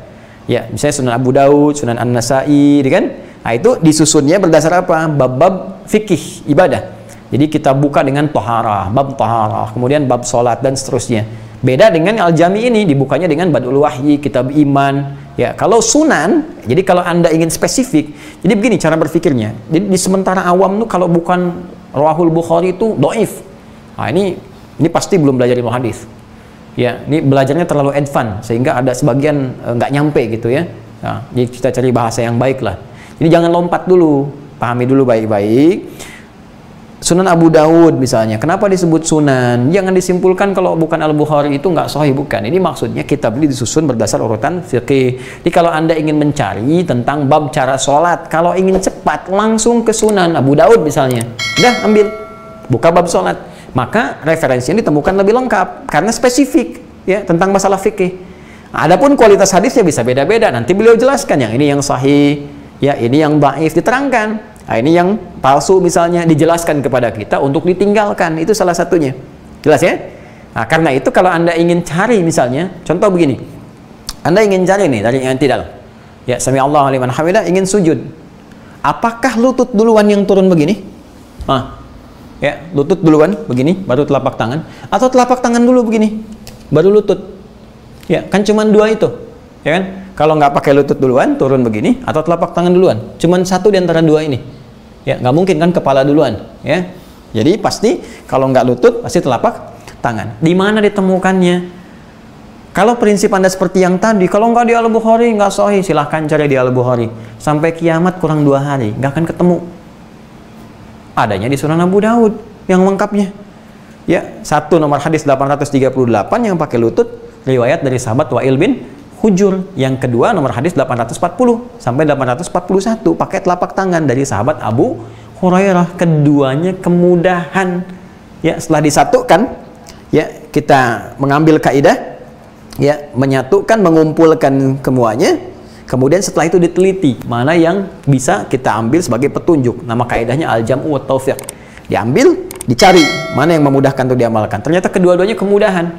Ya, misalnya Sunan Abu Daud, Sunan An-Nasa'i, kan? Nah, itu disusunnya berdasar apa? Bab-bab fikih ibadah. Jadi kita buka dengan taharah, bab taharah, kemudian bab salat dan seterusnya. Beda dengan Al-Jami ini dibukanya dengan Badul Wahyi, kitab iman. Ya, kalau Sunan, jadi kalau Anda ingin spesifik, jadi begini cara berpikirnya. Jadi di sementara awam tuh kalau bukan Rawahul Bukhari itu dhaif. Nah, ini pasti belum belajar ilmu hadis. Ya, ini belajarnya terlalu advance sehingga ada sebagian nggak nyampe gitu ya. Nah, jadi kita cari bahasa yang baik lah. Jadi jangan lompat dulu, pahami dulu baik-baik. Sunan Abu Daud misalnya, kenapa disebut Sunan? Jangan disimpulkan kalau bukan Al-Bukhari itu nggak sahih, bukan. Ini maksudnya kitab ini disusun berdasar urutan fikih. Jadi kalau Anda ingin mencari tentang bab cara sholat, kalau ingin cepat langsung ke Sunan Abu Daud misalnya, udah ambil, buka bab sholat, maka referensinya ditemukan lebih lengkap karena spesifik ya tentang masalah fikih. Adapun kualitas hadisnya bisa beda-beda. Nanti beliau jelaskan yang ini yang sahih, ya ini yang dhaif, diterangkan. Nah, ini yang palsu misalnya dijelaskan kepada kita untuk ditinggalkan, itu salah satunya. Jelas ya? Nah, karena itu kalau Anda ingin cari misalnya, contoh begini. Anda ingin cari nih dari i'tidal. Ya, sami Allahu liman hamidah, ingin sujud. Apakah lutut duluan yang turun begini? Ya, lutut duluan begini, baru telapak tangan, atau telapak tangan dulu begini, baru lutut. Ya, kan cuman dua itu. Ya kan? Kalau nggak pakai lutut duluan, turun begini, atau telapak tangan duluan. Cuman satu di antara dua ini. Ya, nggak mungkin kan kepala duluan, ya. Jadi pasti kalau nggak lutut, pasti telapak tangan. Di mana ditemukannya? Kalau prinsip Anda seperti yang tadi, kalau nggak di Al-Bukhari, nggak sahih, silahkan cari di Al-Bukhari. Sampai kiamat kurang 2 hari, nggak akan ketemu. Adanya di Sunan Abu Daud yang lengkapnya. Ya, satu nomor hadis 838 yang pakai lutut, riwayat dari sahabat Wa'il bin Hujur. Yang kedua nomor hadis 840 sampai 841 pakai telapak tangan dari sahabat Abu Hurairah. Keduanya kemudahan. Ya, setelah disatukan, ya kita mengambil kaidah, ya menyatukan, mengumpulkan semuanya. Kemudian setelah itu diteliti mana yang bisa kita ambil sebagai petunjuk. Nama kaidahnya al-jam'u wa taufiq. Diambil, dicari mana yang memudahkan untuk diamalkan. Ternyata kedua-duanya kemudahan.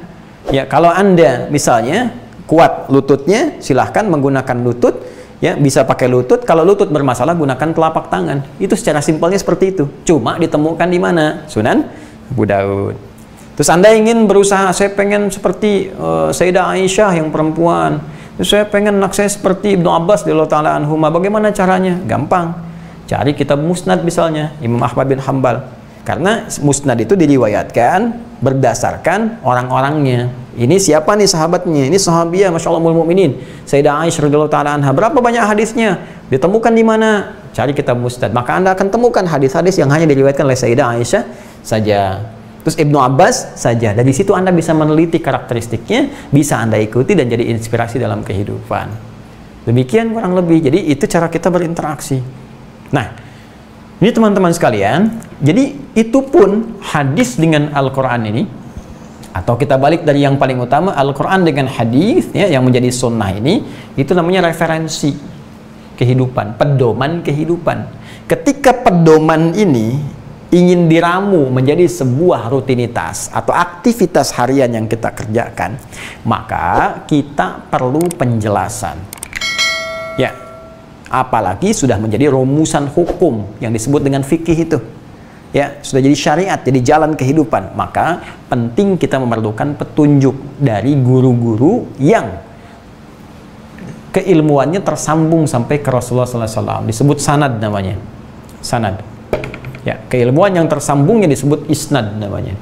Ya, kalau Anda misalnya kuat lututnya, silahkan menggunakan lutut, ya bisa pakai lutut. Kalau lutut bermasalah, gunakan telapak tangan. Itu secara simpelnya seperti itu. Cuma ditemukan di mana? Sunan Abu Daud. Terus Anda ingin berusaha, saya pengen seperti Sayyidah Aisyah yang perempuan, terus saya pengen anak saya seperti Ibnu Abbas radhiyallahu taala anhuma. Bagaimana caranya? Gampang. Cari kitab Musnad misalnya, Imam Ahmad bin Hambal. Karena Musnad itu diriwayatkan berdasarkan orang-orangnya. Ini siapa nih sahabatnya? Ini sahabiah, Masya Allah Mukminin, Sayyidah Aisyah radhiyallahu taala anha. Berapa banyak hadisnya? Ditemukan di mana? Cari kitab Musnad. Maka Anda akan temukan hadis-hadis yang hanya diriwayatkan oleh Sayyidah Aisyah saja. Terus Ibnu Abbas saja. Dari situ Anda bisa meneliti karakteristiknya, bisa Anda ikuti dan jadi inspirasi dalam kehidupan. Demikian kurang lebih. Jadi itu cara kita berinteraksi. Nah, ini teman-teman sekalian, jadi itu pun hadis dengan Al-Quran ini, atau kita balik dari yang paling utama, Al-Quran dengan hadis, ya, yang menjadi sunnah ini, itu namanya referensi kehidupan, pedoman kehidupan. Ketika pedoman ini ingin diramu menjadi sebuah rutinitas atau aktivitas harian yang kita kerjakan, maka kita perlu penjelasan. Ya, apalagi sudah menjadi rumusan hukum yang disebut dengan fikih itu. Ya, sudah jadi syariat, jadi jalan kehidupan. Maka penting kita memerlukan petunjuk dari guru-guru yang keilmuannya tersambung sampai ke Rasulullah SAW. Disebut sanad namanya. Sanad. Ya, keilmuan yang tersambungnya disebut isnad namanya.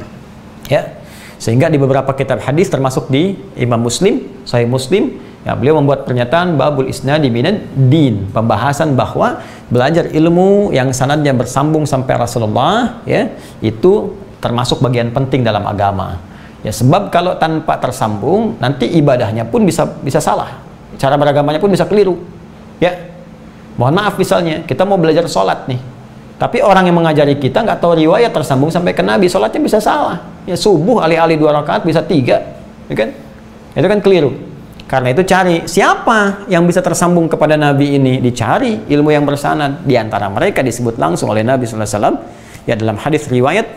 Ya, sehingga di beberapa kitab hadis termasuk di Imam Muslim, Sahih Muslim, ya, beliau membuat pernyataan babul isnadi minad din, pembahasan bahwa belajar ilmu yang sanadnya bersambung sampai Rasulullah, ya, itu termasuk bagian penting dalam agama. Ya, sebab kalau tanpa tersambung nanti ibadahnya pun bisa salah, cara beragamanya pun bisa keliru. Ya, mohon maaf misalnya kita mau belajar sholat nih, tapi orang yang mengajari kita nggak tahu riwayat tersambung sampai ke Nabi, sholatnya bisa salah. Ya, subuh alih-alih 2 rakaat bisa 3, ya kan? Itu kan keliru. Karena itu cari siapa yang bisa tersambung kepada Nabi ini, dicari ilmu yang bersanad. Di antara mereka disebut langsung oleh Nabi SAW, ya, dalam hadis riwayat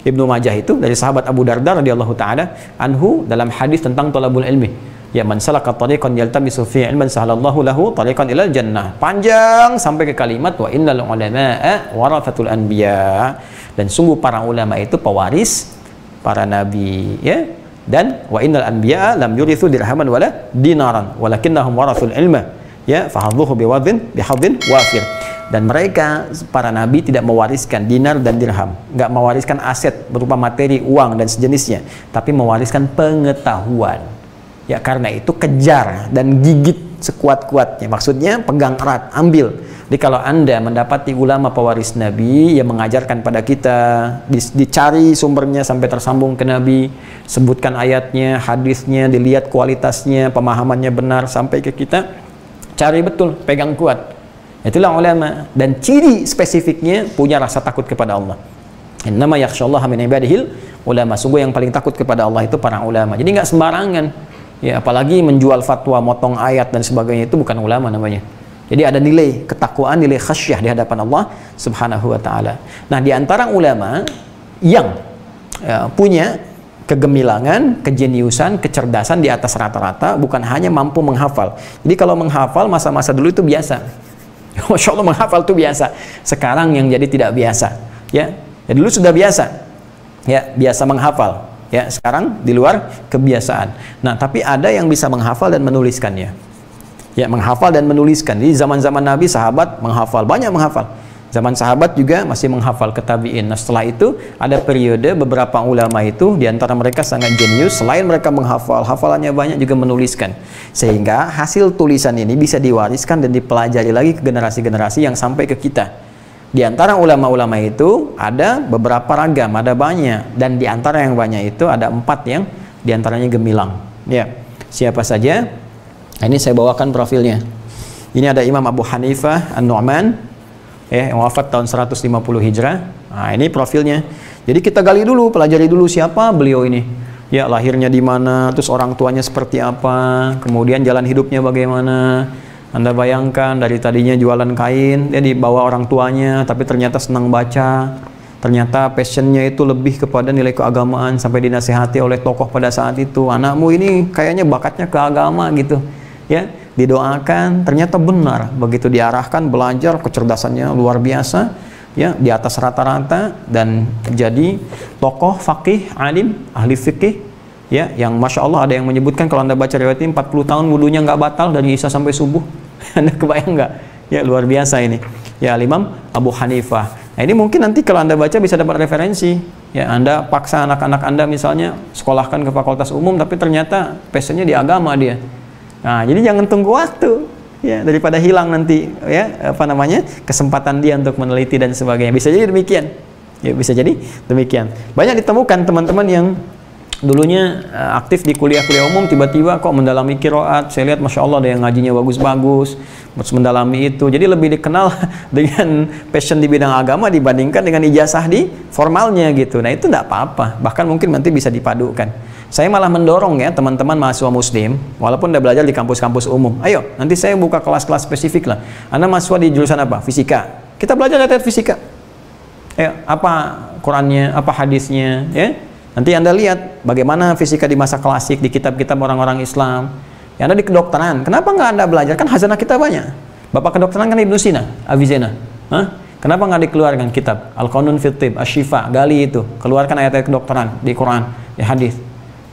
Ibnu Majah itu dari sahabat Abu Darda radhiyallahu taala anhu dalam hadis tentang thalabul ilmi. Ya, man salaka tariqan yaltamisu fi ilman sahalallahu lahu tariqan ilal jannah. Panjang sampai ke kalimat wa innal ulama'a warathatul anbiya. Dan sungguh para ulama itu pewaris para nabi, ya. Dan wa innal anbiya lam yurithu dirhaman wala dinaran walakinnahum warathul ilma, ya, fahadhuhu bihadzin wafir. Dan mereka para nabi tidak mewariskan dinar dan dirham, nggak mewariskan aset berupa materi, uang dan sejenisnya, tapi mewariskan pengetahuan. Ya, karena itu kejar dan gigit sekuat-kuatnya. Maksudnya pegang erat, ambil. Jadi kalau Anda mendapati ulama pewaris Nabi yang mengajarkan pada kita, dicari sumbernya sampai tersambung ke Nabi, sebutkan ayatnya, hadisnya, dilihat kualitasnya, pemahamannya benar sampai ke kita, cari betul, pegang kuat. Itulah ulama. Dan ciri spesifiknya punya rasa takut kepada Allah. Innama yakhsyallaha min ibadihil ulama. Sungguh yang paling takut kepada Allah itu para ulama. Jadi nggak sembarangan. Ya, apalagi menjual fatwa, motong ayat dan sebagainya, itu bukan ulama namanya. Jadi ada nilai ketakwaan, nilai khasyah di hadapan Allah Subhanahu wa taala. Nah, di antara ulama yang punya kegemilangan, kejeniusan, kecerdasan di atas rata-rata, bukan hanya mampu menghafal. Jadi kalau menghafal masa-masa dulu itu biasa. Masya Allah, menghafal itu biasa. Sekarang yang jadi tidak biasa. Ya, dulu sudah biasa. Ya, biasa menghafal. Ya, sekarang di luar kebiasaan. Nah, tapi ada yang bisa menghafal dan menuliskannya. Ya, menghafal dan menuliskan. Di zaman-zaman Nabi, sahabat menghafal, banyak menghafal. Zaman sahabat juga masih menghafal ke tabi'in. Nah, setelah itu ada periode beberapa ulama itu, di antara mereka sangat jenius, selain mereka menghafal, hafalannya banyak juga menuliskan. Sehingga hasil tulisan ini bisa diwariskan dan dipelajari lagi ke generasi-generasi yang sampai ke kita. Di antara ulama-ulama itu ada beberapa ragam, ada banyak, dan di antara yang banyak itu ada 4 yang diantaranya gemilang. Ya, siapa saja? Nah, ini saya bawakan profilnya. Ini ada Imam Abu Hanifah An-Nu'man, yang wafat tahun 150 Hijrah. Nah, ini profilnya. Jadi kita gali dulu, pelajari dulu siapa beliau ini. Ya, lahirnya di mana, terus orang tuanya seperti apa, kemudian jalan hidupnya bagaimana. Anda bayangkan dari tadinya jualan kain, dia dibawa orang tuanya, tapi ternyata senang baca, ternyata passionnya itu lebih kepada nilai keagamaan, sampai dinasihati oleh tokoh pada saat itu, anakmu ini kayaknya bakatnya ke agama gitu ya, didoakan, ternyata benar, begitu diarahkan belajar, kecerdasannya luar biasa ya, di atas rata-rata, dan jadi tokoh faqih, alim, ahli fikih ya, yang Masya Allah ada yang menyebutkan kalau Anda baca riwayat ini 40 tahun wudunya nggak batal dari Isya sampai subuh. Anda kebayang nggak? Ya luar biasa ini ya, Imam Abu Hanifah. Nah ini mungkin nanti kalau Anda baca bisa dapat referensi ya, Anda paksa anak-anak Anda misalnya sekolahkan ke fakultas umum tapi ternyata passionnya di agama dia. Nah jadi jangan tunggu waktu ya, daripada hilang nanti ya apa namanya kesempatan dia untuk meneliti dan sebagainya. Bisa jadi demikian ya, bisa jadi demikian. Banyak ditemukan teman-teman yang dulunya aktif di kuliah-kuliah umum, tiba-tiba kok mendalami qiraat. Saya lihat Masya Allah ada yang ngajinya bagus-bagus, mendalami itu, jadi lebih dikenal dengan passion di bidang agama dibandingkan dengan ijazah di formalnya gitu. Nah itu tidak apa-apa, bahkan mungkin nanti bisa dipadukan. Saya malah mendorong ya teman-teman mahasiswa muslim, walaupun udah belajar di kampus-kampus umum, ayo nanti saya buka kelas-kelas spesifik lah. Anda mahasiswa di jurusan apa? Fisika, kita belajar lihat fisika ya, apa Qurannya, apa hadisnya ya. Nanti Anda lihat bagaimana fisika di masa klasik di kitab-kitab orang-orang Islam. Ya, Anda di kedokteran, kenapa nggak Anda belajar? Kan khazanah kita banyak. Bapak kedokteran kan Ibnu Sina, Avicena. Kenapa nggak dikeluarkan kitab Al-Qanun Fit Thib, Asy-Syifa, gali itu, keluarkan ayat-ayat kedokteran di Quran, di hadis.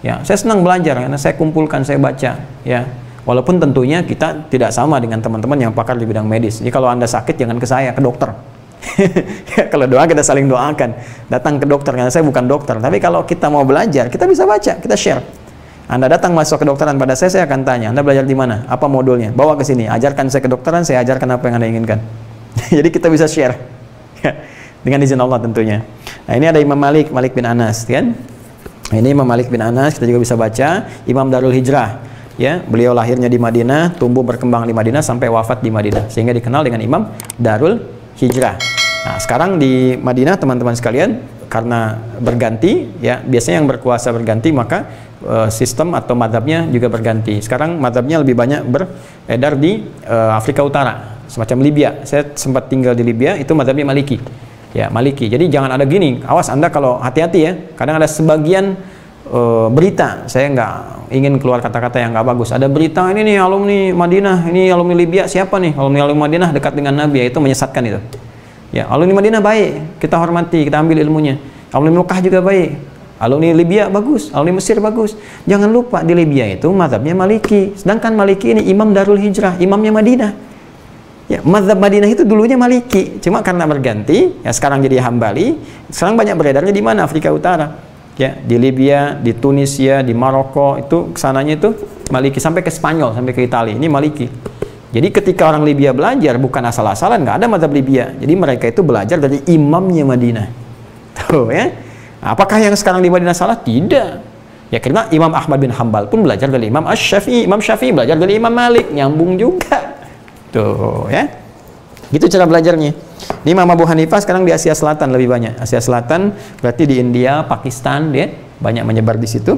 Ya, saya senang belajar karena saya kumpulkan, saya baca. Ya, walaupun tentunya kita tidak sama dengan teman-teman yang pakar di bidang medis. Jadi kalau Anda sakit jangan ke saya, ke dokter. Ya, kalau doa kita saling doakan, datang ke dokter, karena saya bukan dokter. Tapi kalau kita mau belajar, kita bisa baca, kita share. Anda datang masuk kedokteran pada saya akan tanya, Anda belajar di mana? Apa modulnya? Bawa ke sini, ajarkan saya kedokteran, saya ajarkan apa yang Anda inginkan. Jadi kita bisa share dengan izin Allah tentunya. Nah ini ada Imam Malik bin Anas kan? Nah, ini Imam Malik bin Anas, kita juga bisa baca Imam Darul Hijrah. Ya, beliau lahirnya di Madinah, tumbuh berkembang di Madinah sampai wafat di Madinah, sehingga dikenal dengan Imam Darul Hijrah. Nah, sekarang di Madinah teman-teman sekalian, karena berganti ya, biasanya yang berkuasa berganti, maka sistem atau madhabnya juga berganti. Sekarang madhabnya lebih banyak beredar di Afrika Utara, semacam Libya. Saya sempat tinggal di Libya, itu madhabnya Maliki. Ya, Maliki. Jadi jangan ada gini, awas Anda kalau hati-hati ya. Kadang ada sebagian berita, saya nggak ingin keluar kata-kata yang nggak bagus. Ada berita ini nih alumni Madinah, ini alumni Libya siapa nih? Alumni Madinah dekat dengan Nabi, itu menyesatkan itu. Ya, alumni Madinah baik, kita hormati, kita ambil ilmunya. Alumni Mekah juga baik, alumni Libya bagus, alumni Mesir bagus. Jangan lupa di Libya itu mazhabnya Maliki, sedangkan Maliki ini Imam Darul Hijrah, imamnya Madinah. Ya, mazhab Madinah itu dulunya Maliki, cuma karena berganti, ya sekarang jadi Hambali. Sekarang banyak beredarnya di mana? Afrika Utara. Ya, di Libya, di Tunisia, di Maroko, itu kesananya itu Maliki, sampai ke Spanyol, sampai ke Italia, ini Maliki. Jadi ketika orang Libya belajar bukan asal-asalan, nggak ada mazhab Libya. Jadi mereka itu belajar dari imamnya Madinah. Tuh ya. Apakah yang sekarang di Madinah salah? Tidak. Ya karena Imam Ahmad bin Hambal pun belajar dari Imam Asy-Syafi'i, Imam Syafi'i belajar dari Imam Malik, nyambung juga. Tuh ya. Gitu cara belajarnya. Ini Imam Abu Hanifah sekarang di Asia Selatan lebih banyak. Asia Selatan berarti di India, Pakistan, dia banyak menyebar di situ.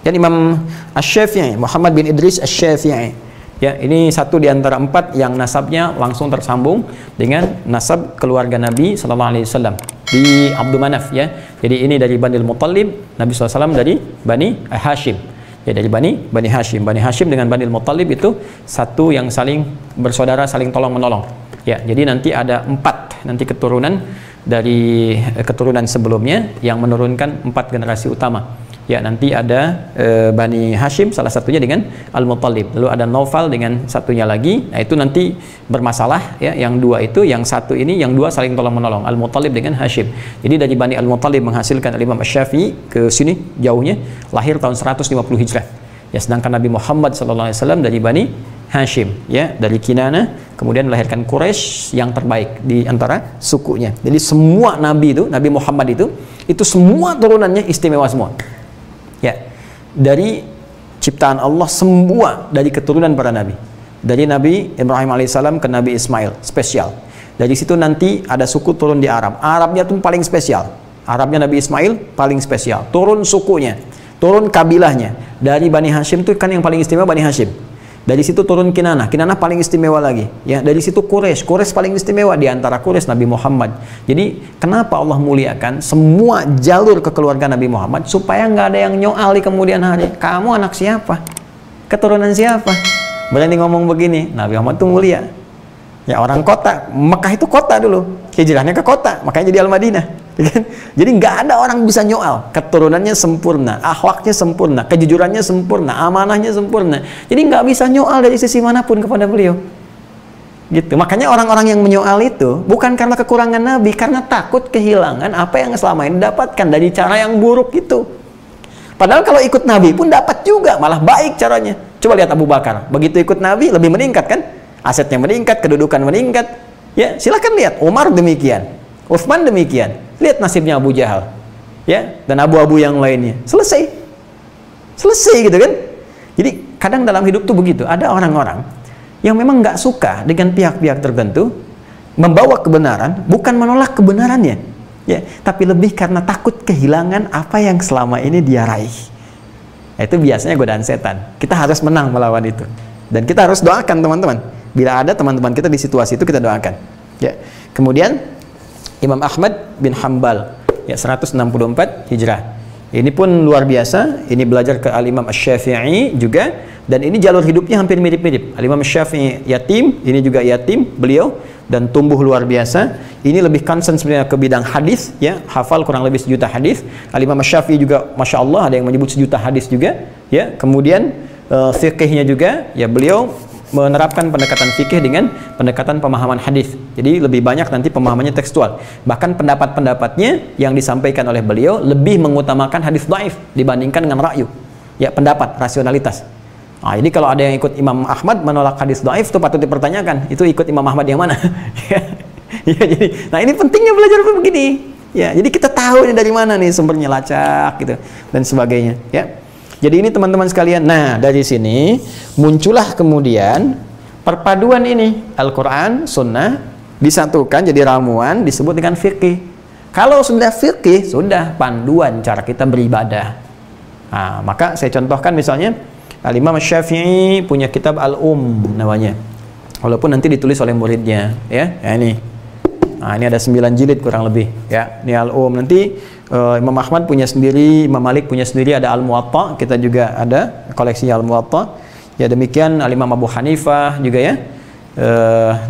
Dan Imam Asy-Syafi'i, Muhammad bin Idris Asy-Syafi'i. Ya, ini satu di antara 4 yang nasabnya langsung tersambung dengan nasab keluarga Nabi Sallallahu Alaihi Wasallam di Abdul Manaf ya. Jadi ini dari Bani Muttalib, Nabi SAW dari Bani Hashim. Ya, dari Bani Hashim. Bani Hashim dengan Bani Muttalib itu satu yang saling bersaudara, saling tolong menolong. Ya, jadi nanti ada 4 nanti keturunan dari keturunan sebelumnya yang menurunkan 4 generasi utama. Ya, nanti ada Bani Hashim salah satunya dengan Al-Muttalib, lalu ada Naufal dengan satunya lagi. Nah itu nanti bermasalah ya, yang 2 itu, yang 1 ini, yang 2 saling tolong-menolong, Al-Muttalib dengan Hashim. Jadi dari Bani Al-Muttalib menghasilkan Imam Asy-Syafi'i, ke sini jauhnya, lahir tahun 150 Hijrah. Ya, sedangkan Nabi Muhammad SAW dari Bani Hashim, ya, dari Kinana, kemudian melahirkan Quraisy yang terbaik di antara sukunya. Jadi semua Nabi itu, Nabi Muhammad itu semua turunannya istimewa semua. Ya, dari ciptaan Allah semua dari keturunan para nabi. Dari Nabi Ibrahim alaihissalam ke Nabi Ismail, spesial. Dari situ nanti ada suku turun di Arab. Arabnya tuh paling spesial. Arabnya Nabi Ismail paling spesial. Turun sukunya, turun kabilahnya. Dari Bani Hashim tuh kan yang paling istimewa Bani Hashim. Dari situ turun Kinanah. Kinanah paling istimewa lagi. Ya, dari situ Quraisy. Quraisy paling istimewa di antara Quraisy Nabi Muhammad. Jadi, kenapa Allah muliakan semua jalur kekeluargaan Nabi Muhammad supaya nggak ada yang nyoal di kemudian hari. Kamu anak siapa? Keturunan siapa? Berani ngomong begini. Nabi Muhammad itu mulia. Ya, orang kota. Mekah itu kota dulu. Hijrahnya ke kota. Makanya jadi Al-Madinah. Jadi nggak ada orang bisa nyoal. Keturunannya sempurna, akhlaknya sempurna, kejujurannya sempurna, amanahnya sempurna. Jadi nggak bisa nyoal dari sisi manapun kepada beliau. Gitu. Makanya orang-orang yang menyoal itu bukan karena kekurangan Nabi, karena takut kehilangan apa yang selama ini dapatkan dari cara yang buruk itu. Padahal kalau ikut Nabi pun dapat juga, malah baik caranya. Coba lihat Abu Bakar, begitu ikut Nabi lebih meningkat kan? Asetnya meningkat, kedudukan meningkat. Ya, silakan lihat. Umar demikian, Utsman demikian. Lihat nasibnya Abu Jahal, ya, dan abu-abu yang lainnya. Selesai gitu kan? Jadi kadang dalam hidup tuh begitu. Ada orang-orang yang memang nggak suka dengan pihak-pihak tertentu, membawa kebenaran, bukan menolak kebenarannya, ya, tapi lebih karena takut kehilangan apa yang selama ini dia raih. Itu biasanya godaan setan. Kita harus menang melawan itu, dan kita harus doakan teman-teman. Bila ada teman-teman kita di situasi itu, kita doakan. Ya, kemudian Imam Ahmad bin Hanbal, ya, 164 Hijrah. Ini pun luar biasa. Ini belajar ke Al-Imam Asy-Syafi'i juga, dan ini jalur hidupnya hampir mirip-mirip. Al-Imam Asy-Syafi'i yatim, ini juga yatim beliau, dan tumbuh luar biasa. Ini lebih concern sebenarnya ke bidang hadis, ya, hafal kurang lebih 1 juta hadis. Al-Imam Asy-Syafi'i juga Masya Allah ada yang menyebut 1 juta hadis juga, ya. Kemudian fikihnya juga, ya, beliau menerapkan pendekatan fikih dengan pendekatan pemahaman hadis. Jadi lebih banyak nanti pemahamannya tekstual. Bahkan pendapat-pendapatnya yang disampaikan oleh beliau lebih mengutamakan hadis dhaif dibandingkan dengan ra'yu. Ya, pendapat, rasionalitas. Nah, ini kalau ada yang ikut Imam Ahmad menolak hadis dhaif itu patut dipertanyakan. Itu ikut Imam Ahmad yang mana? Ya, jadi, nah ini pentingnya belajar begini. Ya, jadi kita tahu ini dari mana nih sumbernya, lacak gitu dan sebagainya, ya. Jadi ini teman-teman sekalian. Nah, dari sini muncullah kemudian perpaduan ini, Al-Quran, Sunnah disatukan jadi ramuan, disebut dengan fikih. Kalau sudah fikih, sudah panduan cara kita beribadah. Nah, maka saya contohkan misalnya Al-Imam Asy-Syafi'i punya kitab namanya. Walaupun nanti ditulis oleh muridnya, ya. Ya, ini. Nah, ini ada 9 jilid kurang lebih, ya. Ini nanti Imam Ahmad punya sendiri, Imam Malik punya sendiri, ada Al-Muwatta, kita juga ada koleksi Al-Muwatta. Ya, demikian Al-Imam Abu Hanifah juga, ya.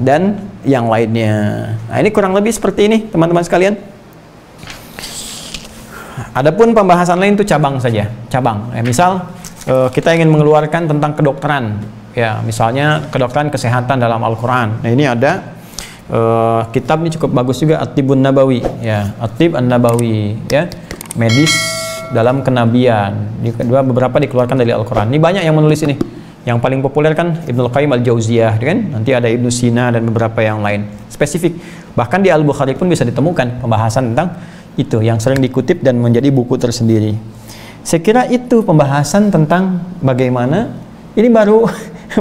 Dan yang lainnya. Nah, ini kurang lebih seperti ini teman-teman sekalian. Adapun pembahasan lain itu cabang saja, cabang. Ya, misal kita ingin mengeluarkan tentang kedokteran, ya, misalnya kedokteran kesehatan dalam Al-Quran. Nah, ini ada kitab ini cukup bagus juga, At-Tibbun Nabawi, ya, At-Tibb An-Nabawi, ya, medis dalam kenabian. Beberapa dikeluarkan dari Al-Quran. Ini banyak yang menulis ini. Yang paling populer kan Ibnul Qayyim Al-Jauziyah, kan? Nanti ada Ibnu Sina dan beberapa yang lain. Spesifik. Bahkan di Al-Bukhari pun bisa ditemukan pembahasan tentang itu yang sering dikutip dan menjadi buku tersendiri. Saya kira itu pembahasan tentang bagaimana ini baru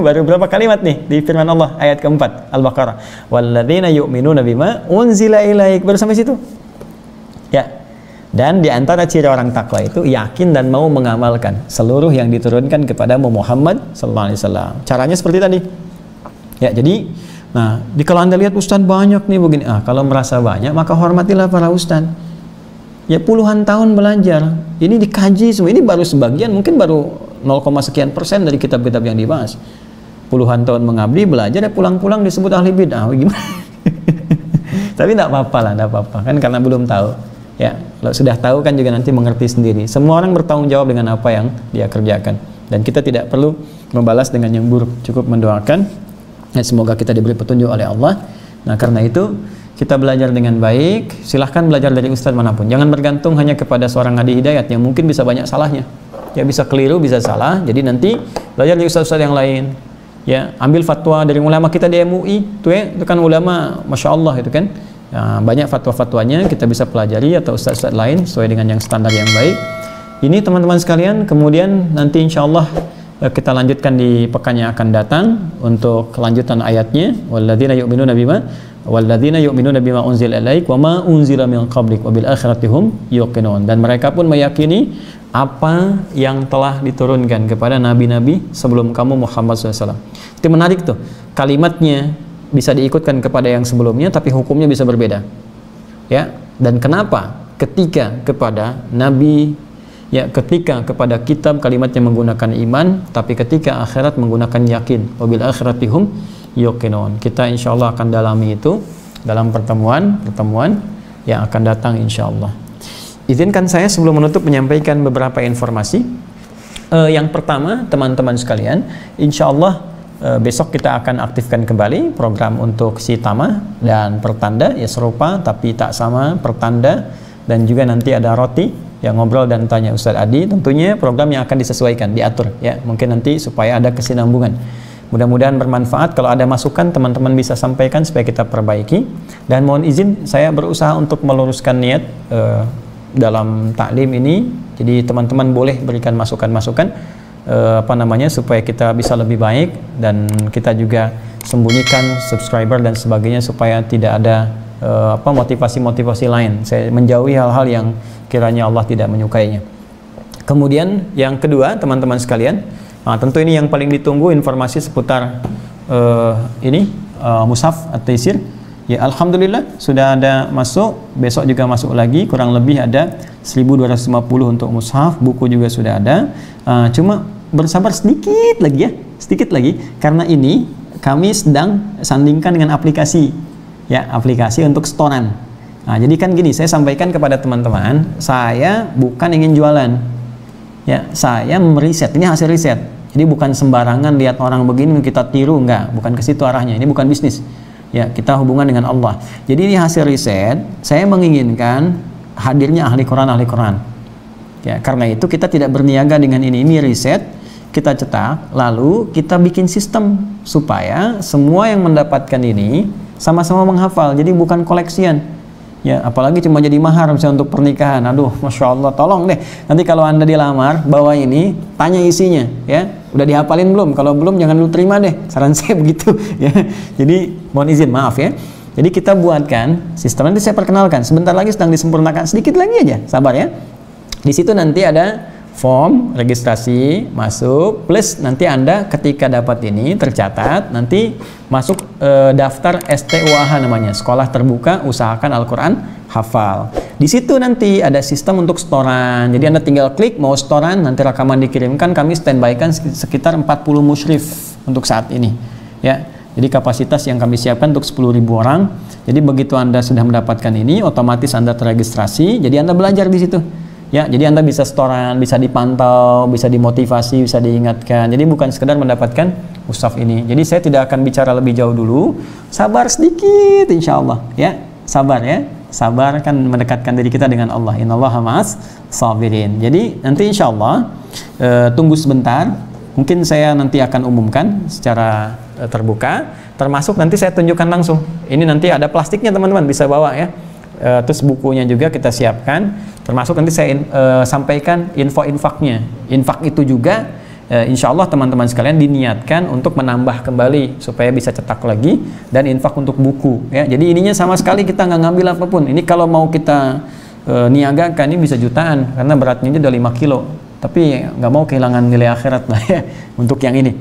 berapa kalimat nih di firman Allah ayat keempat Al-Baqarah. Walladzina yu'minuna bima unzila ilaik. Baru sampai situ. Ya. Dan di antara ciri orang takwa itu yakin dan mau mengamalkan seluruh yang diturunkan kepada Muhammad sallallahu alaihi wasallam. Caranya seperti tadi. Ya, jadi nah, kalau Anda lihat ustaz banyak nih begini, kalau merasa banyak maka hormatilah para ustaz. Ya, puluhan tahun belajar. Ini dikaji semua. Ini baru sebagian, mungkin baru 0, sekian persen dari kitab-kitab yang dibahas. Puluhan tahun mengabdi, belajar, ya pulang-pulang disebut ahli bid'ah. Gimana? Tapi enggak apa-apa lah, enggak apa-apa. Kan karena belum tahu. Ya, kalau sudah tahu kan juga nanti mengerti sendiri. Semua orang bertanggung jawab dengan apa yang dia kerjakan. Dan kita tidak perlu membalas dengan yang buruk. Cukup mendoakan. Ya, semoga kita diberi petunjuk oleh Allah. Nah, karena itu kita belajar dengan baik. Silahkan belajar dari ustaz manapun. Jangan bergantung hanya kepada seorang Hadi Hidayat yang mungkin bisa banyak salahnya. Ya, bisa keliru, bisa salah. Jadi nanti belajar dari ustaz-ustaz yang lain. Ya, ambil fatwa dari ulama kita di MUI. Itu kan ulama, Masya Allah itu kan. Ya, banyak fatwa-fatwanya kita bisa pelajari, atau ustaz-ustaz lain sesuai dengan yang standar yang baik. Ini teman-teman sekalian, kemudian nanti insya Allah kita lanjutkan di pekan yang akan datang untuk kelanjutan ayatnya. Walladzina yu'minuna bima unzila ilaik wa ma unzila min qablik wa bil akhirati hum yuqinun. Dan mereka pun meyakini apa yang telah diturunkan kepada nabi-nabi sebelum kamu Muhammad SAW. Itu menarik tuh, kalimatnya bisa diikutkan kepada yang sebelumnya tapi hukumnya bisa berbeda. Ya, dan kenapa ketika kepada nabi, ya ketika kepada kitab kalimatnya menggunakan iman, tapi ketika akhirat menggunakan yakin. Wabil akhiratihum yuqinun. Kita insyaallah akan dalami itu dalam pertemuan yang akan datang insyaallah. Izinkan saya sebelum menutup menyampaikan beberapa informasi. Yang pertama, teman-teman sekalian, insyaallah besok kita akan aktifkan kembali program untuk si tamah dan pertanda, ya serupa tapi tak sama pertanda, dan juga nanti ada roti yang ngobrol dan tanya Ustadz Adi. Tentunya program yang akan disesuaikan, diatur ya, mungkin nanti supaya ada kesinambungan. Mudah-mudahan bermanfaat. Kalau ada masukan teman-teman bisa sampaikan supaya kita perbaiki. Dan mohon izin saya berusaha untuk meluruskan niat dalam taklim ini. Jadi teman-teman boleh berikan masukan-masukan supaya kita bisa lebih baik, dan kita juga sembunyikan subscriber dan sebagainya supaya tidak ada motivasi-motivasi lain. Saya menjauhi hal-hal yang kiranya Allah tidak menyukainya. Kemudian yang kedua, teman-teman sekalian, tentu ini yang paling ditunggu informasi seputar Mushaf At-Taisir. Ya, alhamdulillah sudah ada masuk, besok juga masuk lagi, kurang lebih ada 1250 untuk mushaf, buku juga sudah ada. Cuma bersabar sedikit lagi ya, sedikit lagi, karena ini kami sedang sandingkan dengan aplikasi, ya, aplikasi untuk setoran. Nah, jadi kan gini, saya sampaikan kepada teman-teman, saya bukan ingin jualan, ya, saya meriset, ini hasil riset. Jadi bukan sembarangan lihat orang begini kita tiru, enggak, bukan ke situ arahnya. Ini bukan bisnis. Ya, kita hubungan dengan Allah. Jadi ini hasil riset, saya menginginkan hadirnya ahli Quran. Ya, karena itu kita tidak berniaga dengan ini riset, kita cetak, lalu kita bikin sistem supaya semua yang mendapatkan ini sama-sama menghafal. Jadi bukan koleksian. Ya, apalagi cuma jadi mahar misalnya untuk pernikahan. Aduh, Masya Allah, tolong deh. Nanti kalau Anda dilamar, bawa ini, tanya isinya, ya. Udah dihafalin belum? Kalau belum, jangan lu terima deh. Saran saya begitu, ya. Jadi, mohon izin, maaf ya. Jadi kita buatkan sistem, nanti saya perkenalkan. Sebentar lagi sedang disempurnakan, sedikit lagi aja, sabar ya. Di situ nanti ada form registrasi masuk, plus nanti Anda ketika dapat ini tercatat, nanti masuk daftar STUAH namanya, Sekolah Terbuka Usahakan Al-Quran Hafal. Di situ nanti ada sistem untuk setoran. Jadi Anda tinggal klik mau setoran, nanti rekaman dikirimkan, kami standby-kan sekitar 40 musyrif untuk saat ini. Ya, jadi kapasitas yang kami siapkan untuk 10.000 orang. Jadi begitu Anda sudah mendapatkan ini, otomatis Anda terregistrasi. Jadi Anda belajar di situ. Ya, jadi Anda bisa setoran, bisa dipantau, bisa dimotivasi, bisa diingatkan. Jadi bukan sekedar mendapatkan mushaf ini. Jadi saya tidak akan bicara lebih jauh dulu. Sabar sedikit insya Allah. Ya, sabar ya. Sabar kan mendekatkan diri kita dengan Allah. Innallaha ma'as sabirin. Jadi nanti insya Allah tunggu sebentar. Mungkin saya nanti akan umumkan secara terbuka. Termasuk nanti saya tunjukkan langsung. Ini nanti ada plastiknya teman-teman, bisa bawa ya. Terus bukunya juga kita siapkan, termasuk nanti saya sampaikan info-infaknya. Infak itu juga insya Allah teman-teman sekalian diniatkan untuk menambah kembali supaya bisa cetak lagi, dan infak untuk buku ya. Jadi ininya sama sekali kita nggak ngambil apapun. Ini kalau mau kita niagakan ini bisa jutaan karena beratnya udah 5 kilo, tapi nggak mau kehilangan nilai akhirat lah ya untuk yang ini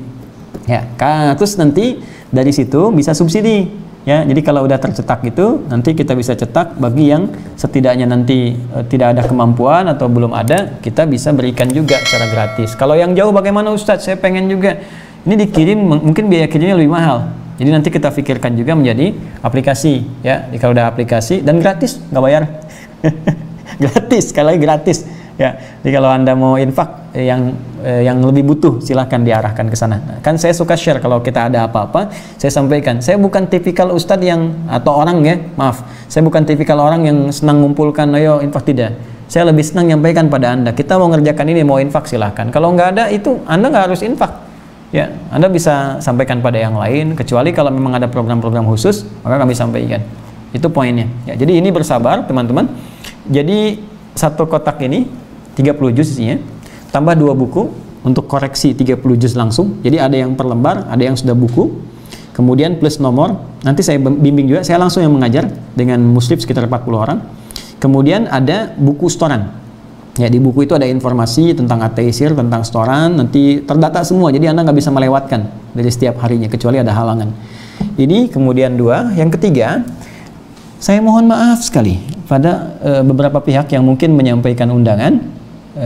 ya. Terus nanti dari situ bisa subsidi. Ya, jadi kalau udah tercetak gitu, nanti kita bisa cetak bagi yang setidaknya nanti tidak ada kemampuan atau belum ada, kita bisa berikan juga secara gratis. Kalau yang jauh bagaimana Ustadz? Saya pengen juga. Ini dikirim, mungkin biaya kirimnya lebih mahal. Jadi nanti kita pikirkan juga menjadi aplikasi. Ya, jadi kalau udah aplikasi dan gratis, nggak bayar. Gratis, sekali lagi gratis. Ya, jadi kalau Anda mau infak yang lebih butuh, silahkan diarahkan ke sana. Nah, kan saya suka share kalau kita ada apa-apa, saya sampaikan. Saya bukan tipikal ustadz yang atau orang ya, maaf, saya bukan tipikal orang yang senang ngumpulkan, ayo infak, tidak. Saya lebih senang nyampaikan pada Anda, kita mau ngerjakan ini, mau infak silahkan. Kalau nggak ada itu, Anda nggak harus infak. Ya, Anda bisa sampaikan pada yang lain, kecuali kalau memang ada program-program khusus, maka kami sampaikan. Itu poinnya. Ya, jadi ini bersabar teman-teman. Jadi satu kotak ini 30 juz isinya, tambah 2 buku untuk koreksi 30 juz langsung. Jadi ada yang per lembar, ada yang sudah buku, kemudian plus nomor. Nanti saya bimbing juga, saya langsung yang mengajar dengan muslim sekitar 40 orang. Kemudian ada buku setoran. Ya, di buku itu ada informasi tentang at-taisir, tentang setoran, nanti terdata semua, jadi Anda nggak bisa melewatkan dari setiap harinya, kecuali ada halangan. Ini kemudian 2. Yang ketiga, saya mohon maaf sekali pada beberapa pihak yang mungkin menyampaikan undangan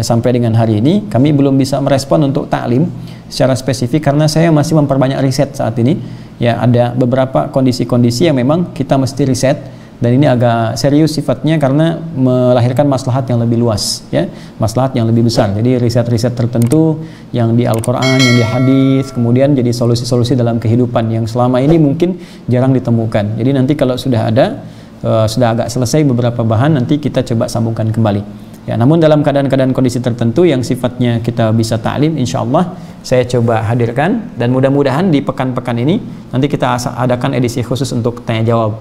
sampai dengan hari ini, kami belum bisa merespon untuk taklim secara spesifik karena saya masih memperbanyak riset saat ini. Ya, ada beberapa kondisi-kondisi yang memang kita mesti riset. Dan ini agak serius sifatnya karena melahirkan maslahat yang lebih luas, ya, maslahat yang lebih besar. Jadi riset-riset tertentu yang di Al-Quran, yang di hadis, kemudian jadi solusi-solusi dalam kehidupan yang selama ini mungkin jarang ditemukan. Jadi nanti kalau sudah ada, sudah agak selesai beberapa bahan, nanti kita coba sambungkan kembali. Ya, namun dalam keadaan-keadaan kondisi tertentu yang sifatnya kita bisa taklim, insya Allah saya coba hadirkan, dan mudah-mudahan di pekan-pekan ini nanti kita adakan edisi khusus untuk tanya jawab.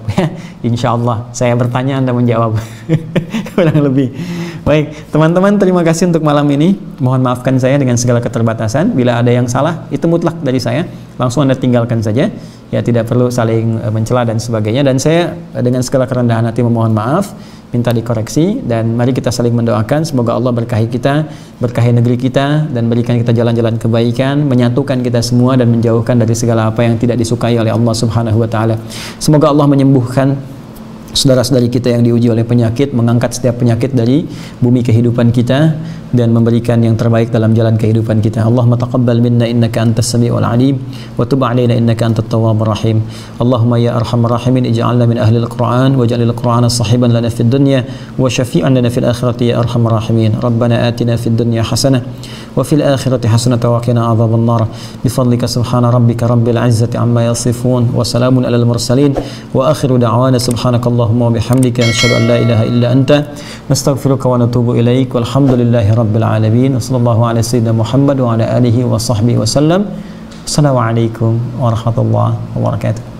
Insya Allah saya bertanya, Anda menjawab. Kurang lebih. Baik, teman-teman, terima kasih untuk malam ini. Mohon maafkan saya dengan segala keterbatasan. Bila ada yang salah, itu mutlak dari saya. Langsung Anda tinggalkan saja. Ya, tidak perlu saling mencela dan sebagainya. Dan saya dengan segala kerendahan hati memohon maaf, minta dikoreksi, dan mari kita saling mendoakan semoga Allah berkahi kita, berkahi negeri kita, dan berikan kita jalan-jalan kebaikan, menyatukan kita semua dan menjauhkan dari segala apa yang tidak disukai oleh Allah Subhanahu wa taala. Semoga Allah menyembuhkan saudara-saudari kita yang diuji oleh penyakit, mengangkat setiap penyakit dari bumi kehidupan kita dan memberikan yang terbaik dalam jalan kehidupan kita. Allahumma taqabbal minna innaka antas samiul alim wa tub alaina innaka antat tawwabur rahim. Allahumma ya arhamar rahimin ij'alna min ahli al-Qur'an waj'alil Qur'ana sahiban lana fid dunya wa syafi'an lana fil akhirati ya arhamar rahimin. Rabbana atina fid dunya hasanah wa fil akhirati hasanah wa qina adzaban nar. Bifadlika subhana rabbika rabbil izzati amma yasifun wa salamun alal mursalin wa akhiru da'wana subhanakallahumma wa bihamdika nashhadu an la ilaha illa anta nastaghfiruka wa natubu ilaik walhamdulillahi rabbil alamin. Wassallallahu ala sayyidina Muhammad wa ala alihi wa sahbihi wasallam. Assalamualaikum warahmatullahi wabarakatuh.